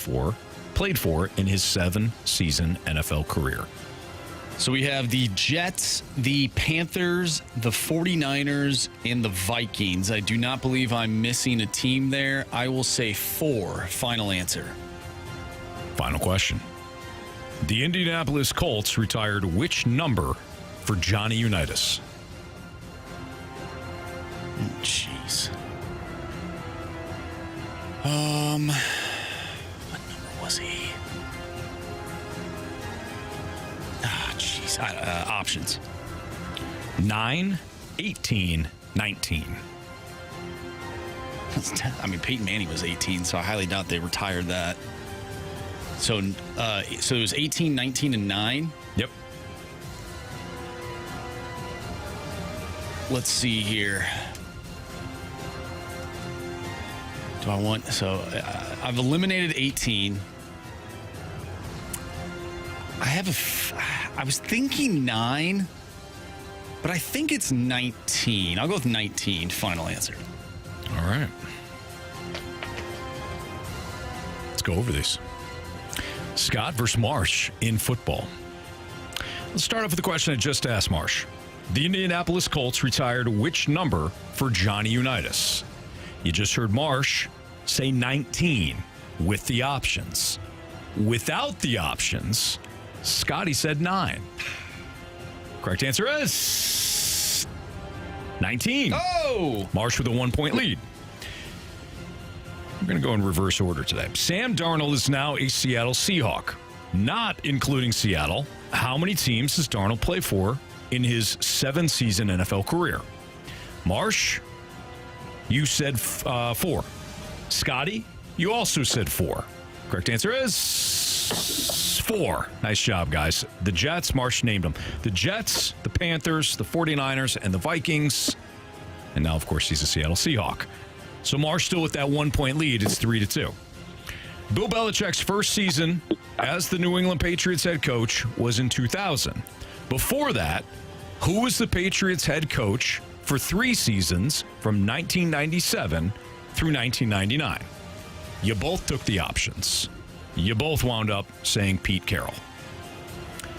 for in his 7-season NFL career? So we have the Jets, the Panthers, the 49ers, and the Vikings. I do not believe I'm missing a team there. I will say 4. Final answer. Final question. The Indianapolis Colts retired which number for Johnny Unitas? Jeez. What number was he? Jeez. Options. 9, 18, 19. I mean, Peyton Manning was 18, so I highly doubt they retired that. So it was 18, 19, and 9. Yep. Let's see here. Do I want... So I've eliminated 18. I was thinking 9, but I think it's 19. I'll go with 19. Final answer. All right. Let's go over these. Scott versus Marsh in football. Let's start off with the question I just asked Marsh. The Indianapolis Colts retired which number for Johnny Unitas? You just heard Marsh say 19 with the options. Without the options, Scotty said 9. Correct answer is 19. Oh! Marsh with a 1-point lead. We're going to go in reverse order today. Sam Darnold is now a Seattle Seahawk. Not including Seattle, how many teams does Darnold play for in his 7-season NFL career? Marsh, you said 4. Scotty, you also said 4. Correct answer is 4. Nice job, guys. The Jets, Marsh named them. The Jets, the Panthers, the 49ers, and the Vikings. And now, of course, he's a Seattle Seahawk. So Marsh still with that 1-point lead. It's 3-2. Bill Belichick's first season as the New England Patriots head coach was in 2000. Before that, who was the Patriots head coach for 3 seasons from 1997 through 1999? You both took the options. You both wound up saying Pete Carroll.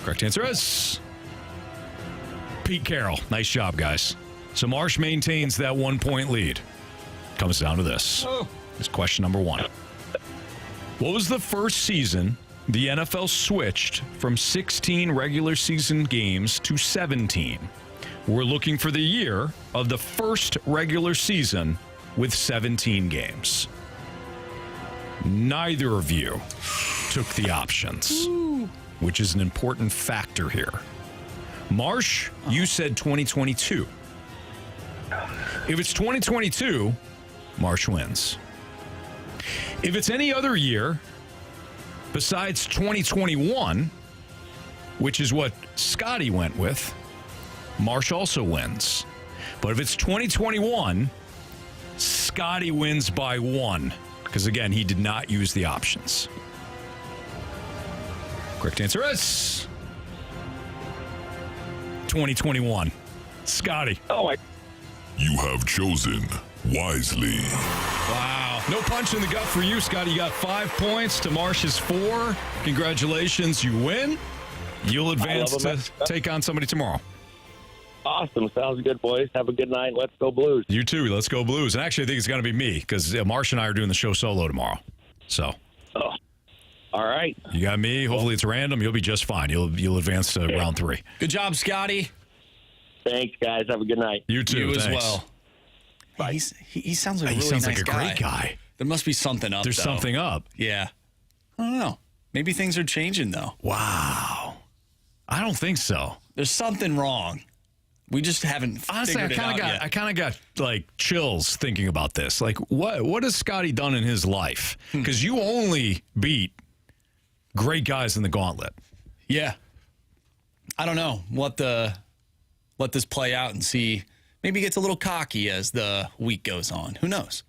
Correct answer is Pete Carroll. Nice job, guys. So Marsh maintains that 1-point lead. Comes down to this. It's question number 1. What was the first season the NFL switched from 16 regular season games to 17? We're looking for the year of the first regular season with 17 games. Neither of you took the options, which is an important factor here. Marsh, you said 2022. If it's 2022, Marsh wins. If it's any other year besides 2021, which is what Scotty went with, Marsh also wins. But if it's 2021, Scotty wins by 1. Because, again, he did not use the options. Correct answer is 2021. Scotty. Oh, You have chosen wisely. Wow. No punch in the gut for you, Scotty. You got 5 points to Marsh's 4. Congratulations. You win. You'll advance to take on somebody tomorrow. Awesome. Sounds good, boys. Have a good night. Let's go Blues. You too. Let's go Blues. And actually, I think it's going to be me because Marsh and I are doing the show solo tomorrow. So. Oh, all right. You got me. Hopefully it's random. You'll be just fine. You'll advance to round 3. Good job, Scotty. Thanks, guys. Have a good night. You too. You Thanks. as well. Bye. He sounds like a He really sounds nice like a guy. great guy. There must be something up, There's though. something up. Yeah. I don't know. Maybe things are changing, though. Wow. I don't think so. There's something wrong. We just haven't Honestly, I figured it out yet. kind of got like chills thinking about this. Like, what has Scotty done in his life? Because you only beat great guys in the Gauntlet. Yeah. I don't know. Let this play out and see. Maybe he gets a little cocky as the week goes on. Who knows?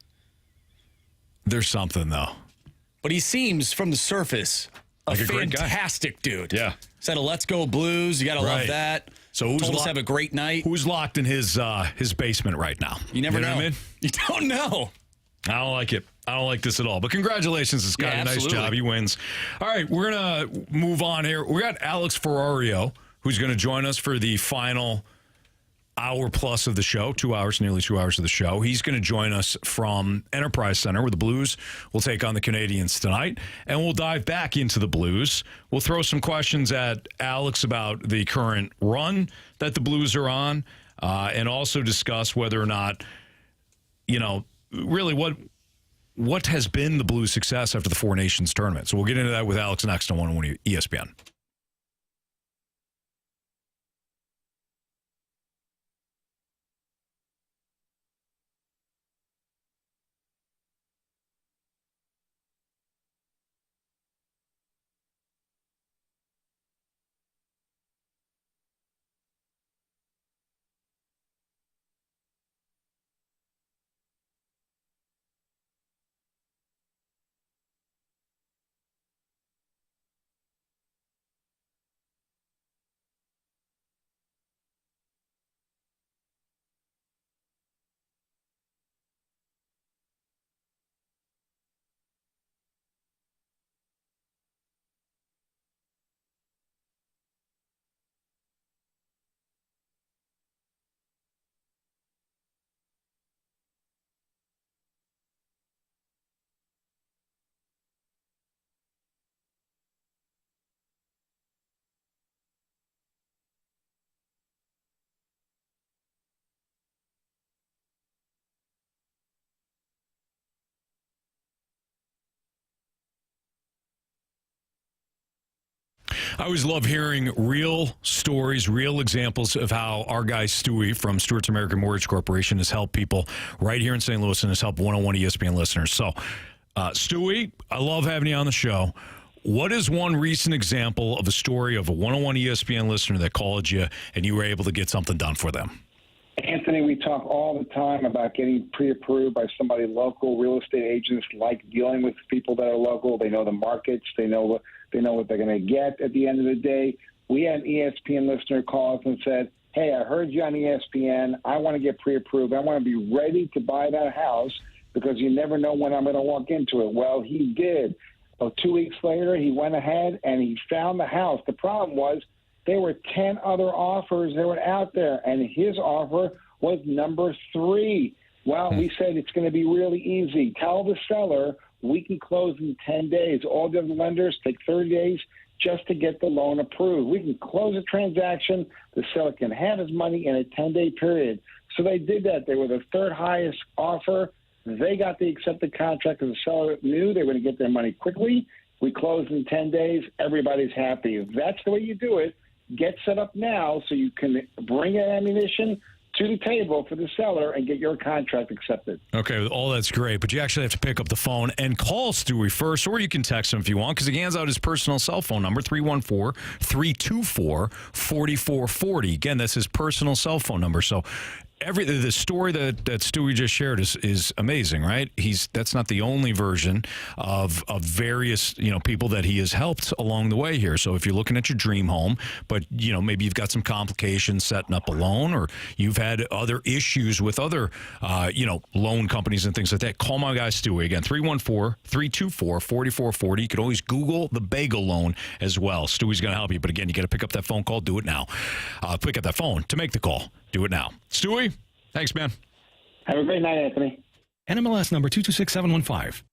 There's something, though. But he seems, from the surface, Like a great guy. fantastic dude. Yeah. Said a let's go Blues. You got to love that. So who's Told us to have a great night. Who's locked in his basement right now? You never know. What I mean? You don't know. I don't like it. I don't like this at all. But congratulations to Scotty. Yeah, nice absolutely. job. He wins. All right, we're going to move on here. We got Alex Ferrario, who's going to join us for the final hour plus of the show, 2 hours, nearly 2 hours of the show. He's going to join us from Enterprise Center, where the Blues will take on the Canadians tonight, and we'll dive back into the Blues. We'll throw some questions at Alex about the current run that the Blues are on, and also discuss whether or not, really what has been the Blues' success after the Four Nations tournament. So we'll get into that with Alex next on 101 ESPN. I always love hearing real stories, real examples of how our guy Stewie from Stewart's American Mortgage Corporation has helped people right here in St. Louis and has helped 101 ESPN listeners. So, Stewie, I love having you on the show. What is one recent example of a story of a 101 ESPN listener that called you and you were able to get something done for them? Anthony, we talk all the time about getting pre-approved by somebody local. Real estate agents like dealing with people that are local. They know the markets. They know what they're going to get at the end of the day. We had an ESPN listener call us and said, hey, I heard you on ESPN. I want to get pre-approved. I want to be ready to buy that house because you never know when I'm going to walk into it. Well, he did. So 2 weeks later, he went ahead and he found the house. The problem was there were 10 other offers that were out there, and his offer was number 3. Well, we said it's going to be really easy. Tell the seller we can close in 10 days. All the other lenders take 30 days just to get the loan approved. We can close a transaction. The seller can have his money in a 10-day period. So they did that. They were the third highest offer. They got the accepted contract because the seller knew they were going to get their money quickly. We closed in 10 days. Everybody's happy. If that's the way you do it, get set up now so you can bring that ammunition to the table for the seller and get your contract accepted. Okay, all that's great, but you actually have to pick up the phone and call Stewie first, or you can text him if you want, because he hands out his personal cell phone number, 314-324-4440. Again, that's his personal cell phone number. So the story that Stewie just shared is amazing, right? That's not the only version of various people that he has helped along the way here. So if you're looking at your dream home, but maybe you've got some complications setting up a loan, or you've had other issues with other loan companies and things like that, call my guy Stewie. Again, 314-324-4440. You can always Google the bagel loan as well. Stewie's going to help you, but again, you got to pick up that phone call. Do it now. Pick up that phone to make the call. Do it now. Stewie, thanks, man. Have a great night, Anthony. NMLS number 226715.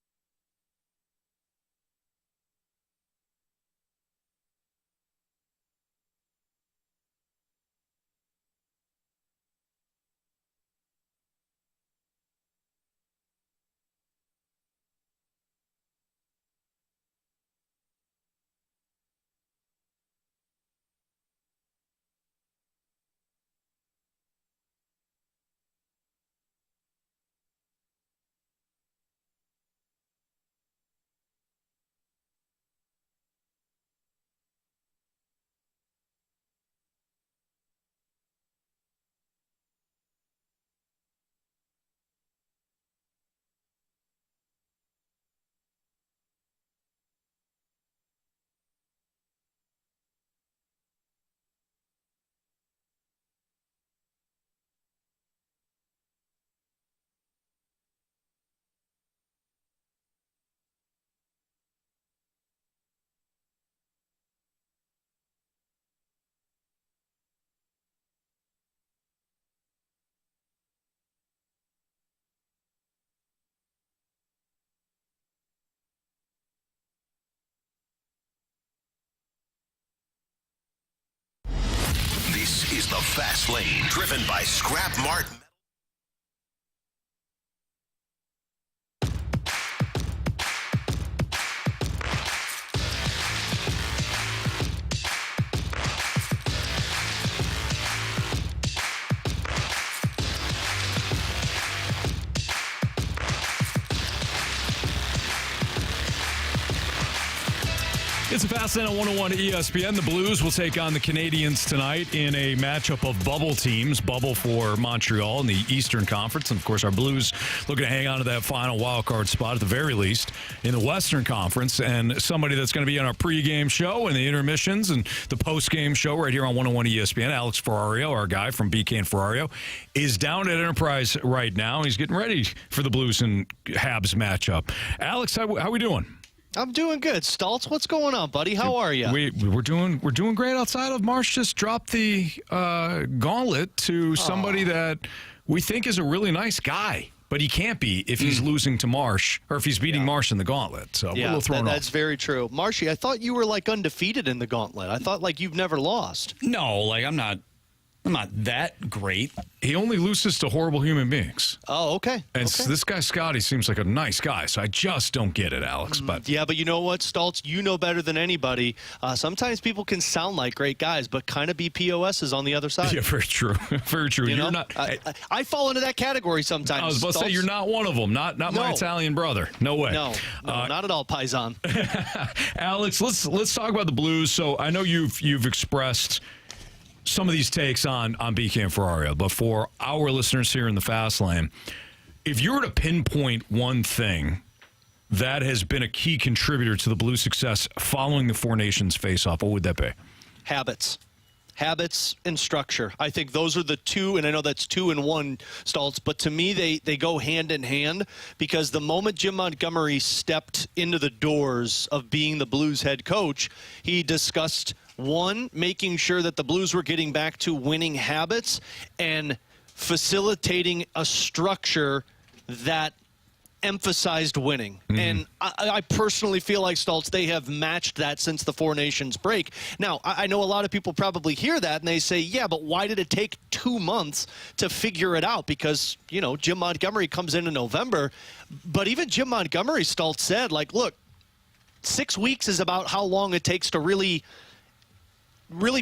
This is the Fast Lane, driven by Scrap Mart. It's a Fast Lane on 101 ESPN. The Blues will take on the Canadiens tonight in a matchup of bubble teams. Bubble for Montreal in the Eastern Conference. And, of course, our Blues looking to hang on to that final wild card spot at the very least in the Western Conference. And somebody that's going to be on our pregame show and the intermissions and the postgame show right here on 101 ESPN, Alex Ferrario, our guy from BK and Ferrario, is down at Enterprise right now. He's getting ready for the Blues and Habs matchup. Alex, how we doing? I'm doing good. Stultz, what's going on, buddy? How are you? We're doing great outside of Marsh. Just dropped the gauntlet to somebody that we think is a really nice guy, but he can't be if he's losing to Marsh or if he's beating Marsh in the gauntlet. So we're a little thrown off. That's very true. Marshy, I thought you were like undefeated in the gauntlet. I thought like you've never lost. No, like I'm not I'm not that great. He only loses to horrible human beings. Oh, okay. And okay. this guy, Scotty, seems like a nice guy, so I just don't get it, Alex. But yeah, but you know what, Stultz? You know better than anybody. Sometimes people can sound like great guys, but kind of be POSs on the other side. Yeah, very true. Very true. You're not. I fall into that category sometimes. I was about to say, you're not one of them. Not my Italian brother. No way. No, not at all, Paisan. Alex, let's talk about the Blues. So I know you've expressed some of these takes on BK and Ferrario, but for our listeners here in the Fast Lane, if you were to pinpoint one thing that has been a key contributor to the Blues' success following the Four Nations face-off, what would that be? Habits and structure. I think those are the two, and I know that's 2 in 1, Stultz, but to me they go hand in hand, because the moment Jim Montgomery stepped into the doors of being the Blues head coach, he discussed, one, making sure that the Blues were getting back to winning habits and facilitating a structure that emphasized winning. Mm-hmm. And I personally feel like, Stultz, they have matched that since the Four Nations break. Now, I know a lot of people probably hear that and they say, yeah, but why did it take 2 months to figure it out? Because, Jim Montgomery comes in November. But even Jim Montgomery, Stultz, said, like, look, 6 weeks is about how long it takes to really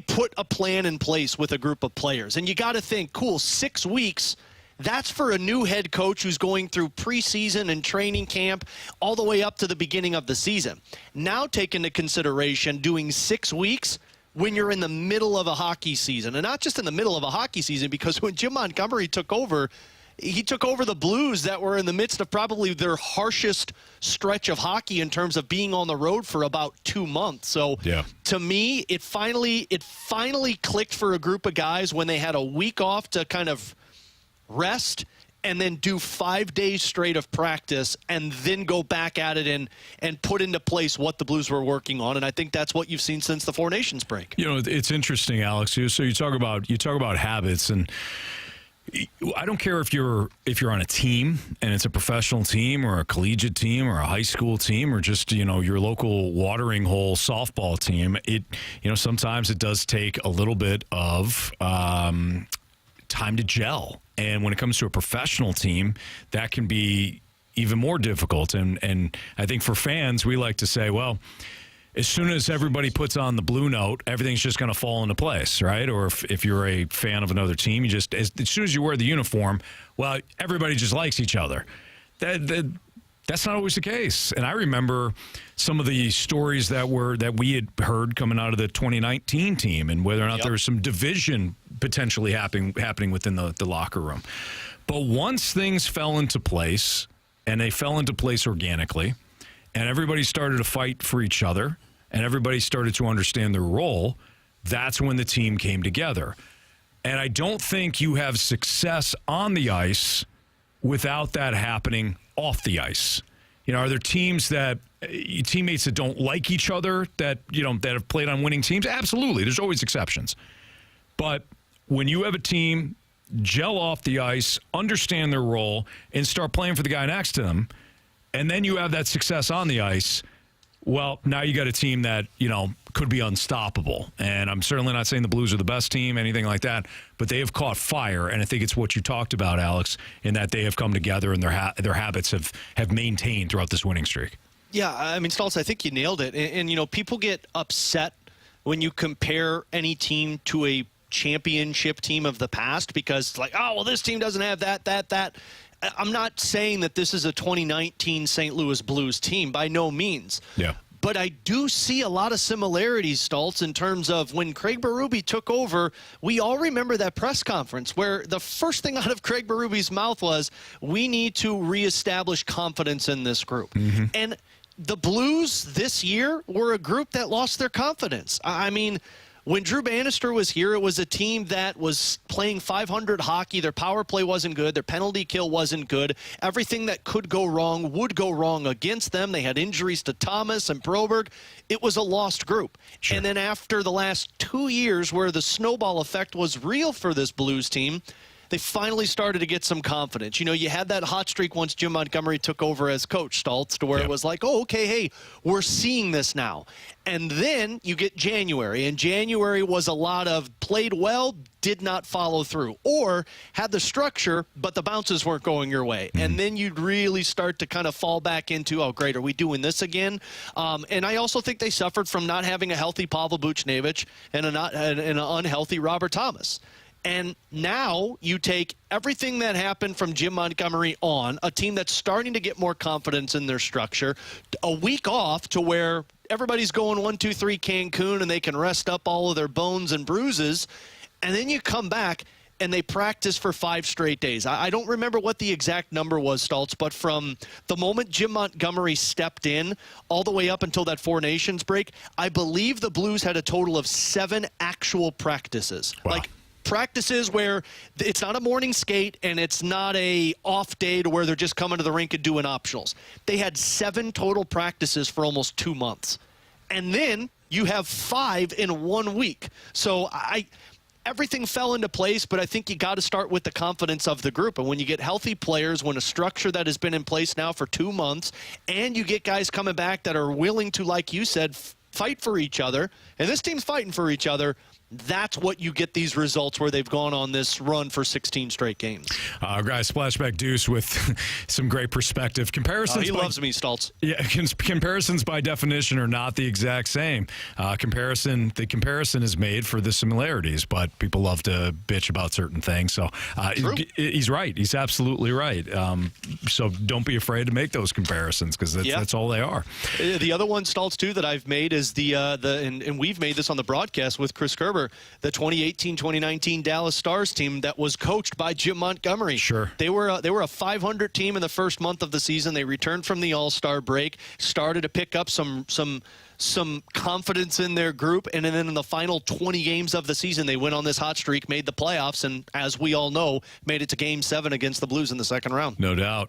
put a plan in place with a group of players. And you got to think, cool, 6 weeks, that's for a new head coach who's going through preseason and training camp all the way up to the beginning of the season. Now take into consideration doing 6 weeks when you're in the middle of a hockey season. And not just in the middle of a hockey season, because when Jim Montgomery took over, he took over the Blues that were in the midst of probably their harshest stretch of hockey in terms of being on the road for about 2 months. So to me, it finally clicked for a group of guys when they had a week off to kind of rest and then do 5 days straight of practice and then go back at it and put into place what the Blues were working on. And I think that's what you've seen since the Four Nations break. It's interesting, Alex. So you talk about habits, and I don't care if you're on a team and it's a professional team or a collegiate team or a high school team or just your local watering hole softball team. Sometimes it does take a little bit of time to gel, and when it comes to a professional team, that can be even more difficult. And I think for fans, we like to say, well, as soon as everybody puts on the blue note, everything's just going to fall into place, right? Or if you're a fan of another team, as soon as you wear the uniform, well, everybody just likes each other. That's not always the case. And I remember some of the stories that we had heard coming out of the 2019 team, and whether or not there was some division potentially happening within the locker room. But once things fell into place, and they fell into place organically, and everybody started to fight for each other, and everybody started to understand their role, that's when the team came together. And I don't think you have success on the ice without that happening off the ice. Are there teammates that don't like each other that have played on winning teams? Absolutely. There's always exceptions. But when you have a team gel off the ice, understand their role, and start playing for the guy next to them, and then you have that success on the ice, well, now you got a team that, could be unstoppable. And I'm certainly not saying the Blues are the best team, anything like that, but they have caught fire, and I think it's what you talked about, Alex, in that they have come together and their habits have maintained throughout this winning streak. Yeah, I mean, Stultz, I think you nailed it. And people get upset when you compare any team to a championship team of the past because it's like, oh, well, this team doesn't have that. I'm not saying that this is a 2019 St. Louis Blues team, by no means. Yeah. But I do see a lot of similarities, Stultz, in terms of when Craig Berube took over. We all remember that press conference where the first thing out of Craig Berube's mouth was, we need to reestablish confidence in this group. Mm-hmm. And the Blues this year were a group that lost their confidence. I mean, when Drew Bannister was here, it was a team that was playing .500 hockey. Their power play wasn't good. Their penalty kill wasn't good. Everything that could go wrong would go wrong against them. They had injuries to Thomas and Broberg. It was a lost group. Sure. And then after the last 2 years where the snowball effect was real for this Blues team, they finally started to get some confidence. You know, you had that hot streak once Jim Montgomery took over as coach, Stoltz, to where it was like, oh, okay, hey, we're seeing this now. And then you get January, and January was a lot of played well, did not follow through, or had the structure, but the bounces weren't going your way. And then you'd really start to kind of fall back into, oh, great, are we doing this again? And I also think they suffered from not having a healthy Pavel Buchnevich and an unhealthy Robert Thomas. And now you take everything that happened from Jim Montgomery on, a team that's starting to get more confidence in their structure, a week off to where everybody's going 1, 2, 3 Cancun and they can rest up all of their bones and bruises. And then you come back and they practice for 5 straight days. I don't remember what the exact number was, Stoltz, but from the moment Jim Montgomery stepped in all the way up until that Four Nations break, I believe the Blues had a total of 7 actual practices. Wow. Like practices where it's not a morning skate and it's not a off day to where they're just coming to the rink and doing optionals. They had 7 total practices for almost 2 months. And then you have 5 in 1 week. So everything fell into place, but I think you got to start with the confidence of the group. And when you get healthy players, when a structure that has been in place now for 2 months, and you get guys coming back that are willing to, like you said, fight for each other, and this team's fighting for each other, that's what you get these results where they've gone on this run for 16 straight games. Guys, Splashback Deuce with some great perspective. Comparisons. He loves me, Stoltz. Yeah, comparisons by definition are not the exact same. The comparison is made for the similarities, but people love to bitch about certain things. So he's right. He's absolutely right. So don't be afraid to make those comparisons because that's all they are. The other one, Stoltz, too, that I've made is and we've made this on the broadcast with Chris Kerber, the 2018-2019 Dallas Stars team that was coached by Jim Montgomery. Sure. They were a 500 team in the first month of the season. They returned from the All-Star break, started to pick up some confidence in their group, and then in the final 20 games of the season, they went on this hot streak, made the playoffs, and as we all know, made it to Game 7 against the Blues in the second round. No doubt.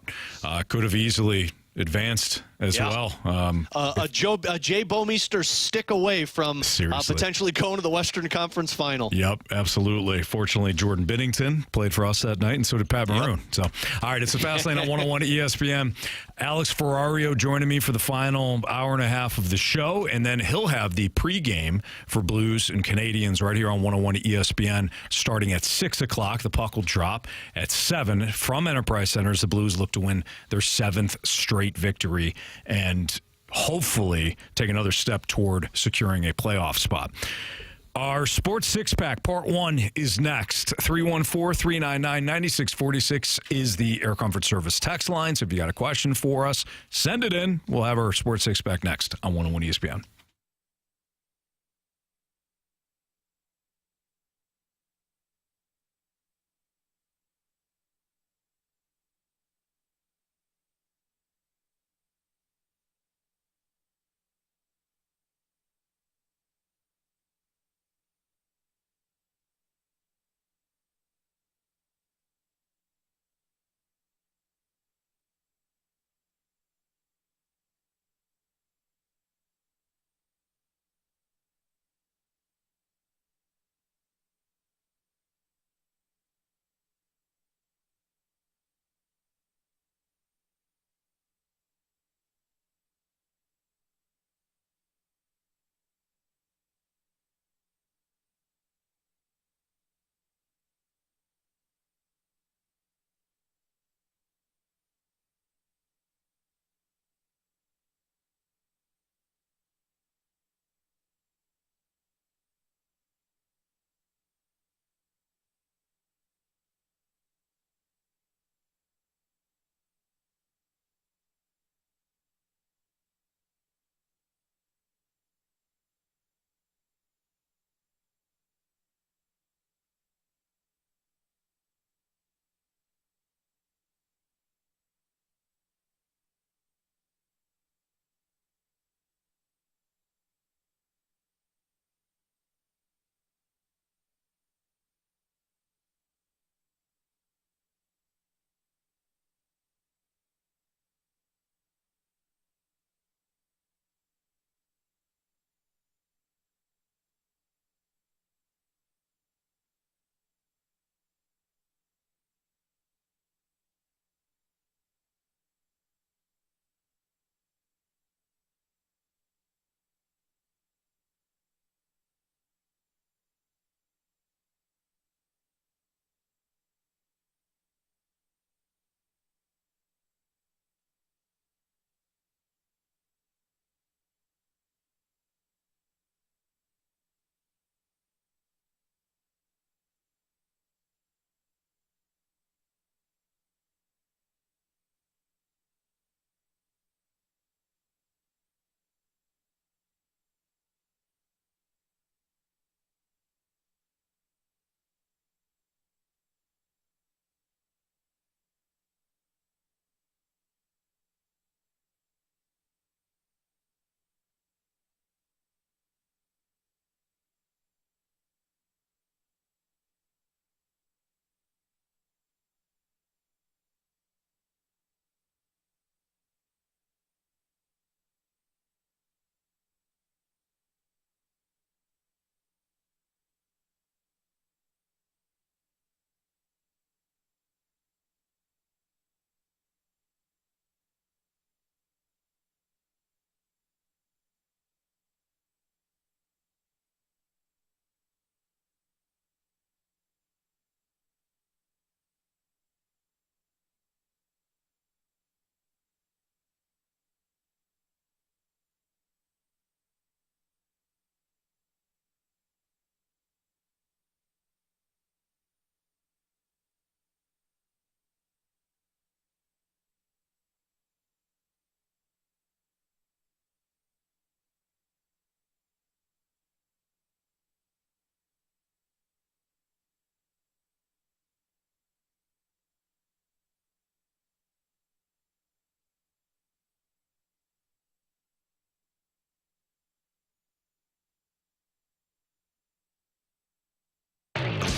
Could have easily advanced as well. A Jay Bomeister stick away from potentially going to the Western Conference Final. Yep, absolutely. Fortunately, Jordan Binnington played for us that night, and so did Pat Maroon. So, all right, it's the Fast Lane on 101 ESPN. Alex Ferrario joining me for the final hour and a half of the show, and then he'll have the pregame for Blues and Canadians right here on 101 ESPN starting at 6 o'clock. The puck will drop at 7 from Enterprise Center as the Blues look to win their 7th straight victory and hopefully take another step toward securing a playoff spot. Our Sports Six-Pack, Part 1, is next. 314-399-9646 is the Air Comfort Service text line. So if you got a question for us, send it in. We'll have our Sports Six-Pack next on 101 ESPN.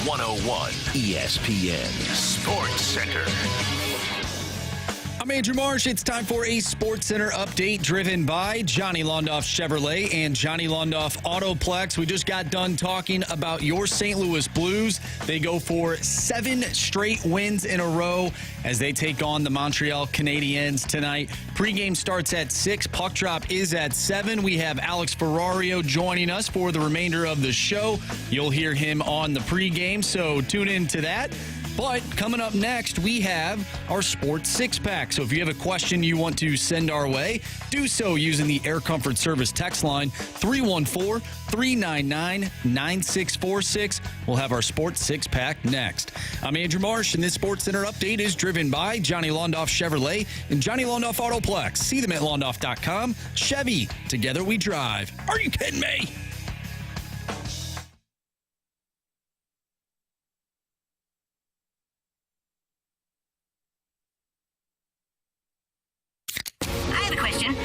101 ESPN Sports Center. I'm Andrew Marsh. It's time for a Sports Center update driven by Johnny Londoff Chevrolet and Johnny Londoff Autoplex. We just got done talking about your St. Louis Blues. They go for 7 straight wins in a row as they take on the Montreal Canadiens tonight. Pregame starts at 6. Puck drop is at 7. We have Alex Ferrario joining us for the remainder of the show. You'll hear him on the pregame, so tune in to that. But coming up next, we have our Sports Six-Pack. So if you have a question you want to send our way, do so using the Air Comfort Service text line 314-399-9646. We'll have our Sports Six-Pack next. I'm Andrew Marsh, and this Sports Center update is driven by Johnny Londoff Chevrolet and Johnny Londoff Autoplex. See them at londoff.com. Chevy, together we drive. Are you kidding me?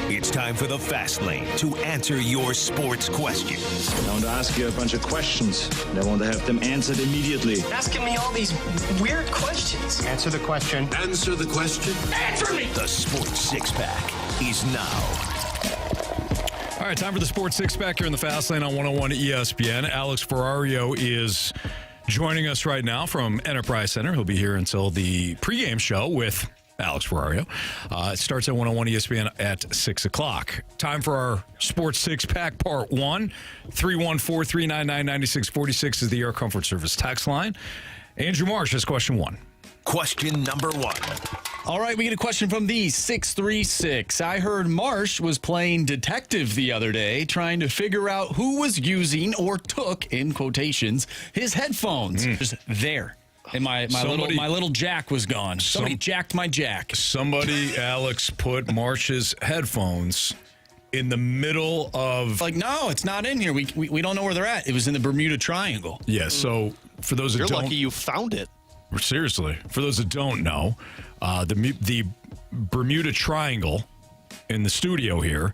It's time for the Fast Lane to answer your sports questions. I want to ask you a bunch of questions, and I want to have them answered immediately. Asking me all these weird questions. Answer the question. Answer the question. Answer me! The Sports Six-Pack is now. All right, time for the Sports Six-Pack here in the Fast Lane on 101 ESPN. Alex Ferrario is joining us right now from Enterprise Center. He'll be here until the pregame show with Alex Ferrario. It starts at 101 ESPN at 6 o'clock. Time for our Sports Six-Pack Part 1. 314-399-9646 is the Air Comfort Service text line. Andrew Marsh has question 1. Question number 1. All right, we get a question from the 636. I heard Marsh was playing detective the other day, trying to figure out who was using or took, in quotations, his headphones. Just there. And my little jack was gone. Somebody jacked my jack. Somebody, Alex, put Marsh's headphones in the middle of... Like, no, it's not in here. We don't know where they're at. It was in the Bermuda Triangle. Yeah, so for those that You're don't... lucky you found it. Seriously. For those that don't know, the Bermuda Triangle in the studio here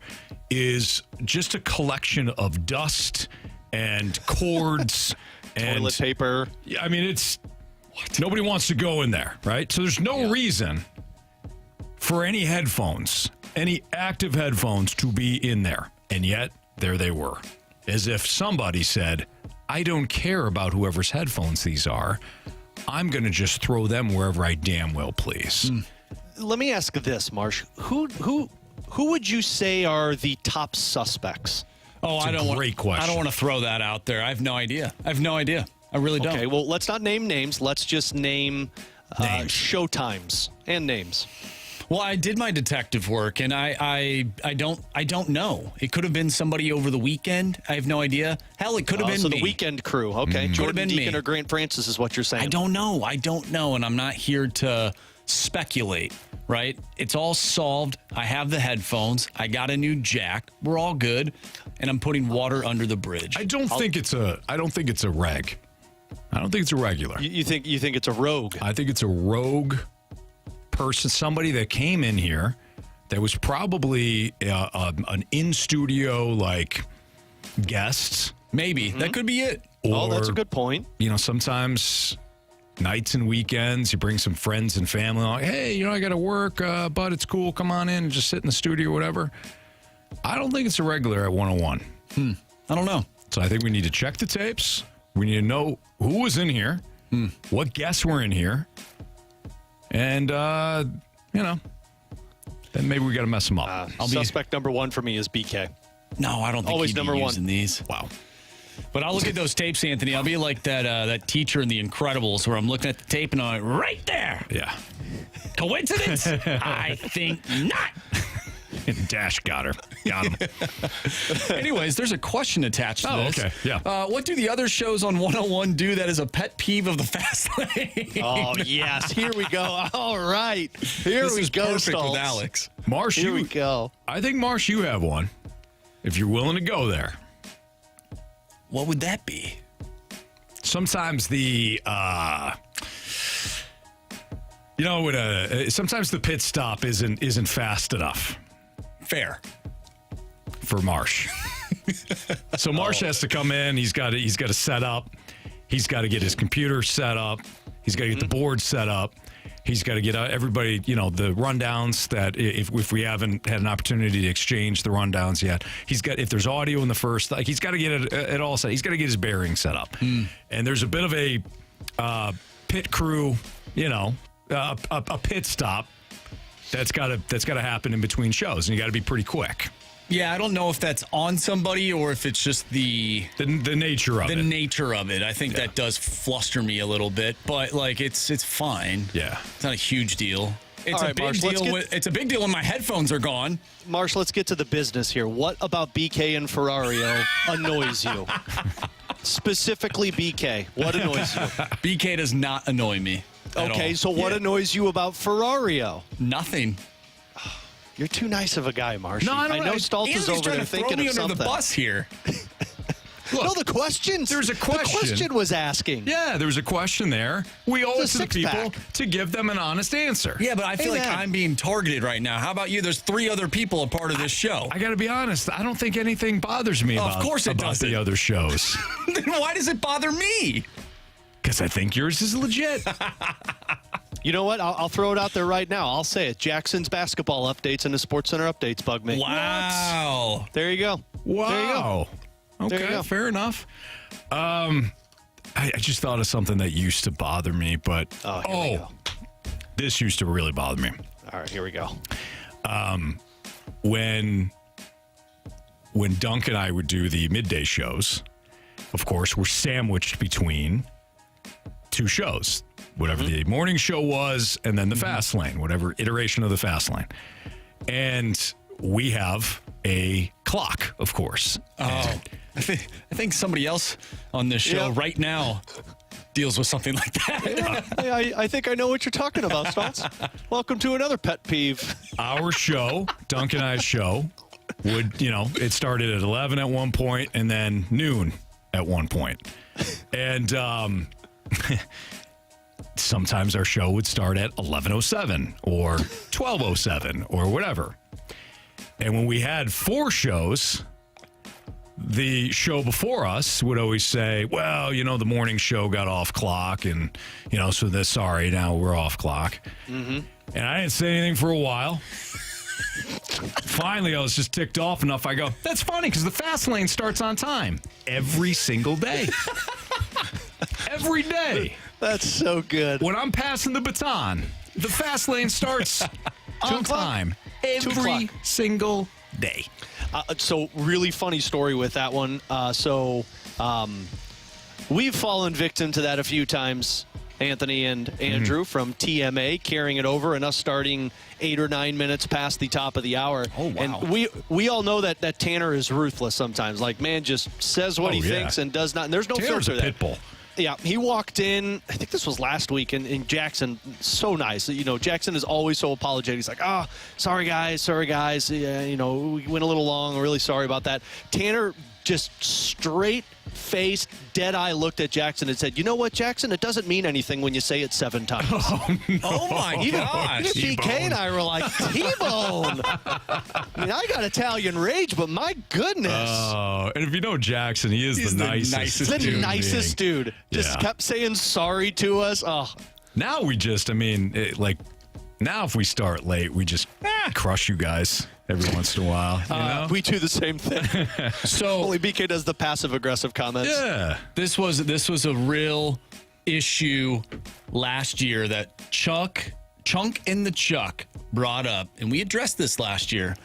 is just a collection of dust and cords and... Toilet paper. I mean, it's... Nobody wants to go in there, right? So there's no reason for any headphones, any active headphones to be in there. And yet, there they were. As if somebody said, I don't care about whoever's headphones these are. I'm going to just throw them wherever I damn well please. Let me ask this, Marsh. Who would you say are the top suspects? Oh, It's a great question. I don't want to throw that out there. I have no idea. I really don't. Okay, well, let's not name names. Let's just name showtimes and names. Well, I did my detective work, and I don't know. It could have been somebody over the weekend. I have no idea. Hell, it could have been me. The weekend crew. Okay, Jordan Deacon me. or Grant Francis is what you're saying. I don't know, and I'm not here to speculate. Right? It's all solved. I have the headphones. I got a new jack. We're all good, and I'm putting water under the bridge. I don't think it's a reg. I don't think it's a regular. You think it's a rogue? I think it's a rogue person, somebody that came in here that was probably an in-studio, like, guest. Maybe. That could be it. Or, that's a good point. You know, sometimes nights and weekends, you bring some friends and family along. Hey, I got to work, but it's cool. Come on in and just sit in the studio or whatever. I don't think it's a regular at 101. I don't know. So I think we need to check the tapes. We need to know who was in here, what guests were in here, and, then maybe we got to mess them up. Suspect number 1 for me is BK. No, I don't think Always he'd number be 1. using these. Wow. But I'll look at those tapes, Anthony. I'll be like that teacher in The Incredibles where I'm looking at the tape and I'm like, right there. Yeah. Coincidence? I think not. Dash got her. Got him. Anyways, there's a question attached to this. Okay. Yeah. What do the other shows on 101 do that is a pet peeve of the Fast Lane? Oh, yes. Here we go. All right. Here this we is go, perfect Stoltz. with Alex. Marsh, Here we go. I think, Marsh, you have one. If you're willing to go there. What would that be? Sometimes sometimes the pit stop isn't fast enough. Fair. For Marsh. So Marsh has to come in. He's got to set up, He's got to get his computer set up. He's got to get the board set up. He's got to get everybody, the rundowns that if we haven't had an opportunity to exchange the rundowns yet, if there's audio in the first, he's got to get it all set. He's got to get his bearings set up. And there's a bit of a pit crew, a pit stop that's got to happen in between shows, and you got to be pretty quick. Yeah, I don't know if that's on somebody or if it's just the nature of it. The nature of it. I think that does fluster me a little bit, but it's fine. Yeah, it's not a huge deal. It's All a right, big Marsh, deal. It's a big deal when my headphones are gone. Marsh, let's get to the business here. What about BK and Ferrario annoys you? Specifically, BK. What annoys you? BK does not annoy me. Okay, so what annoys you about Ferrario? Nothing. You're too nice of a guy, Marsh. No, I know Stalter's over there thinking of something. Under the bus here. Look, no, the question. There's a question. The question was asking. Yeah, there's a question there. We owe it to the people to give them an honest answer. Yeah, but I feel like I'm being targeted right now. How about you? There's 3 other people a part of this show. I got to be honest. I don't think anything bothers me about the other shows. Then why does it bother me? Because I think yours is legit. You know what? I'll throw it out there right now. I'll say it. Jackson's basketball updates and the SportsCenter updates bug me. Wow. What? There you go. Wow. There you go. Okay, there you go. Fair enough. I just thought of something that used to bother me, but this used to really bother me. All right, here we go. When Dunk and I would do the midday shows, of course, we're sandwiched between 2 shows. Whatever the morning show was, and then the fast lane, whatever iteration of the fast lane. And we have a clock, of course. Oh, I think somebody else on this show right now deals with something like that. I think I know what you're talking about, Stoltz. Welcome to another pet peeve. Our show, Dunk and I's show, would, it started at 11 at one point and then noon at one point. And sometimes our show would start at 11:07 or 12:07 or whatever. And when we had 4 shows, the show before us would always say, well, the morning show got off clock and, so now we're off clock. Mm-hmm. And I didn't say anything for a while. Finally, I was just ticked off enough. I go, that's funny because the fast lane starts on time every single day. Every day. That's so good. When I'm passing the baton, the fast lane starts on time every single day. So really funny story with that one. We've fallen victim to that a few times, Anthony and Andrew, from TMA carrying it over and us starting 8 or 9 minutes past the top of the hour. Oh, wow. And we all know that Tanner is ruthless sometimes. Like, man just says what he thinks and does not. And there's no Tanner's filter a there. pit bull. Yeah, he walked in, I think this was last week, and Jackson, so nice. Jackson is always so apologetic. He's like, sorry, guys. Yeah, we went a little long. I'm really sorry about that. Tanner just straight-faced, dead-eye looked at Jackson and said, you know what, Jackson? It doesn't mean anything when you say it 7 times. Oh my gosh. Even BK and I were like, T-bone. I got Italian rage, but my goodness. And if you know Jackson, he's the nicest dude. The nicest dude. Just kept saying sorry to us. Oh. Now we just, now if we start late, we just crush you guys every once in a while. We do the same thing. So only BK does the passive-aggressive comments. Yeah. This was a real issue last year that Chunk and the Chuck brought up, and we addressed this last year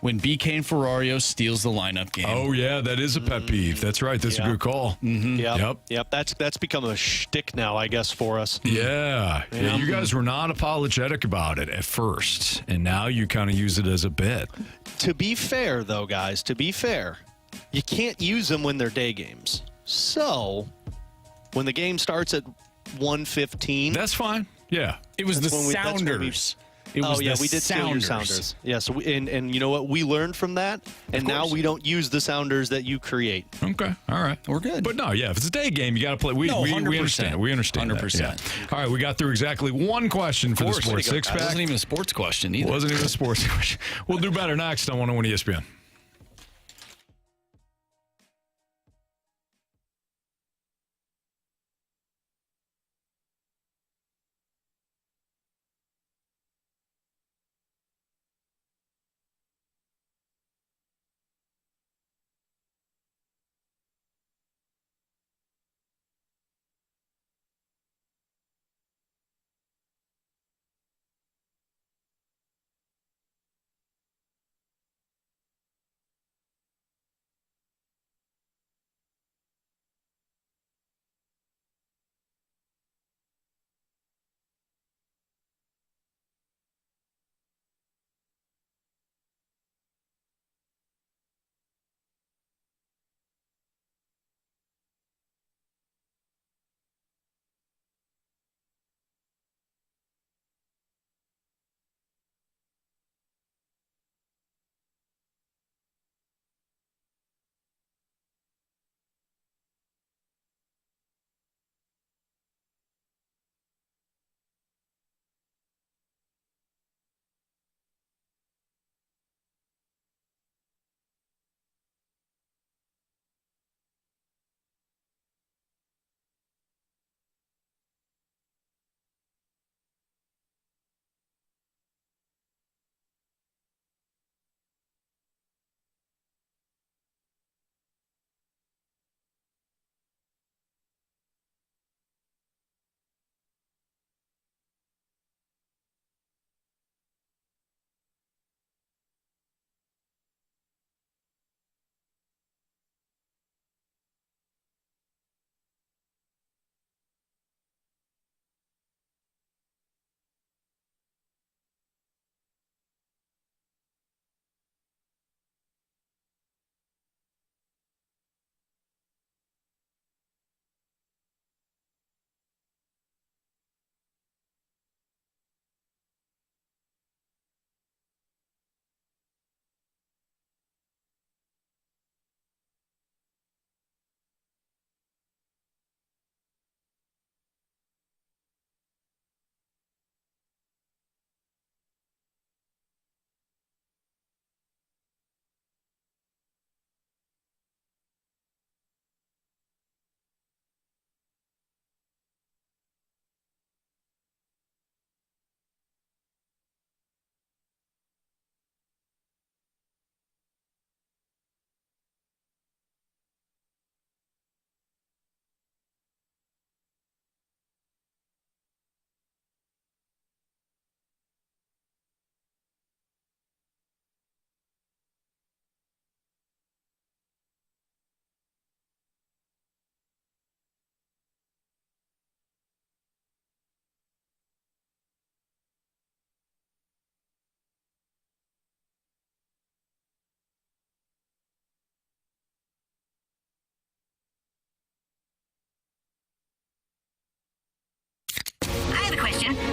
when BK and Ferrario steals the lineup game. Oh, yeah, that is a pet peeve. That's right. That's a good call. Mm-hmm. Yep. That's become a shtick now, I guess, for us. Yeah. You guys were not apologetic about it at first, and now you kind of use it as a bit. To be fair, though, guys, you can't use them when they're day games. So, when the game starts at 1:15. That's fine. Yeah. It was the Sounders. We did steal your Sounders. Yeah, so and you know what? We learned from that, and now we don't use the Sounders that you create. Okay, all right. We're good. But no, if it's a day game, you got to play. We understand. We understand 100%. That. Yeah. All right, we got through exactly one question for the Sports Six-Pack. It wasn't even a sports question either. It wasn't even a sports question. We'll do better next on 101 ESPN.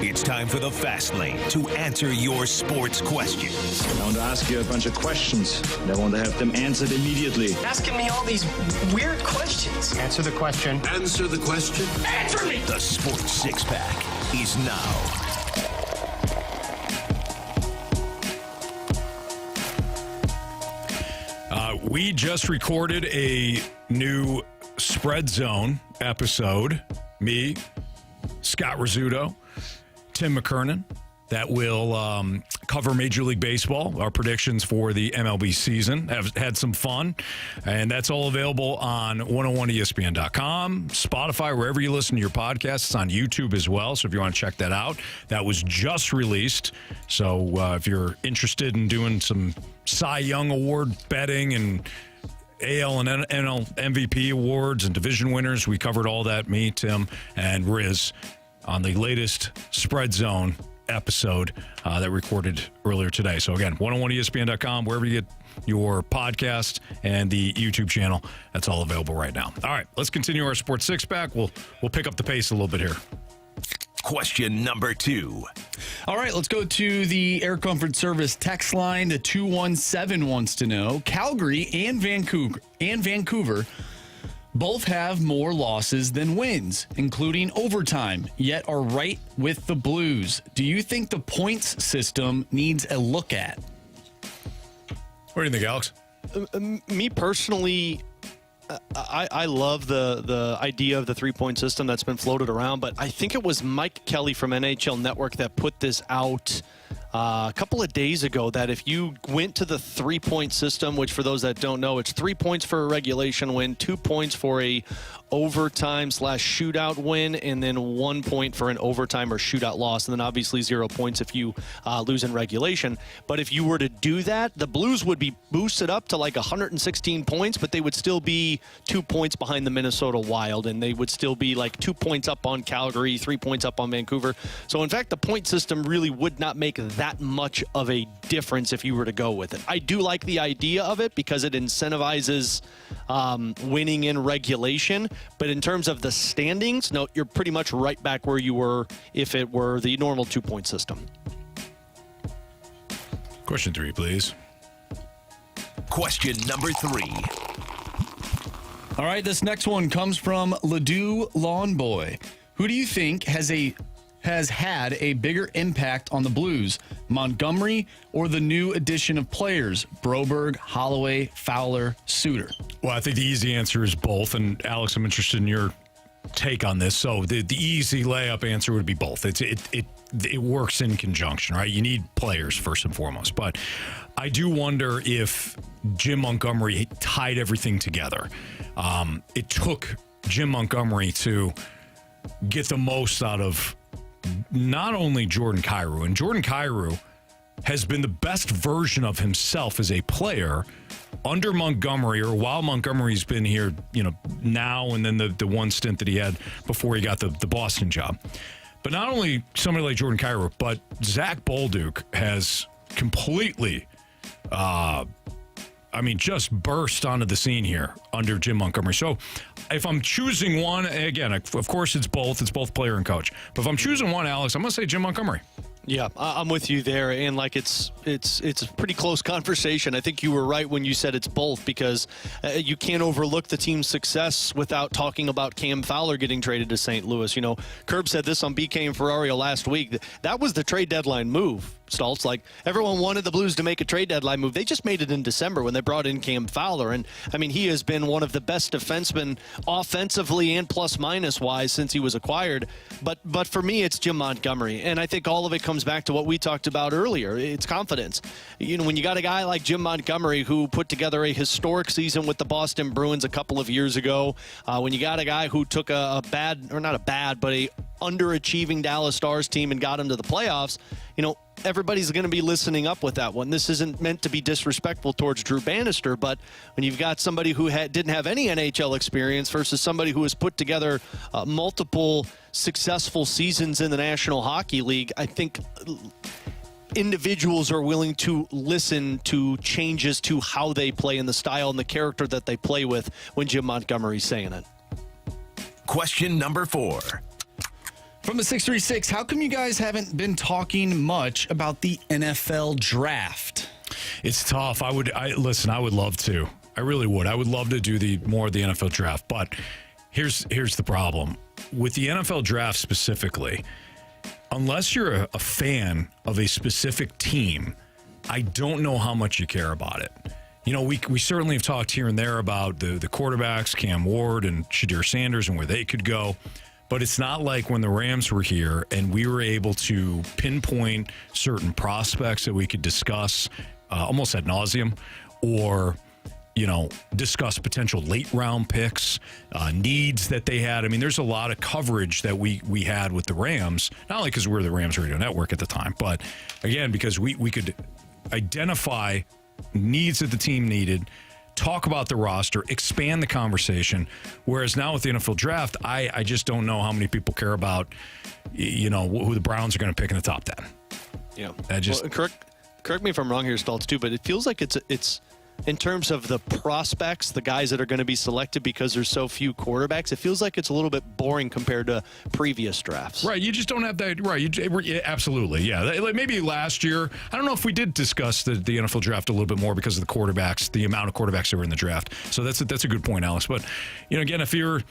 It's time for the Fast Lane to answer your sports questions. I want to ask you a bunch of questions, and I want to have them answered immediately. Asking me all these weird questions. Answer the question. Answer the question. Answer me! The Sports Six-Pack is now. We just recorded a new Spread Zone episode. Me, Scott Rizzuto, Tim McKernan, that will cover Major League Baseball, our predictions for the MLB season. Have had some fun, and that's all available on 101ESPN.com, Spotify, wherever you listen to your podcasts. It's on YouTube as well, so if you want to check that out. That was just released, so if you're interested in doing some Cy Young Award betting and AL and NL MVP awards and division winners, we covered all that, me, Tim, and Riz, on the latest Spread Zone episode that recorded earlier today. So again, 101ESPN.com, wherever you get your podcast, and the YouTube channel. That's all available right now. All right, let's continue our Sports Six-Pack. We'll pick up the pace a little bit here. Question number 2. All right, let's go to the Air Comfort Service text line. The 217 wants to know, Calgary and Vancouver both have more losses than wins, including overtime, yet are right with the Blues. Do you think the points system needs a look at? What do you think, Alex? Me personally, I love the idea of the 3-point system that's been floated around, but I think it was Mike Kelly from NHL Network that put this out a couple of days ago, that if you went to the 3-point system, which for those that don't know, it's 3 points for a regulation win, 2 points for a overtime/shootout win, and then 1 point for an overtime or shootout loss, and then obviously 0 points if you lose in regulation. But if you were to do that, the Blues would be boosted up to like 116 points, but they would still be 2 points behind the Minnesota Wild, and they would still be like 2 points up on Calgary, 3 points up on Vancouver. So in fact, the point system really would not make that much of a difference if you were to go with it. I do like the idea of it because it incentivizes winning in regulation. But in terms of the standings, no, you're pretty much right back where you were if it were the normal 2-point system. Question 3, please. Question number 3. All right, this next one comes from Ledoux Lawn Boy. Who do you think has had a bigger impact on the Blues, Montgomery or the new addition of players, Broberg, Holloway, Fowler, Suter? Well, I think the easy answer is both. And Alex, I'm interested in your take on this. So the easy layup answer would be both. It works in conjunction, right? You need players first and foremost. But I do wonder if Jim Montgomery tied everything together. It took Jim Montgomery to get the most out of not only Jordan Kyrou, and Jordan Kyrou has been the best version of himself as a player under Montgomery, or while Montgomery's been here, now and then the one stint that he had before he got the Boston job. But not only somebody like Jordan Kyrou, but Zach Bolduc has completely, just burst onto the scene here under Jim Montgomery. So if I'm choosing one, again, of course it's both player and coach. But if I'm choosing one, Alex, I'm going to say Jim Montgomery. Yeah, I'm with you there, and it's a pretty close conversation. I think you were right when you said it's both, because you can't overlook the team's success without talking about Cam Fowler getting traded to St. Louis. Curb said this on BK and Ferrario last week. That was the trade deadline move, Stoltz. Like, everyone wanted the Blues to make a trade deadline move. They just made it in December when they brought in Cam Fowler, and he has been one of the best defensemen offensively and plus-minus wise since he was acquired. But for me, it's Jim Montgomery, and I think all of it comes back to what we talked about earlier. It's confidence. When you got a guy like Jim Montgomery who put together a historic season with the Boston Bruins a couple of years ago, when you got a guy who took a underachieving Dallas Stars team and got him to the playoffs, everybody's going to be listening up with that one. This isn't meant to be disrespectful towards Drew Bannister, but when you've got somebody who didn't have any NHL experience versus somebody who has put together multiple successful seasons in the National Hockey League, I think individuals are willing to listen to changes to how they play and the style and the character that they play with when Jim Montgomery's saying it. Question number 4. From the 636, how come you guys haven't been talking much about the NFL draft? It's tough. I would love to. I really would. I would love to do more of the NFL draft. But here's the problem. With the NFL draft specifically, unless you're a fan of a specific team, I don't know how much you care about it. We certainly have talked here and there about the quarterbacks, Cam Ward and Shadir Sanders, and where they could go. But it's not like when the Rams were here and we were able to pinpoint certain prospects that we could discuss almost ad nauseum, or discuss potential late round picks, needs that they had. I mean, there's a lot of coverage that we had with the Rams, not only because we were the Rams radio network at the time, but again, because we could identify needs that the team needed, talk about the roster, expand the conversation. Whereas now with the NFL draft, I just don't know how many people care about, who the Browns are going to pick in the top 10. Yeah. Correct me if I'm wrong here, Stoltz, too, but it feels like it's in terms of the prospects, the guys that are going to be selected because there's so few quarterbacks, it feels like it's a little bit boring compared to previous drafts. Right. You just don't have that. Right. Absolutely. Yeah. Like maybe last year, I don't know if we did discuss the NFL draft a little bit more because of the quarterbacks, the amount of quarterbacks that were in the draft. So that's a good point, Alex. But, again, if you're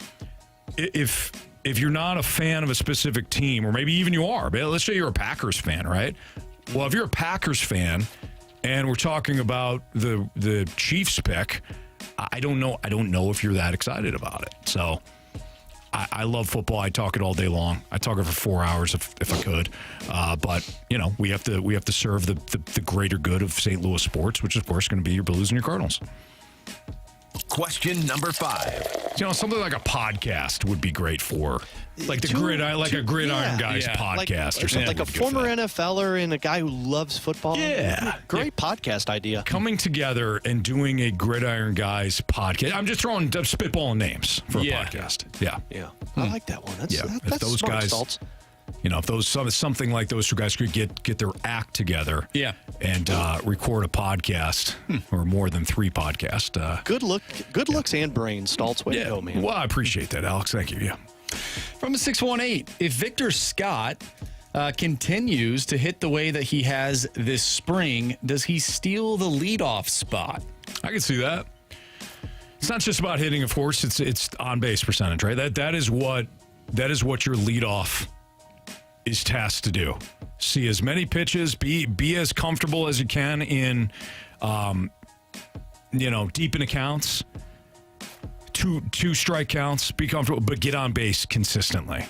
not a fan of a specific team, or maybe even you are, but let's say you're a Packers fan, right? Well, if you're a Packers fan, and we're talking about the Chiefs pick, I don't know if you're that excited about it. So I love football. I talk it all day long. I talk it for 4 hours if I could. But we have to serve the greater good of St. Louis sports, which of course is going to be your Blues and your Cardinals. Question number 5. Something like a podcast would be great for, like a Gridiron Guys podcast or something. Like a former NFLer and a guy who loves football. Yeah. Great podcast idea. Coming together and doing a Gridiron Guys podcast. I'm just spitballing names for a podcast. Yeah. Yeah. I like that one. That's if those smart, guys, Stoltz. If something like those two guys could get their act together, and record a podcast or more than 3 podcasts. Good looks and brains, Stoltz. Way to go, man. Well, I appreciate that, Alex. Thank you. Yeah. From a 618, if Victor Scott continues to hit the way that he has this spring, does he steal the leadoff spot? I can see that. It's not just about hitting, of course. It's on base percentage, right? That is what your leadoff is tasked to do. See as many pitches, be as comfortable as you can in, deep in accounts, two strike counts, be comfortable, but get on base consistently.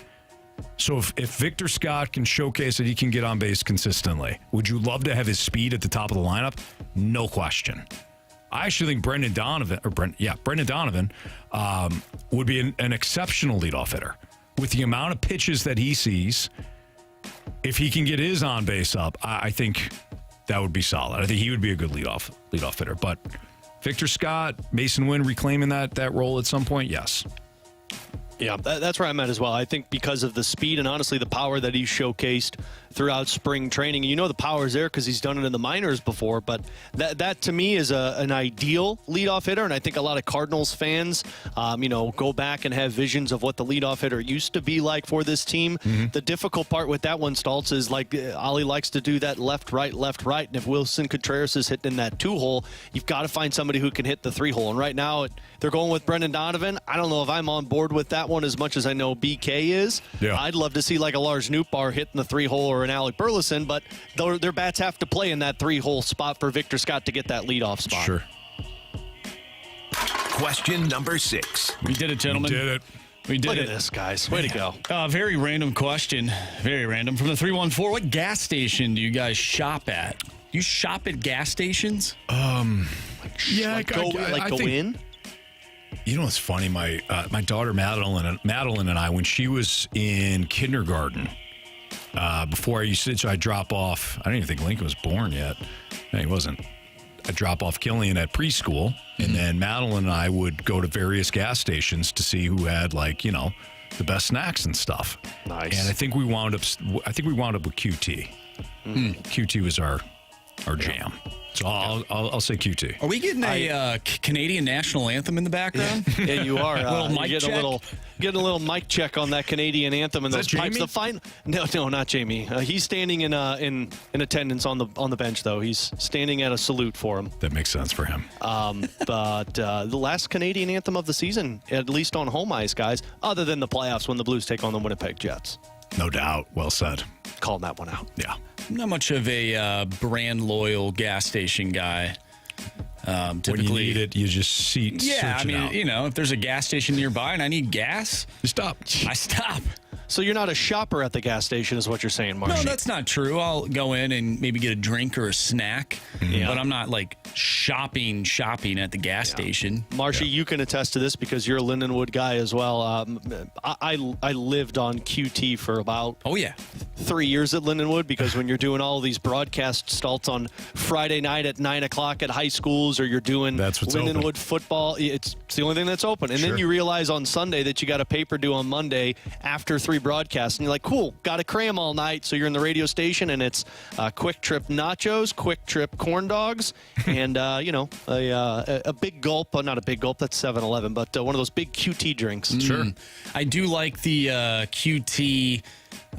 So if Victor Scott can showcase that he can get on base consistently, would you love to have his speed at the top of the lineup? No question. I actually think Brendan Donovan would be an exceptional leadoff hitter. With the amount of pitches that he sees, if he can get his on base up, I think that would be solid. I think he would be a good leadoff hitter. But Victor Scott, Mason Wynn reclaiming that role at some point, yes. Yeah, that's where I'm at as well. I think because of the speed and honestly the power that he showcased throughout spring training. The power is there because he's done it in the minors before, but that to me is an ideal leadoff hitter, and I think a lot of Cardinals fans, go back and have visions of what the leadoff hitter used to be like for this team. Mm-hmm. The difficult part with that one, Stoltz, is like Ollie likes to do that left, right, and if Wilson Contreras is hitting that 2-hole, you've got to find somebody who can hit the 3-hole, and right now they're going with Brendan Donovan. I don't know if I'm on board with that one as much as I know BK is. Yeah. I'd love to see like a Lars Nootbaar hitting the 3-hole or an Alec Burleson, but their bats have to play in that 3-hole spot for Victor Scott to get that leadoff spot. Sure. Question number 6. We did it, gentlemen. We did it. We did Look it. At this, guys. Way to go. Very random question. Very random. From the 314, what gas station do you guys shop at? You shop at gas stations? Yeah, go in? It's funny. My daughter Madeline and I, when she was in kindergarten, before I used to, I'd drop off. I don't even think Lincoln was born yet. No, he wasn't. I'd drop off Killian at preschool, and then Madeline and I would go to various gas stations to see who had the best snacks and stuff. Nice. And I think we wound up with QT. QT was our jam. So I'll say QT. Are we getting a Canadian national anthem in the background? Yeah, you are. A little mic check? Getting a little mic check on that Canadian anthem and Is those that pipes. Jamie? No, not Jamie. He's standing in attendance on the bench though. He's standing at a salute for him. That makes sense for him. But the last Canadian anthem of the season, at least on home ice, guys, other than the playoffs when the Blues take on the Winnipeg Jets. No doubt. Well said. Calling that one out. Yeah. I'm not much of a brand loyal gas station guy. Typically, when you need it, you just search it out. If there's a gas station nearby and I need gas, you stop. I stop. So you're not a shopper at the gas station, is what you're saying, Marshy? No, that's not true. I'll go in and maybe get a drink or a snack, but I'm not like shopping at the gas station. Marshy, you can attest to this because you're a Lindenwood guy as well. I lived on QT for about 3 years at Lindenwood because when you're doing all these broadcast stalts on Friday night at 9 o'clock at high schools or you're doing Lindenwood open. football, it's the only thing that's open. And then you realize on Sunday that you got a paper due on Monday after 3 broadcasts. And you're like, cool, got to cram all night. So you're in the radio station and it's Quick Trip nachos, Quick Trip corn dogs, and, a big gulp. Not a big gulp, that's 7-Eleven, but one of those big QT drinks. Sure. I do like the QT.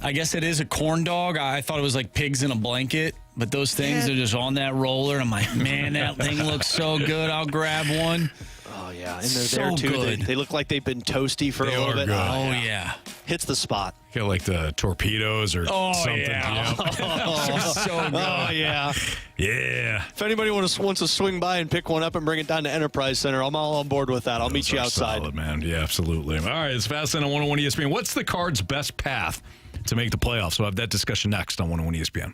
I guess it is a corn dog. I thought it was like pigs in a blanket, but those things are just on that roller. I'm like, man, that thing looks so good. I'll grab one. Oh, yeah. And they're there, too. Good. They look like they've been toasty for a little bit. Good. Oh, yeah. Hits the spot. Feel like the torpedoes or something. Yeah. So good. Oh, yeah. Yeah. If anybody wants to swing by and pick one up and bring it down to Enterprise Center, I'm all on board with that. I'll meet you outside. Solid, man. Yeah, absolutely. All right, it's Fast Lane on 101 ESPN. What's the Cards' best path to make the playoffs? We'll have that discussion next on 101 ESPN.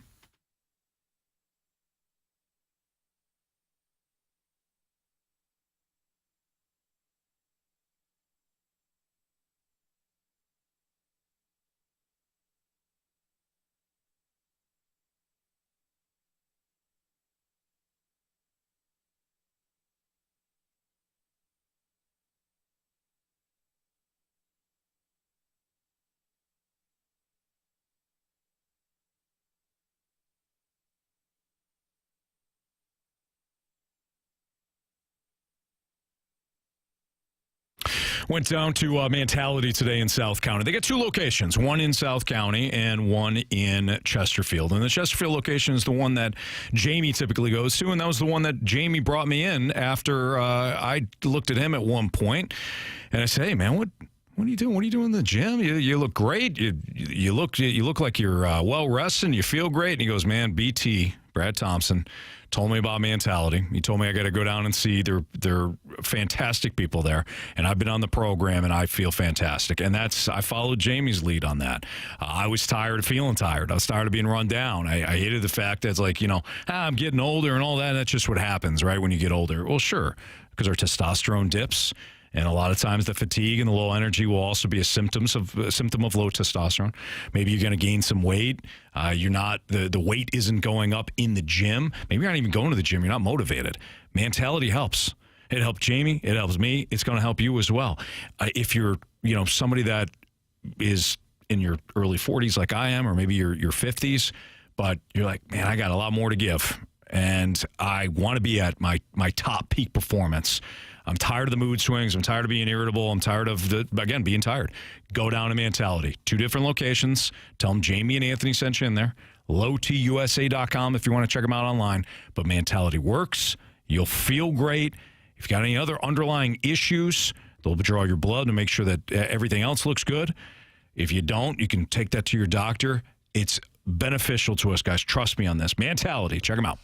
Went down to Mentality today in South County. They got 2 locations, one in South County and one in Chesterfield. And the Chesterfield location is the one that Jamie typically goes to, and that was the one that Jamie brought me in after I looked at him at one point. And I said, hey, man, what are you doing? What are you doing in the gym? You look great. You look like you're well rested. You feel great. And he goes, man, BT, Brad Thompson, told me about Mentality. He told me I got to go down and see. They're fantastic people there. And I've been on the program, and I feel fantastic. And I followed Jamie's lead on that. I was tired of feeling tired. I was tired of being run down. I hated the fact that it's like, I'm getting older and all that. And that's just what happens, right, when you get older. Well, sure, because our testosterone dips. And a lot of times the fatigue and the low energy will also be a symptom of low testosterone. Maybe you're going to gain some weight. You're not the weight isn't going up in the gym. Maybe you're not even going to the gym. You're not motivated. Mentality helps. It helped Jamie. It helps me. It's going to help you as well. If you're somebody that is in your early 40s like I am, or maybe your 50s, but you're like, man, I got a lot more to give, and I want to be at my top peak performance. I'm tired of the mood swings. I'm tired of being irritable. I'm tired of, being tired. Go down to Mentality. 2 different locations. Tell them Jamie and Anthony sent you in there. lowtusa.com if you want to check them out online. But Mentality works. You'll feel great. If you got any other underlying issues, they'll draw your blood to make sure that everything else looks good. If you don't, you can take that to your doctor. It's beneficial to us, guys. Trust me on this. Mentality. Check them out.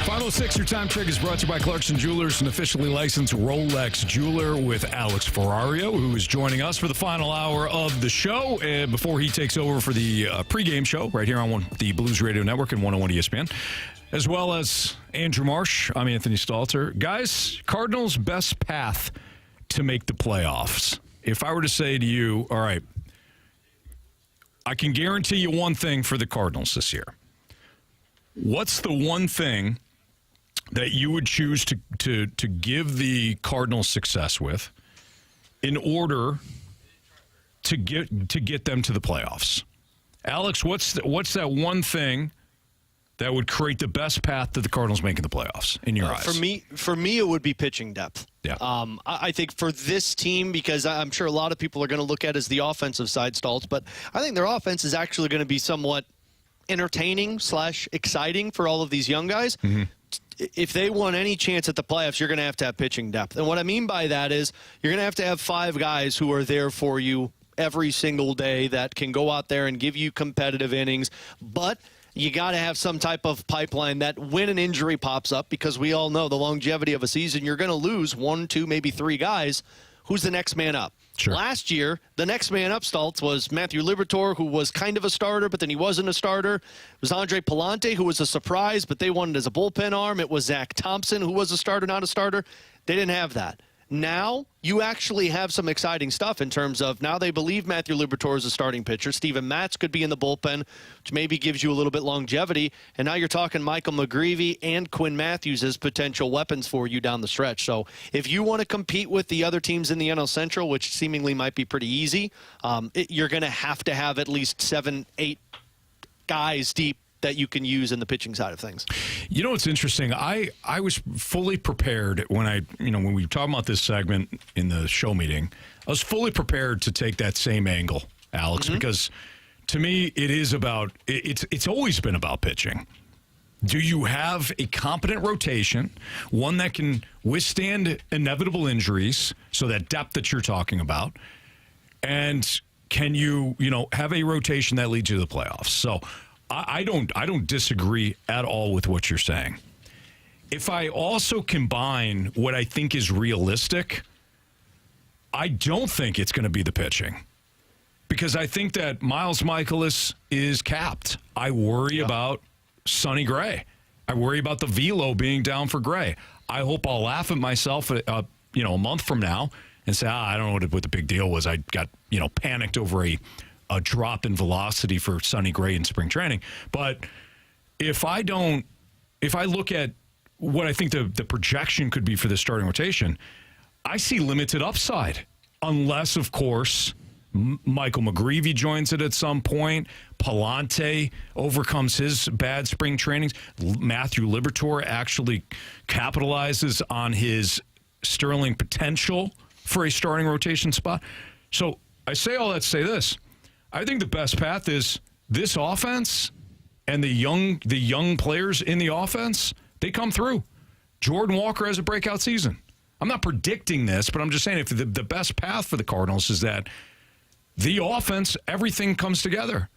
Final 6, your time check is brought to you by Clarkson Jewelers, an officially licensed Rolex jeweler, with Alex Ferrario, who is joining us for the final hour of the show before he takes over for the pregame show right here on the Blues Radio Network and 101 ESPN, as well as Andrew Marsh. I'm Anthony Stalter. Guys, Cardinals' best path to make the playoffs. If I were to say to you, all right, I can guarantee you one thing for the Cardinals this year. What's the one thing that you would choose to give the Cardinals success with in order to get them to the playoffs? Alex, what's that one thing that would create the best path to the Cardinals making the playoffs in your eyes? For me, it would be pitching depth. Yeah. I think for this team, because I'm sure a lot of people are going to look at as the offensive side, Stoltz, but I think their offense is actually going to be somewhat entertaining / exciting for all of these young guys. Mm-hmm. If they want any chance at the playoffs, you're going to have pitching depth. And what I mean by that is you're going to have 5 guys who are there for you every single day that can go out there and give you competitive innings. But you got to have some type of pipeline that when an injury pops up, because we all know the longevity of a season, you're going to lose 1, 2, maybe 3 guys. Who's the next man up? Sure. Last year, the next man up, Stoltz, was Matthew Liberatore, who was kind of a starter, but then he wasn't a starter. It was Andre Palante, who was a surprise, but they wanted as a bullpen arm. It was Zach Thompson, who was a starter, not a starter. They didn't have that. Now, you actually have some exciting stuff in terms of now they believe Matthew Liberatore is a starting pitcher. Steven Matz could be in the bullpen, which maybe gives you a little bit longevity. And now you're talking Michael McGreevy and Quinn Matthews as potential weapons for you down the stretch. So if you want to compete with the other teams in the NL Central, which seemingly might be pretty easy, you're going to have at least 7, 8 guys deep that you can use in the pitching side of things. You know what's interesting? I was fully prepared when when we were talking about this segment in the show meeting. I was fully prepared to take that same angle, Alex, because to me it is about it's always been about pitching. Do you have a competent rotation, one that can withstand inevitable injuries, so that depth that you're talking about, and can you have a rotation that leads you to the playoffs? So I don't disagree at all with what you're saying. If I also combine what I think is realistic, I don't think it's going to be the pitching, because I think that Miles Michaelis is capped. I worry about Sonny Gray. I worry about the velo being down for Gray. I hope I'll laugh at myself, a month from now and say, I don't know what the big deal was. I got panicked over a drop in velocity for Sonny Gray in spring training. But if I look at what I think the projection could be for the starting rotation, I see limited upside, unless, of course, Michael McGreevy joins it at some point. Palante overcomes his bad spring trainings. Matthew Liberatore actually capitalizes on his sterling potential for a starting rotation spot. So I say all that to say this. I think the best path is this offense and the young players in the offense, they come through. Jordan Walker has a breakout season. I'm not predicting this, but I'm just saying if the best path for the Cardinals is that the offense, everything comes together.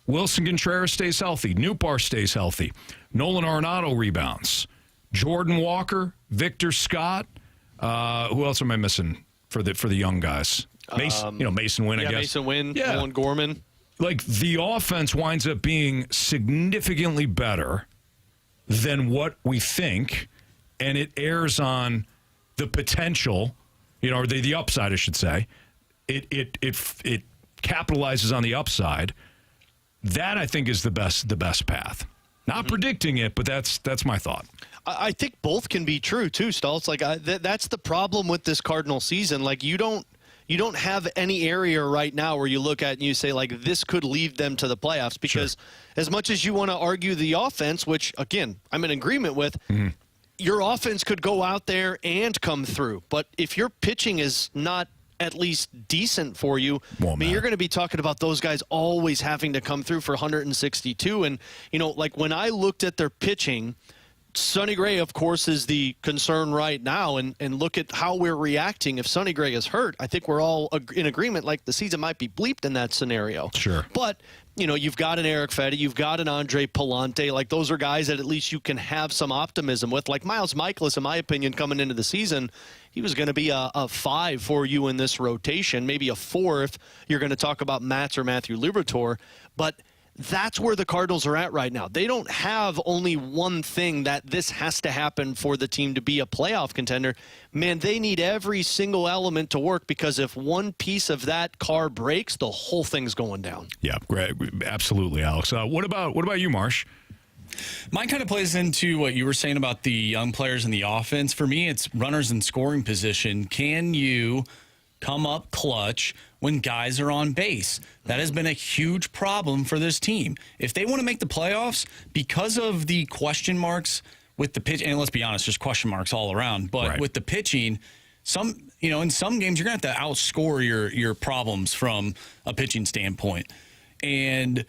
Wilson Contreras stays healthy. Nootbaar stays healthy. Nolan Arenado rebounds. Jordan Walker, Victor Scott. Who else am I missing for the young guys? Mason Wynn, I guess. Mason Wynn, Nolan Gorman. Like, the offense winds up being significantly better than what we think, and it errs on the potential, or the upside, I should say. It capitalizes on the upside. That, I think, is the best path. Not predicting it, but that's my thought. I think both can be true too, Stoltz. Like that's the problem with this Cardinal season. Like you don't have any area right now where you look at and you say, like, this could lead them to the playoffs, because as much as you want to argue the offense, which again I'm in agreement with, your offense could go out there and come through. But if your pitching is not at least decent for you, you're going to be talking about those guys always having to come through for 162. And, like, when I looked at their pitching, Sonny Gray, of course, is the concern right now, and look at how we're reacting. If Sonny Gray is hurt, I think we're all in agreement, like the season might be bleeped in that scenario. Sure. But, you've got an Eric Fedde, you've got an Andre Palante. Like, those are guys that at least you can have some optimism with. Like Miles Michaelis, in my opinion, coming into the season, he was going to be a 5 for you in this rotation, maybe a 4 if you're going to talk about Mats or Matthew Liberatore. But that's where the Cardinals are at right now. They don't have only one thing that this has to happen for the team to be a playoff contender. Man, they need every single element to work, because if one piece of that car breaks, the whole thing's going down. Yeah, great. Absolutely, Alex. What about you, Marsh? Mine kind of plays into what you were saying about the young players in the offense. For me, it's runners in scoring position. Can you come up clutch when guys are on base? That has been a huge problem for this team. If they want to make the playoffs, because of the question marks with the pitch, and let's be honest, just question marks all around, but with the pitching, in some games you're going to have to outscore your problems from a pitching standpoint. And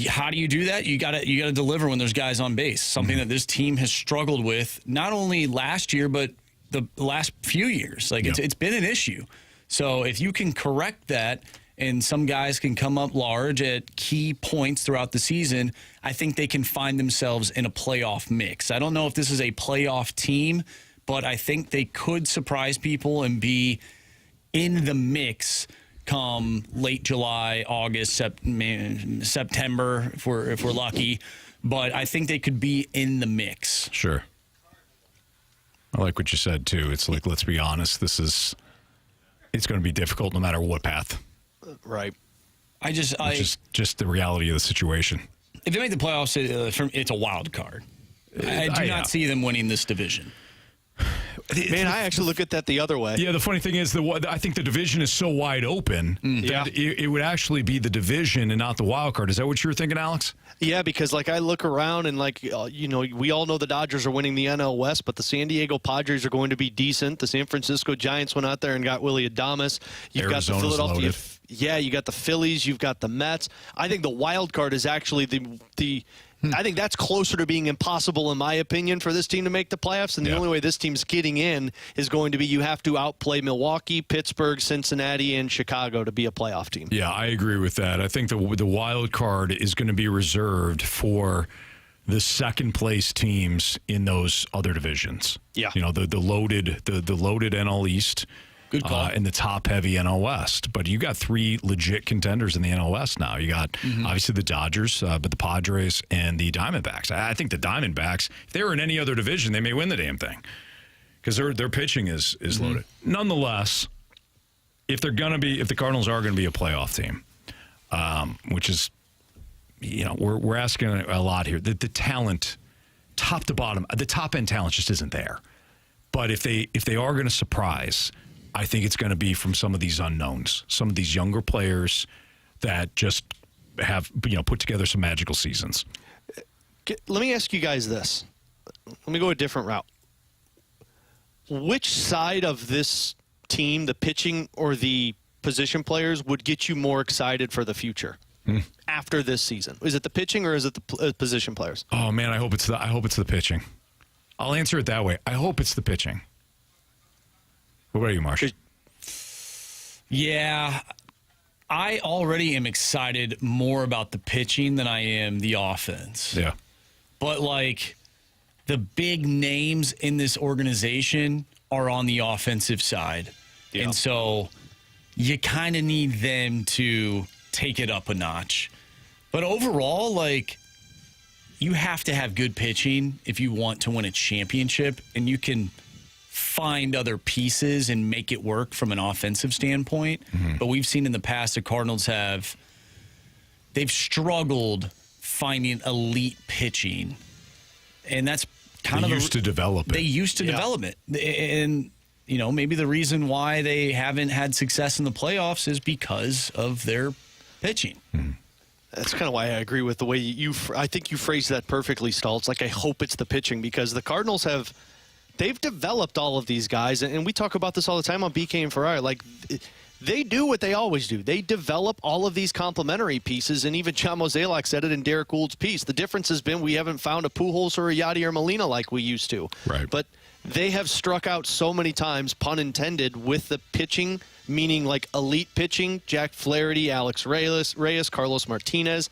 how do you do that? You got to deliver when there's guys on base, something that this team has struggled with not only last year but the last few years. It's been an issue. So if you can correct that and some guys can come up large at key points throughout the season, I think they can find themselves in a playoff mix. I don't know if this is a playoff team, but I think they could surprise people and be in the mix come late July, August, September, if we're lucky. But I think they could be in the mix. Sure. I like what you said, too. It's like, let's be honest, it's going to be difficult no matter what path. Right. It's just the reality of the situation. If they make the playoffs, it's a wild card. I do not see them winning this division. Man, I actually look at that the other way. Yeah, the funny thing is, I think the division is so wide open that it would actually be the division and not the wild card. Is that what you were thinking, Alex? Yeah, because I look around and we all know the Dodgers are winning the NL West, but the San Diego Padres are going to be decent. The San Francisco Giants went out there and got Willy Adames. You've Arizona's got the Philadelphia. loaded. Yeah, you got the Phillies. You've got the Mets. I think the wild card is actually the I think that's closer to being impossible, in my opinion, for this team to make the playoffs. And the only way this team's getting in is going to be you have to outplay Milwaukee, Pittsburgh, Cincinnati, and Chicago to be a playoff team. Yeah, I agree with that. I think the wild card is going to be reserved for the second place teams in those other divisions. Yeah, the loaded NL East. Good call. And the top-heavy NL West. But you got 3 legit contenders in the NL West now. You got, obviously, the Dodgers, but the Padres and the Diamondbacks. I think the Diamondbacks, if they were in any other division, they may win the damn thing because their pitching is loaded. Nonetheless, if the Cardinals are going to be a playoff team, which is, we're asking a lot here. The talent, top to bottom, the top-end talent just isn't there. But if they are going to surprise, I think it's going to be from some of these unknowns, some of these younger players that just have put together some magical seasons. Let me ask you guys this. Let me go a different route. Which side of this team, the pitching or the position players, would get you more excited for the future after this season? Is it the pitching or is it the position players? Oh man, I hope it's the pitching. I'll answer it that way. I hope it's the pitching. What about you, Marsh? Yeah, I already am excited more about the pitching than I am the offense. Yeah. But, the big names in this organization are on the offensive side. Yeah. And so you kind of need them to take it up a notch. But overall, you have to have good pitching if you want to win a championship, and you can find other pieces and make it work from an offensive standpoint. But we've seen in the past the Cardinals they've struggled finding elite pitching. And that's kind of used to develop it. They used to develop it. And maybe the reason why they haven't had success in the playoffs is because of their pitching. That's kind of why I agree with the way I think you phrased that perfectly, Staltz. I hope it's the pitching, because the Cardinals have they've developed all of these guys, and we talk about this all the time on BK and Ferrari. Like, they do what they always do. They develop all of these complementary pieces, and even John Mozeliak said it in Derek Gould's piece. The difference has been we haven't found a Pujols or a Yadier Molina like we used to. Right. But they have struck out so many times, pun intended, with the pitching, meaning like elite pitching, Jack Flaherty, Alex Reyes, Carlos Martinez,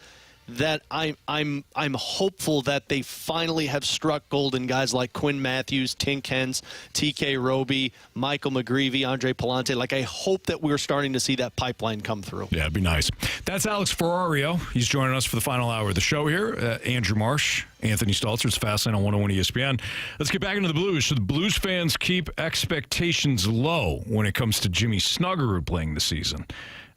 that I'm hopeful that they finally have struck gold in guys like Quinn Matthews, Tink Hens, TK Roby, Michael McGreevy, Andre Palante. Like, I hope that we're starting to see that pipeline come through. Yeah, it'd be nice. That's Alex Ferrario. He's joining us for the final hour of the show here. Andrew Marsh, Anthony Stalter. It's Fastlane on 101 ESPN. Let's get back into the Blues. Should the Blues fans keep expectations low when it comes to Jimmy Snuggerud playing this season?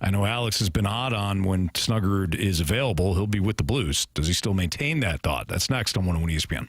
I know Alex has been hot on when Snuggerud is available, he'll be with the Blues. Does he still maintain that thought? That's next on 101 ESPN.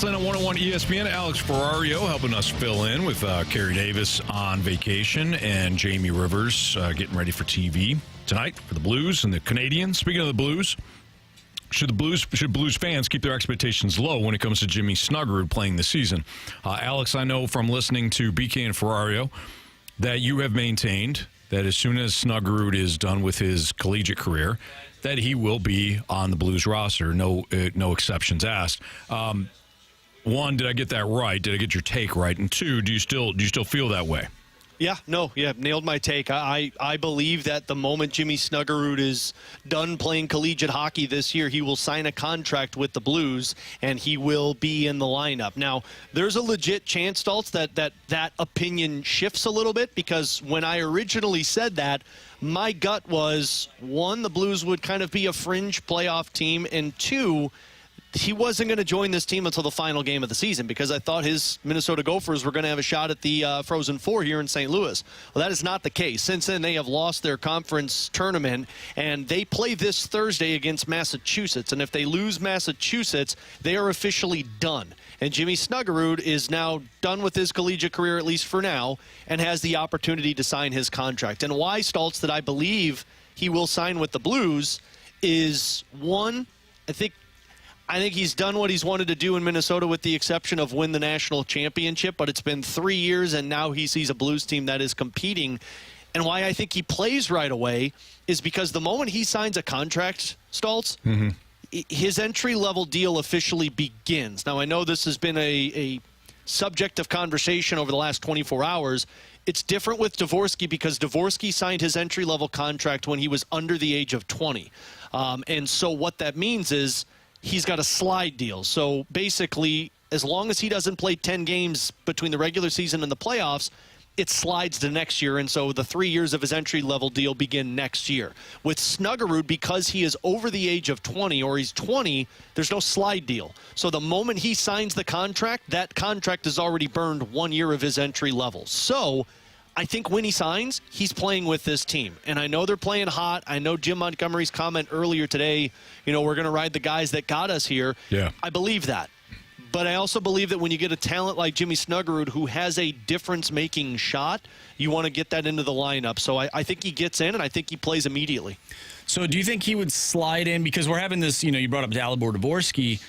Lynn on 101 ESPN. Alex Ferrario helping us fill in with Carey Davis on vacation and Jamie Rivers getting ready for TV tonight for the Blues and the Canadians. Speaking of the Blues, should Blues fans keep their expectations low when it comes to Jimmy Snuggerud playing this season? Alex, I know from listening to BK and Ferrario that you have maintained that as soon as Snuggerud is done with his collegiate career, that he will be on the Blues roster. No exceptions asked. One, did I get that right? Did I get your take right? And two, do you still feel that way? Yeah, nailed my take. I believe that the moment Jimmy Snuggerud is done playing collegiate hockey this year, he will sign a contract with the Blues, and he will be in the lineup. Now, there's a legit chance, Stoltz, that opinion shifts a little bit, because when I originally said that, my gut was, one, the Blues would kind of be a fringe playoff team, and two, he wasn't going to join this team until the final game of the season, because I thought his Minnesota Gophers were going to have a shot at the Frozen Four here in St. Louis. Well, that is not the case. Since then, they have lost their conference tournament, and they play this Thursday against Massachusetts. And if they lose Massachusetts, they are officially done. And Jimmy Snuggerud is now done with his collegiate career, at least for now, and has the opportunity to sign his contract. And why, Stoltz, that I believe he will sign with the Blues is, one, I think he's done what he's wanted to do in Minnesota, with the exception of win the national championship. But it's been 3 years, and now he sees a Blues team that is competing. And why I think he plays right away is because the moment he signs a contract, Stoltz, his entry-level deal officially begins. Now, I know this has been a subject of conversation over the last 24 hours. It's different with Dvorsky, because Dvorsky signed his entry-level contract when he was under the age of 20. And so what that means is he's got a slide deal. So basically, as long as he doesn't play 10 games between the regular season and the playoffs, it slides to next year. And so the 3 years of his entry-level deal begin next year. With Snuggerud, because he is over the age of 20, or he's 20, there's no slide deal. So the moment he signs the contract, that contract has already burned 1 year of his entry level. So I think when he signs, he's playing with this team. And I know they're playing hot. I know Jim Montgomery's comment earlier today, we're going to ride the guys that got us here. Yeah. I believe that. But I also believe that when you get a talent like Jimmy Snuggerud, who has a difference-making shot, you want to get that into the lineup. So I think he gets in, and I think he plays immediately. So do you think he would slide in? Because we're having this, you brought up Dalibor Dvorsky.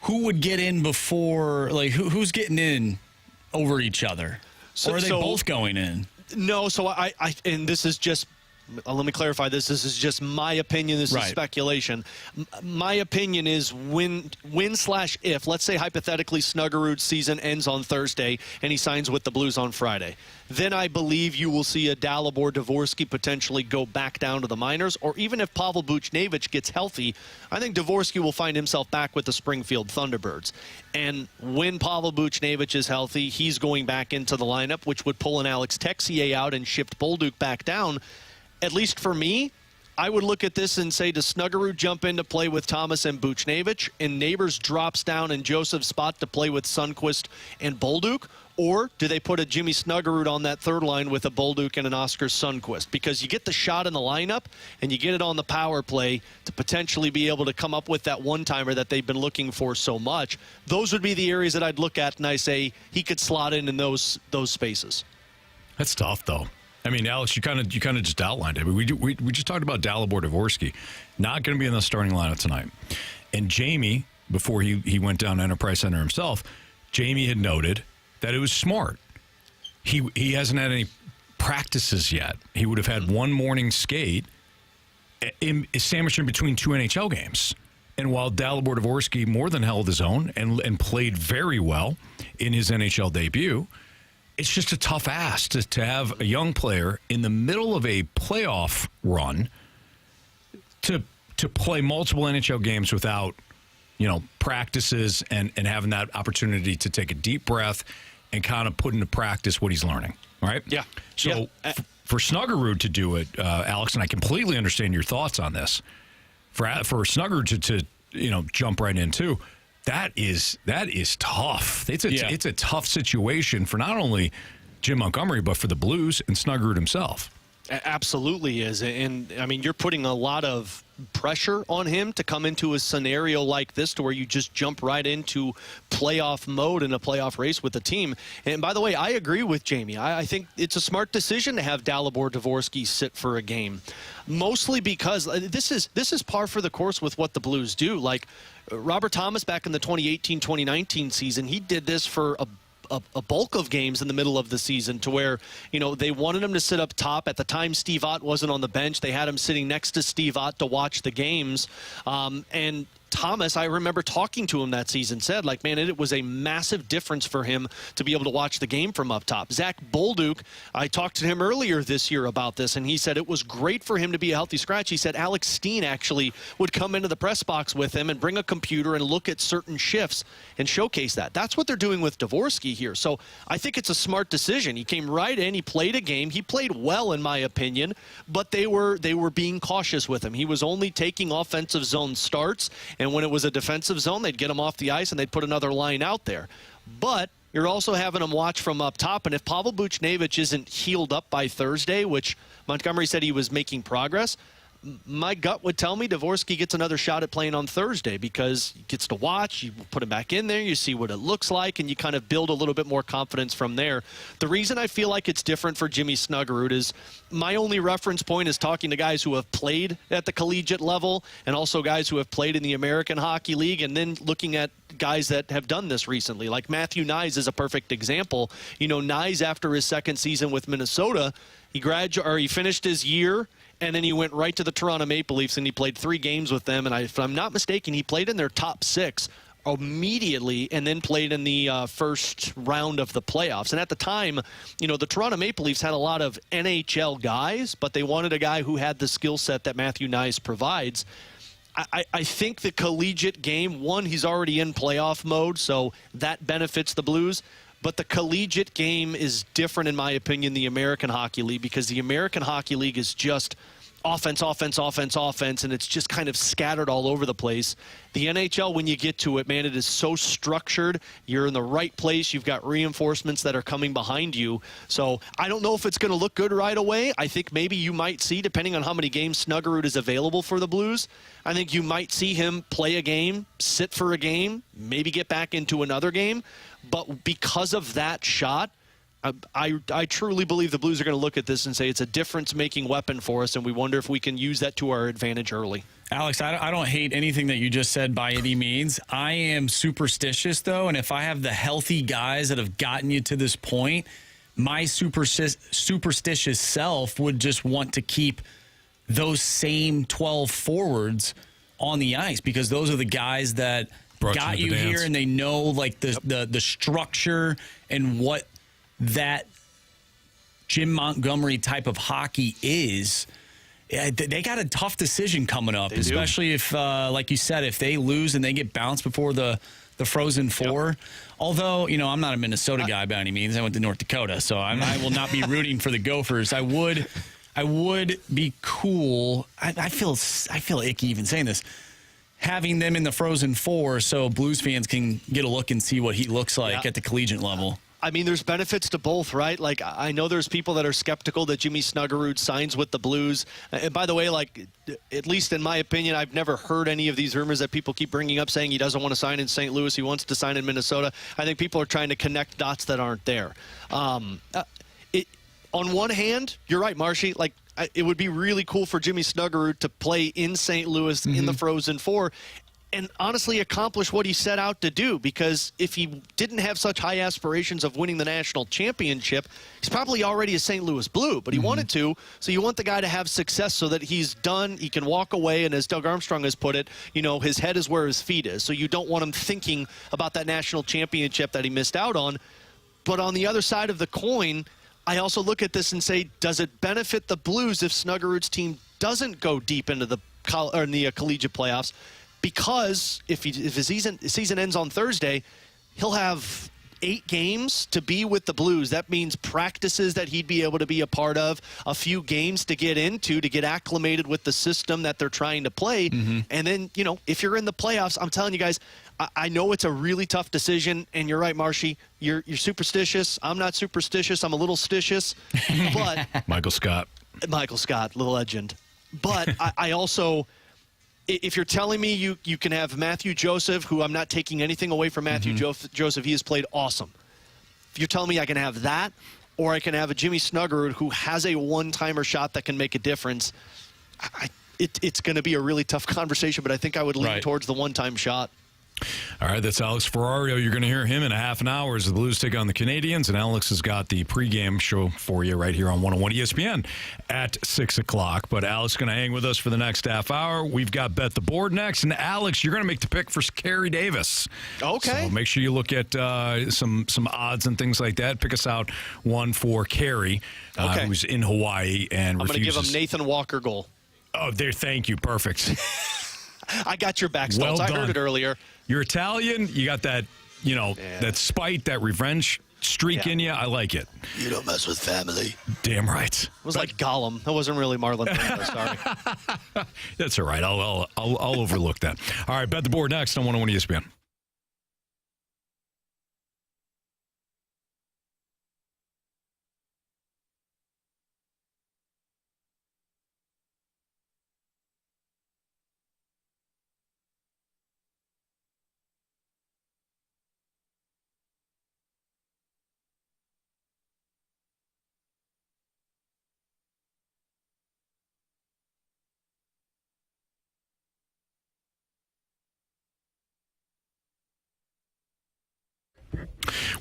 Who would get in before, who's getting in over each other? Or are they both going in? No, so I and this is just, let me clarify this. This is just my opinion. This is speculation. My opinion is when/if, let's say hypothetically Snuggerud's season ends on Thursday and he signs with the Blues on Friday, then I believe you will see a Dalibor Dvorsky potentially go back down to the minors. Or even if Pavel Buchnevich gets healthy, I think Dvorsky will find himself back with the Springfield Thunderbirds. And when Pavel Buchnevich is healthy, he's going back into the lineup, which would pull an Alex Texier out and shift Bolduc back down. At least for me, I would look at this and say, does Snuggerud jump in to play with Thomas and Buchnevich, and Neighbors drops down in Joseph's spot to play with Sundqvist and Bolduc? Or do they put a Jimmy Snuggerud on that third line with a Bolduc and an Oscar Sundqvist? Because you get the shot in the lineup, and you get it on the power play to potentially be able to come up with that one-timer that they've been looking for so much. Those would be the areas that I'd look at, and I say he could slot in those spaces. That's tough, though. I mean, Alex, you kind of just outlined it. We just talked about Dalibor Dvorsky not going to be in the starting lineup tonight. And Jamie, before he went down to Enterprise Center himself, Jamie had noted that it was smart. He hasn't had any practices yet. He would have had one morning skate sandwiched in between two NHL games. And while Dalibor Dvorsky more than held his own and played very well in his NHL debut, it's just a tough ask to have a young player in the middle of a playoff run to play multiple NHL games without, practices and having that opportunity to take a deep breath and kind of put into practice what he's learning, right? Yeah. So for Snuggerud to do it, Alex, and I completely understand your thoughts on this, for Snuggerud to jump right in too, that is tough. It's a tough situation for not only Jim Montgomery, but for the Blues and Snuggerud himself. Absolutely is. And, I mean, you're putting a lot of pressure on him to come into a scenario like this to where you just jump right into playoff mode in a playoff race with the team. And by the way, I agree with Jamie. I think it's a smart decision to have Dalibor Dvorsky sit for a game, mostly because this is par for the course with what the Blues do. Like Robert Thomas back in the 2018-2019 season, he did this for a bulk of games in the middle of the season to where, they wanted him to sit up top. At the time, Steve Ott wasn't on the bench. They had him sitting next to Steve Ott to watch the games. And Thomas, I remember talking to him that season, said, man, it was a massive difference for him to be able to watch the game from up top. Zach Bolduc, I talked to him earlier this year about this, and he said it was great for him to be a healthy scratch. He said Alex Steen actually would come into the press box with him and bring a computer and look at certain shifts and showcase that. That's what they're doing with Dvorsky here. So I think it's a smart decision. He came right in. He played a game. He played well, in my opinion, but they were being cautious with him. He was only taking offensive zone starts, and when it was a defensive zone, they'd get him off the ice and they'd put another line out there. But you're also having him watch from up top, and if Pavel Buchnevich isn't healed up by Thursday, which Montgomery said he was making progress, my gut would tell me Dvorsky gets another shot at playing on Thursday because he gets to watch, you put him back in there, you see what it looks like, and you kind of build a little bit more confidence from there. The reason I feel like it's different for Jimmy Snuggerud is my only reference point is talking to guys who have played at the collegiate level and also guys who have played in the American Hockey League, and then looking at guys that have done this recently. Like Matthew Nyes is a perfect example. Nyes, after his second season with Minnesota, he finished his year, and then he went right to the Toronto Maple Leafs, and he played 3 games with them. And if I'm not mistaken, he played in their top 6 immediately and then played in the first round of the playoffs. And at the time, the Toronto Maple Leafs had a lot of NHL guys, but they wanted a guy who had the skill set that Matthew Nyes provides. I think the collegiate game, one, he's already in playoff mode, so that benefits the Blues. But the collegiate game is different, in my opinion, the American Hockey League, because the American Hockey League is just offense, offense, offense, offense, and it's just kind of scattered all over the place. The NHL, when you get to it, man, it is so structured. You're in the right place. You've got reinforcements that are coming behind you. So I don't know if it's going to look good right away. I think maybe you might see, depending on how many games Snuggerud is available for the Blues, I think you might see him play a game, sit for a game, maybe get back into another game. But because of that shot, I truly believe the Blues are going to look at this and say it's a difference-making weapon for us, and we wonder if we can use that to our advantage early. Alex, I don't hate anything that you just said by any means. I am superstitious, though, and if I have the healthy guys that have gotten you to this point, my superstitious self would just want to keep those same 12 forwards on the ice, because those are the guys that got you here, and they know the structure and what that Jim Montgomery type of hockey is. They got a tough decision coming up, especially if, like you said, if they lose and they get bounced before the Frozen Four. Yep. Although, I'm not a Minnesota guy by any means. I went to North Dakota, so I will not be rooting for the Gophers. I would be cool. I feel icky even saying this, having them in the Frozen Four so Blues fans can get a look and see what he looks like at the collegiate level. I mean, there's benefits to both, right? Like, I know there's people that are skeptical that Jimmy Snuggerud signs with the Blues. And by the way, at least in my opinion, I've never heard any of these rumors that people keep bringing up saying he doesn't want to sign in St. Louis, he wants to sign in Minnesota. I think people are trying to connect dots that aren't there. On one hand, you're right, Marshy. It would be really cool for Jimmy Snuggerud to play in St. Louis in the Frozen Four and honestly accomplish what he set out to do, because if he didn't have such high aspirations of winning the national championship, he's probably already a St. Louis Blue, but he wanted to. So you want the guy to have success so that he's done, he can walk away, and as Doug Armstrong has put it, his head is where his feet is. So you don't want him thinking about that national championship that he missed out on. But on the other side of the coin, I also look at this and say, does it benefit the Blues if Snuggerud's team doesn't go deep into the collegiate playoffs? Because if his season ends on Thursday, he'll have 8 games to be with the Blues. That means practices that he'd be able to be a part of, a few games to get into, to get acclimated with the system that they're trying to play. And then, if you're in the playoffs, I'm telling you guys, I know it's a really tough decision, and you're right, Marshy. You're superstitious. I'm not superstitious. I'm a little stitious. But Michael Scott, little legend. But I also... if you're telling me you can have Matthew Joseph, who I'm not taking anything away from Matthew Joseph, he has played awesome. If you're telling me I can have that, or I can have a Jimmy Snuggerud who has a one-timer shot that can make a difference, it's going to be a really tough conversation, but I think I would lean towards the one-time shot. All right, that's Alex Ferrario. You're going to hear him in a half an hour as the Blues take on the Canadians, and Alex has got the pregame show for you right here on 101 ESPN at 6 o'clock. But Alex is going to hang with us for the next half hour. We've got Bet the Board next, and Alex, you're going to make the pick for Carey Davis. Okay. So make sure you look at some odds and things like that. Pick us out one for Carey, who's in Hawaii and I'm refuses. going to give him Nathan Walker goal. Oh, there. Thank you. Perfect. I got your back, Stoltz. Well I done. heard it earlier. You're Italian. You got that, that spite, that revenge streak in you. I like it. You don't mess with family. Damn right. It was like Gollum. That wasn't really Marlon Brando. Sorry. That's all right. I'll overlook that. All right, Bet the Board next on 101 ESPN.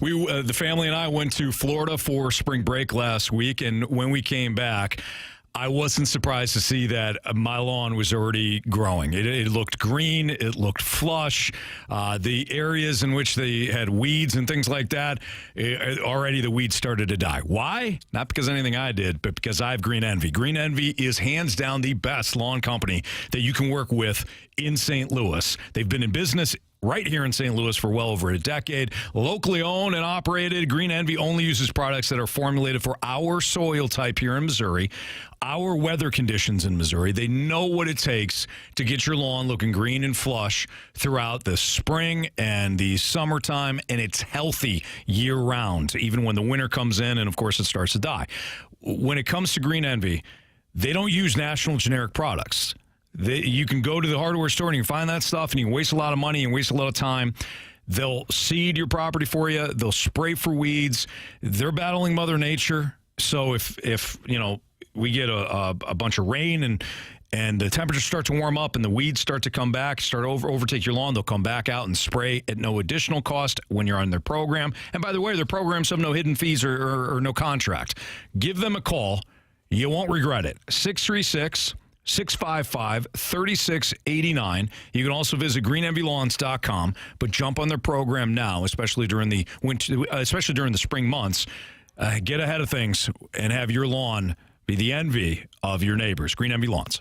The family and I went to Florida for spring break last week, and when we came back, I wasn't surprised to see that my lawn was already growing. It looked green. It looked flush. The areas in which they had weeds and things like that, already the weeds started to die. Why? Not because of anything I did, but because I have Green Envy. Green Envy is hands down the best lawn company that you can work with in St. Louis. They've been in business right here in St. Louis for well over a decade. Locally owned and operated, Green Envy only uses products that are formulated for our soil type here in Missouri, our weather conditions in Missouri. They know what it takes to get your lawn looking green and flush throughout the spring and the summertime, and it's healthy year-round, even when the winter comes in and, of course, it starts to die. When it comes to Green Envy, they don't use national generic products. You can go to the hardware store and you can find that stuff, and you can waste a lot of money and waste a lot of time. They'll seed your property for you. They'll spray for weeds. They're battling Mother Nature. So if we get a bunch of rain and the temperatures start to warm up and the weeds start to come back, start to overtake your lawn, they'll come back out and spray at no additional cost when you're on their program. And by the way, their programs have no hidden fees or no contract. Give them a call. You won't regret it. 635-3689. You can also visit greenenvylawns.com, but jump on their program now, especially during the winter, especially during the spring months. Get ahead of things and have your lawn be the envy of your neighbors. Green Envy Lawns.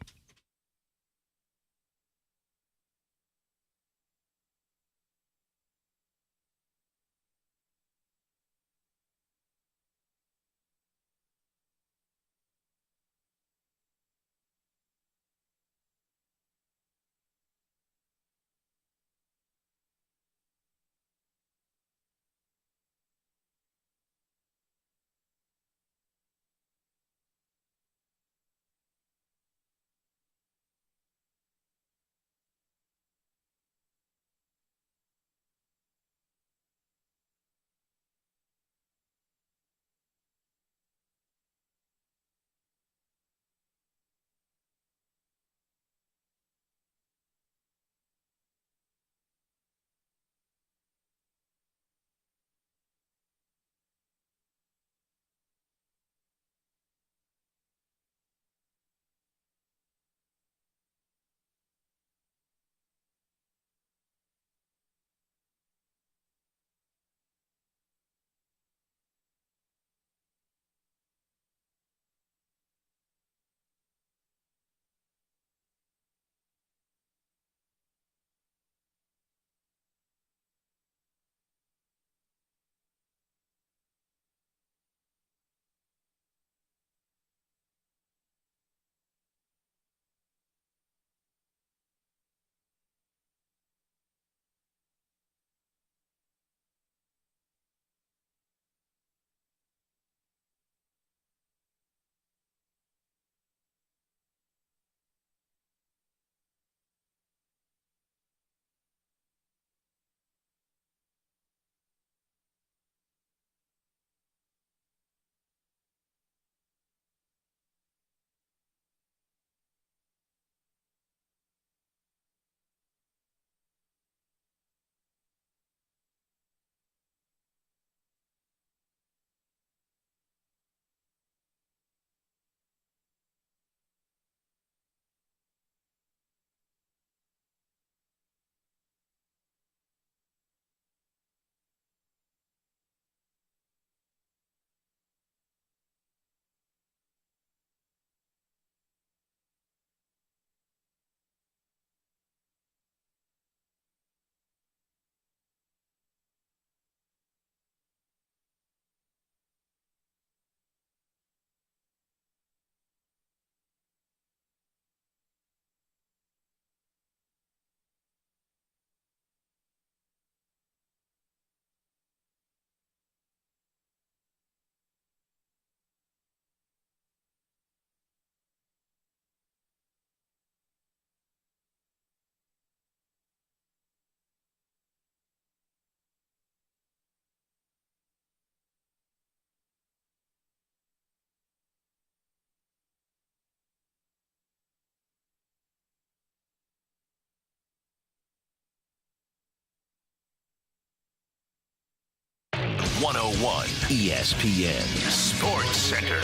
101 ESPN Sports Center.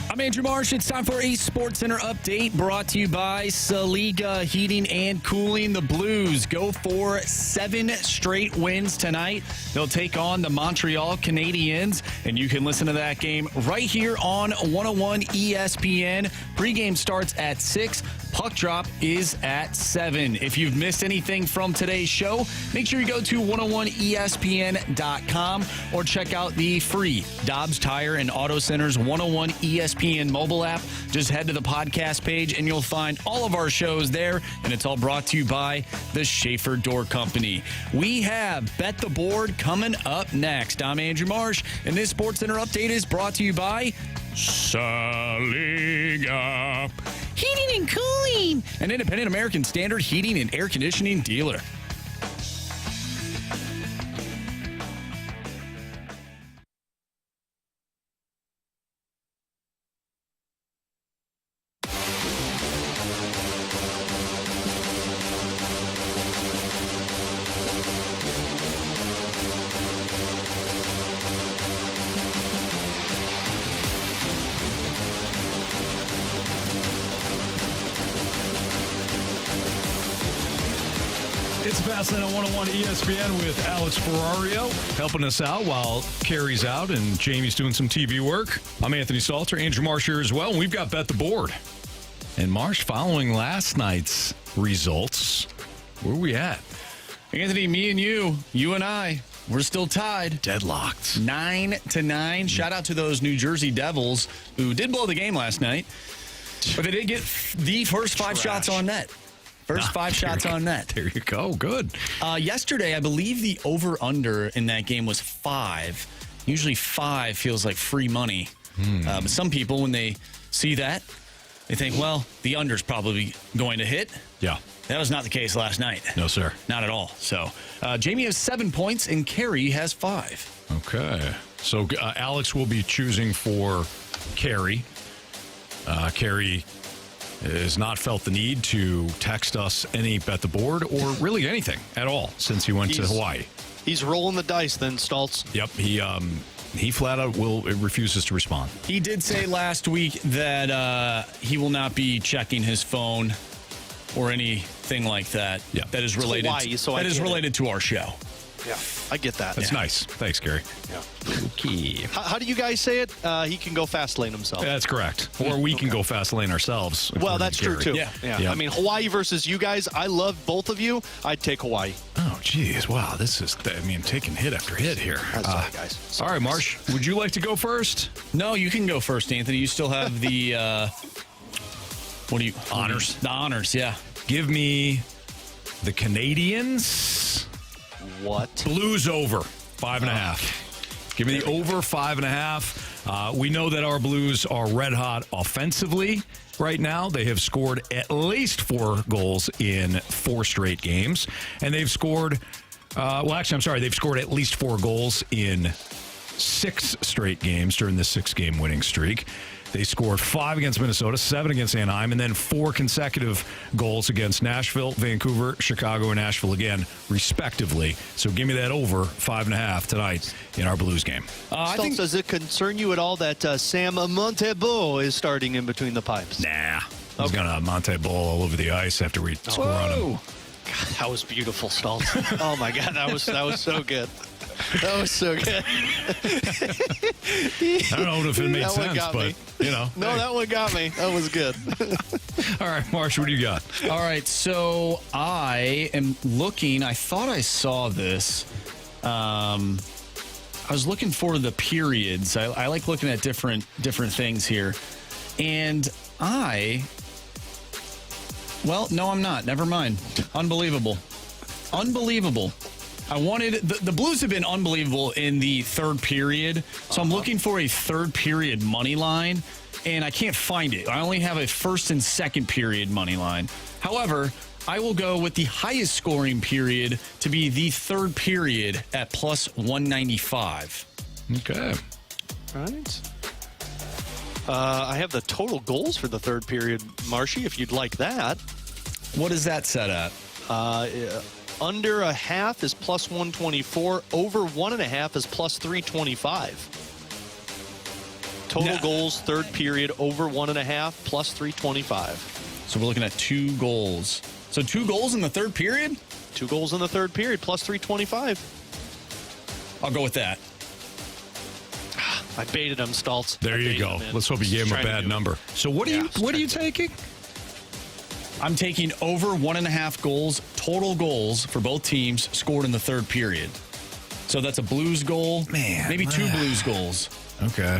I'm Andrew Marsh. It's time for a Sports Center update brought to you by Saliga Heating and Cooling. The Blues go for 7 straight wins tonight. They'll take on the Montreal Canadiens, and you can listen to that game right here on 101 ESPN. Pregame starts at 6. Puck drop is at 7. If you've missed anything from today's show, make sure you go to 101ESPN.com or check out the free Dobbs Tire and Auto Center's 101 ESPN mobile app. Just head to the podcast page and you'll find all of our shows there, and it's all brought to you by the Schaefer Door Company. We have Bet the Board coming up next. I'm Andrew Marsh, and this Sports Center update is brought to you by Saliga Heating and Cooling, an independent American Standard heating and air conditioning dealer. It's Fastlane on 101 ESPN with Alex Ferrario helping us out while Carey's out and Jamie's doing some TV work. I'm Anthony Stalter, Andrew Marsh here as well, and we've got Bet the Board. And Marsh, following last night's results, where are we at? Anthony, me and you and I, we're still tied. Deadlocked. 9-9. Shout out to those New Jersey Devils who did blow the game last night, but they did get the first 5 shots on net. First 5 shots on net. There you go. Good. Yesterday, I believe the over-under in that game was 5. Usually 5 feels like free money. But some people, when they see that, they think, well, the under's probably going to hit. Yeah. That was not the case last night. No, sir. Not at all. So Jamie has 7 points and Carey has 5. Okay. So Alex will be choosing for Carey. Carey has not felt the need to text us any Bet the Board or really anything at all since he went to Hawaii. He's rolling the dice then, Stultz. Yep, he flat out refuses to respond. He did say last week that he will not be checking his phone or anything like that. Yeah. That is related. Hawaii, is related to our show. Yeah, I get that. That's nice. Thanks, Carey. Yeah. Okay. How do you guys say it? He can go fast lane himself. That's correct. Or we can go fast lane ourselves. Well, that's true, too. Yeah. I mean, Hawaii versus you guys, I love both of you. I'd take Hawaii. Oh, geez. Wow, this is, taking hit after hit here. That's all right, guys. All right, Marsh, would you like to go first? No, you can go first, Anthony. You still have the, honors. The honors, yeah. Give me the Canadiens. What? Blues over 5.5. Give me the over 5.5. We know that our Blues are red hot offensively right now. They have scored at least 4 goals in 4 straight games. And they've scored, they've scored at least 4 goals in 6 straight games during this 6-game winning streak. They scored 5 against Minnesota, 7 against Anaheim, and then 4 consecutive goals against Nashville, Vancouver, Chicago, and Nashville again, respectively. So give me that over 5.5 tonight in our Blues game. Does it concern you at all that Sam Montembeault is starting in between the pipes? Nah. He's going to Montembeault all over the ice after we score on him. God, that was beautiful, Stultz. Oh, my God, that was so good. That was so good. I don't know if it made sense, but, No, that one got me. That was good. All right, Marsh, what do you got? All right, so I am looking. I thought I saw this. I was looking for the periods. I like looking at different things here. And well, no, I'm not. Never mind. Unbelievable. I wanted the Blues have been unbelievable in the third period, so I'm looking for a third period money line, and I can't find it. I only have a first and second period money line. However, I will go with the highest scoring period to be the third period at plus 195. Okay. All right. I have the total goals for the third period, Marshy, if you'd like that. What is that set at? Under a half is plus 124. Over 1.5 is plus 325. Total goals, third period, over 1.5, plus 325. So we're looking at 2 goals. So 2 goals in the third period? 2 goals in the third period, plus 325. I'll go with that. I baited him, Stoltz. There you go. Let's hope you gave him a bad number. So what are you taking? I'm taking over 1.5 goals, total goals for both teams scored in the third period. So that's a Blues goal, maybe 2 Blues goals. Okay.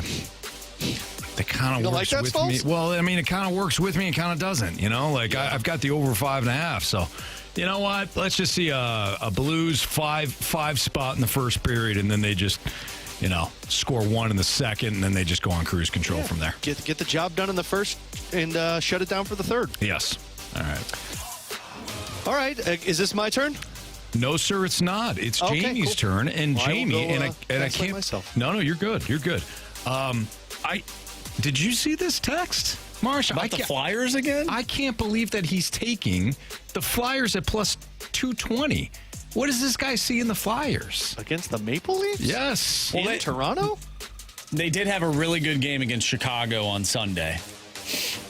That kind of works with me. Well, I mean, it kind of works with me and kind of doesn't, I've got the over 5.5. So, you know what? Let's just see a Blues five spot in the first period, and then they just, score 1 in the second, and then they just go on cruise control from there. Get the job done in the first and shut it down for the third. Yes. All right. Is this my turn? No, sir, it's not. It's Jamie's turn, and Jamie, I can't. Myself. No, you're good. You're good. Did you see this text, Marsh? About the Flyers again? I can't believe that he's taking the Flyers at plus 220. What does this guy see in the Flyers? Against the Maple Leafs? Yes. In Toronto? They did have a really good game against Chicago on Sunday.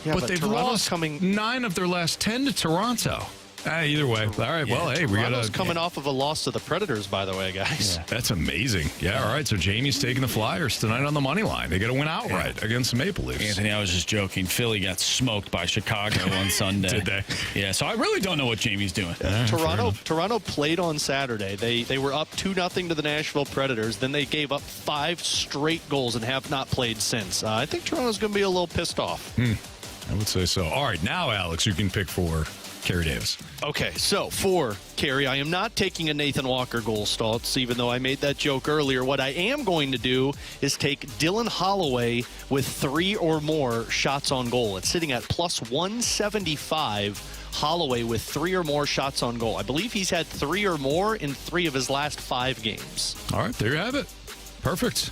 Yeah, but they've lost 9 of their last 10 to Toronto. Either way. All right. Yeah, well, hey, we got to. Coming off of a loss to the Predators, by the way, guys. Yeah. That's amazing. Yeah. All right. So Jamie's taking the Flyers tonight on the money line. They got to win outright against the Maple Leafs. Anthony, I was just joking. Philly got smoked by Chicago on Sunday. Did they? Yeah. So I really don't know what Jamie's doing. Toronto played on Saturday. They were up 2-0 to the Nashville Predators. Then they gave up 5 straight goals and have not played since. I think Toronto's going to be a little pissed off. I would say so. All right. Now, Alex, you can pick for Carey Davis. Okay, so for Carey, I am not taking a Nathan Walker goal, Stoltz, even though I made that joke earlier. What I am going to do is take Dylan Holloway with 3 or more shots on goal. It's sitting at plus 175. Holloway with 3 or more shots on goal. I believe he's had 3 or more in 3 of his last 5 games. All right, there you have it. Perfect.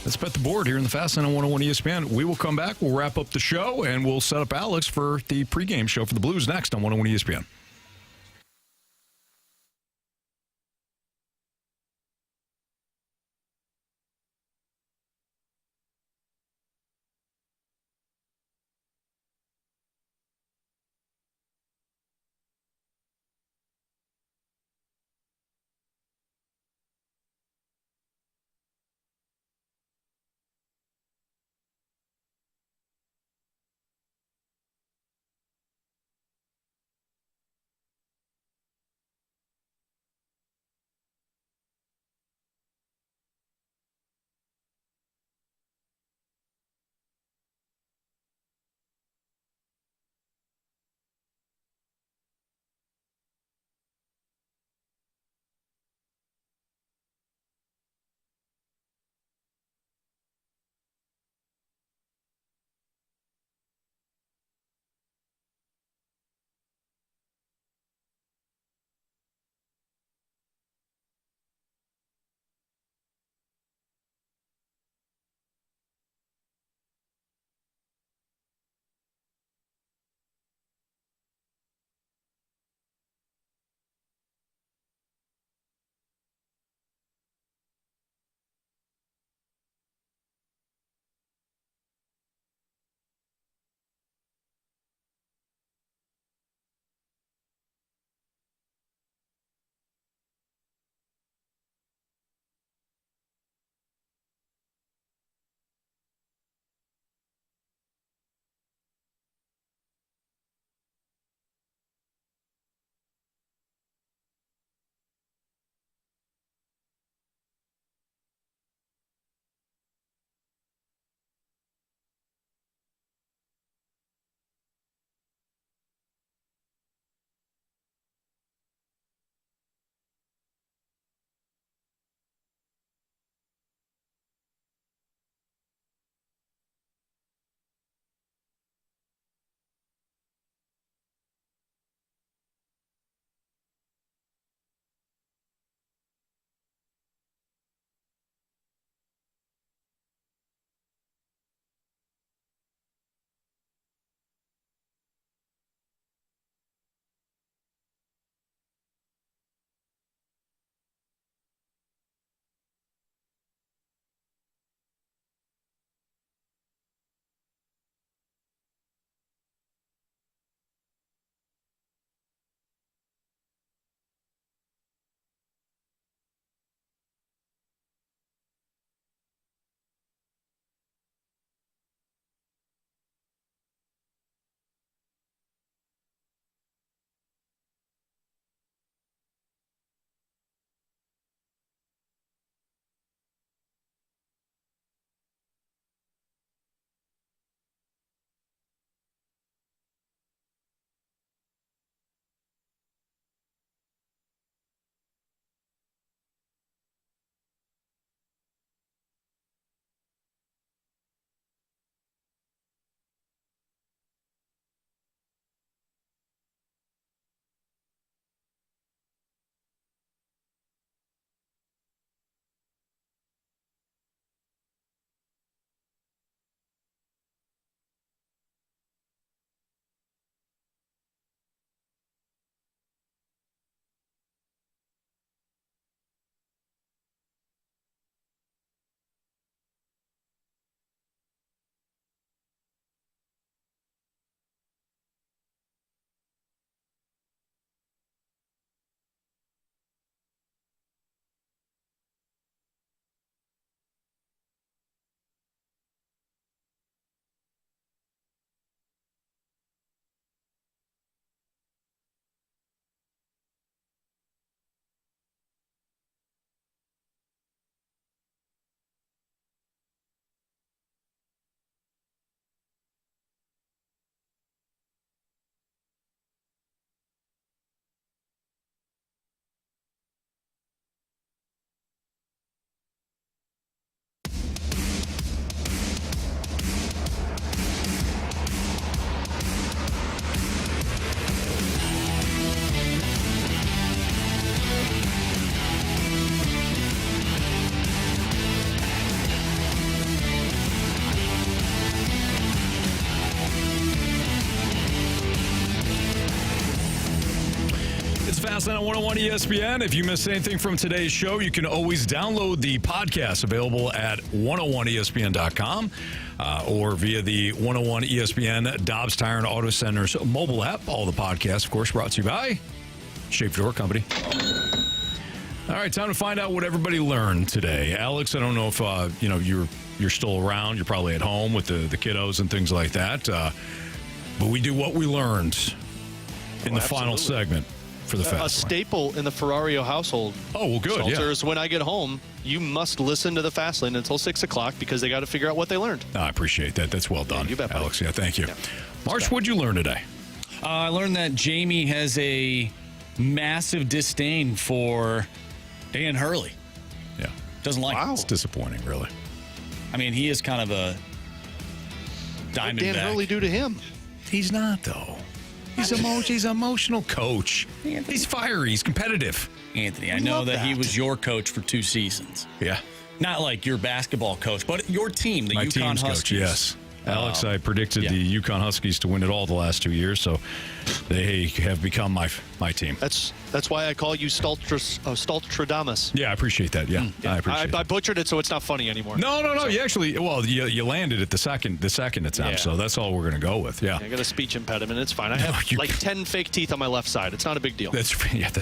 Let's bet the board here in the Fast Lane on 101 ESPN. We will come back. We'll wrap up the show, and we'll set up Alex for the pregame show for the Blues next on 101 ESPN. Fastlane on 101 ESPN. If you missed anything from today's show, you can always download the podcast available at 101ESPN.com or via the 101 ESPN Dobbs Tire and Auto Center's mobile app. All the podcasts, of course, brought to you by Shape Door Company. All right, time to find out what everybody learned today. Alex, I don't know if you're still around. You're probably at home with the kiddos and things like that. But we do what we learned in the final segment for the Fast A staple in the Ferrario household. Oh, well, good. Stalter, is when I get home, you must listen to the Fast Lane until 6 o'clock because they got to figure out what they learned. I appreciate that. That's well done, you bet, Alex. Yeah, thank you. Yeah. Marsh, what'd you learn today? I learned that Jamie has a massive disdain for Dan Hurley. Yeah. Doesn't like him. It's disappointing, really. I mean, he is kind of a diamond. What did Dan Hurley do to him? He's not, though. He's an emotional coach. He's fiery. He's competitive. Anthony, I know that he was your coach for 2 seasons. Yeah. Not like your basketball coach, but your team, the My UConn team's Huskies. coach, yes. Alex, I predicted the UConn Huskies to win it all the last 2 years, so they have become my team. That's why I call you Staltradamus. Yeah, I appreciate that. Yeah, I appreciate it. I butchered it, so it's not funny anymore. No. So. You actually, you landed at the second attempt, so that's all we're going to go with. Yeah. I got a speech impediment. It's fine. I have 10 fake teeth on my left side. It's not a big deal. That's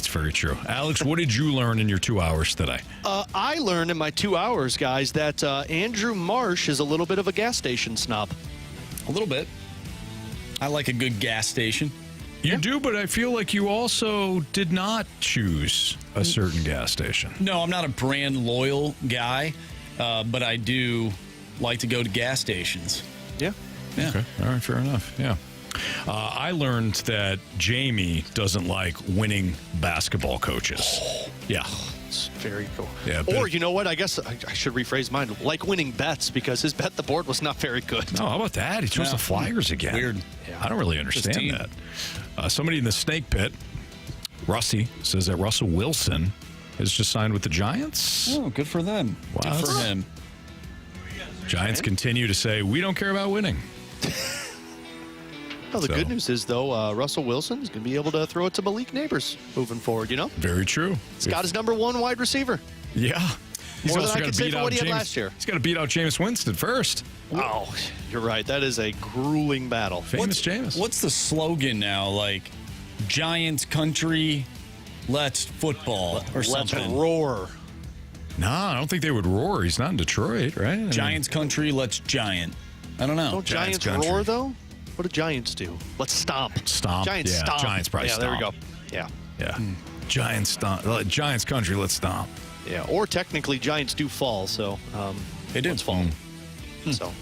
very true. Alex, what did you learn in your 2 hours today? I learned in my 2 hours, guys, that Andrew Marsh is a little bit of a gas station snob. A little bit. I like a good gas station. You do, but I feel like you also did not choose a certain gas station. No, I'm not a brand loyal guy, but I do like to go to gas stations. Yeah. Okay. All right. Fair enough. Yeah. I learned that Jamie doesn't like winning basketball coaches. Yeah. It's very cool. Yeah, or, you know what? I guess I should rephrase mine. Like winning bets, because his bet the board was not very good. No, how about that? He chose the Flyers again. Weird. Yeah. I don't really understand that. Somebody in the snake pit, Rusty, says that Russell Wilson has just signed with the Giants. Oh, good for them. Wow. Good for him. Giants continue to say, we don't care about winning. Well, the good news is, though, Russell Wilson is going to be able to throw it to Malik Neighbors moving forward, Very true. He's got his number 1 wide receiver. Yeah. He's More also than I got could to say beat for out what he had James. last year. He's got to beat out Jameis Winston first. Oh, you're right. That is a grueling battle. Famous Jameis. What's the slogan now? Like, Giants country, let's football or something. Let's roar. No, I don't think they would roar. He's not in Detroit, right? Giants country, let's giant. I don't know. Don't Giants roar, though? What do Giants do? Let's stomp. Stomp. Giants stomp. Giants probably stomp. stomp. There we go. Yeah. Giants stomp. Giants country, let's stomp. Yeah, or technically Giants do fall, so they do fall. So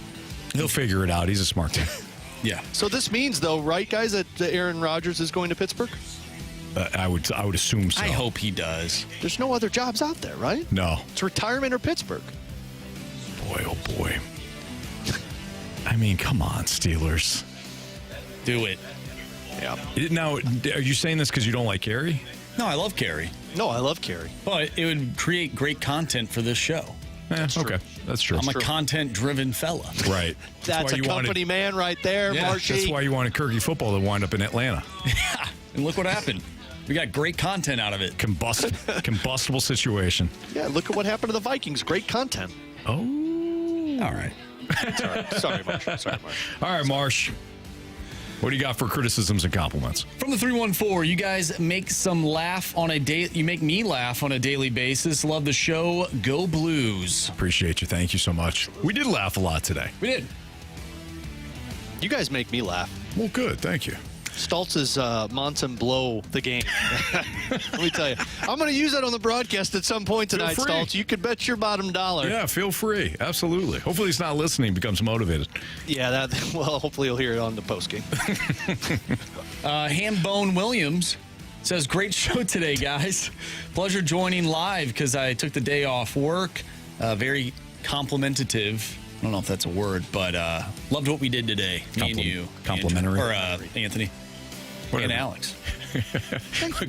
he'll figure it out. He's a smart guy. Yeah. So this means, though, right, guys, that Aaron Rodgers is going to Pittsburgh? I would assume so. I hope he does. There's no other jobs out there, right? No. It's retirement or Pittsburgh. Boy, oh boy. I mean, come on, Steelers. Do it. Yeah. Now, are you saying this because you don't like Carey? No, I love Carey. No, I love Carey. But it would create great content for this show. That's okay. That's true. I'm a content-driven fella. Right. That's a company man right there, Marshy. That's why you wanted Kirky football to wind up in Atlanta. Yeah. And look what happened. We got great content out of it. Combustible situation. Yeah, look at what happened to the Vikings. Great content. Oh. All right. Sorry, Marsh. All right, Marsh. What do you got for criticisms and compliments? From the 314, you guys make you make me laugh on a daily basis. Love the show. Go Blues. Appreciate you. Thank you so much. We did laugh a lot today. We did. You guys make me laugh. Well, good. Thank you. Stoltz's Monson blow the game. Let me tell you. I'm going to use that on the broadcast at some point tonight, Stoltz. You could bet your bottom dollar. Yeah, feel free. Absolutely. Hopefully he's not listening, becomes motivated. Yeah, hopefully he'll hear it on the postgame. Hambone Williams says, great show today, guys. Pleasure joining live because I took the day off work. Very complimentative. I don't know if that's a word, but loved what we did today. Me and you. Complimentary. Or Anthony. Whatever. And Alex. A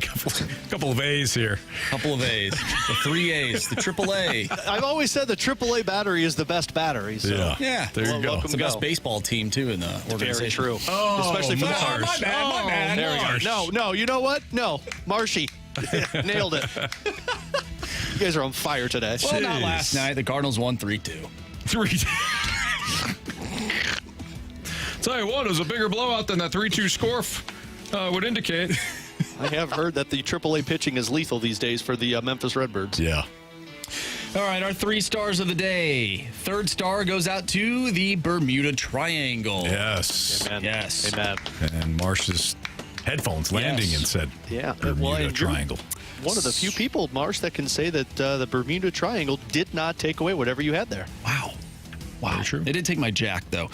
couple of A's here. Couple of A's. The 3 A's. The triple A. I've always said the AAA battery is the best battery. So. Yeah. There you go. It's the best baseball team, too, in the organization. Very true. Oh, Especially for the Cars. My bad. There we go. No, you know what? No. Marshy, Nailed it. You guys are on fire today. Well, not last night. The Cardinals won 3-2. 3-2. Tell you what, it was a bigger blowout than that 3-2 score would indicate. I have heard that the AAA pitching is lethal these days for the Memphis Redbirds. Yeah. All right, our 3 stars of the day. Third star goes out to the Bermuda Triangle. Yes. Amen. Yes. Amen. And Marsh's headphones landing and said Bermuda Triangle. One of the few people, Marsh, that can say that the Bermuda Triangle did not take away whatever you had there. Wow. Very true. They did take my jack, though.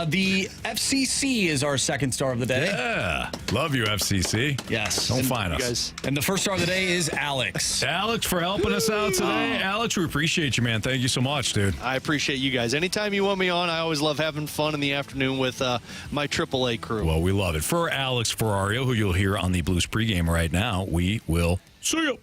The FCC is our second star of the day. Yeah. Love you, FCC. Yes. Don't find us. Guys. And the first star of the day is Alex. Alex, for helping us out today. Alex, we appreciate you, man. Thank you so much, dude. I appreciate you guys. Anytime you want me on, I always love having fun in the afternoon with my AAA crew. Well, we love it. For Alex Ferrario, who you'll hear on the Blues pregame right now, we will see you.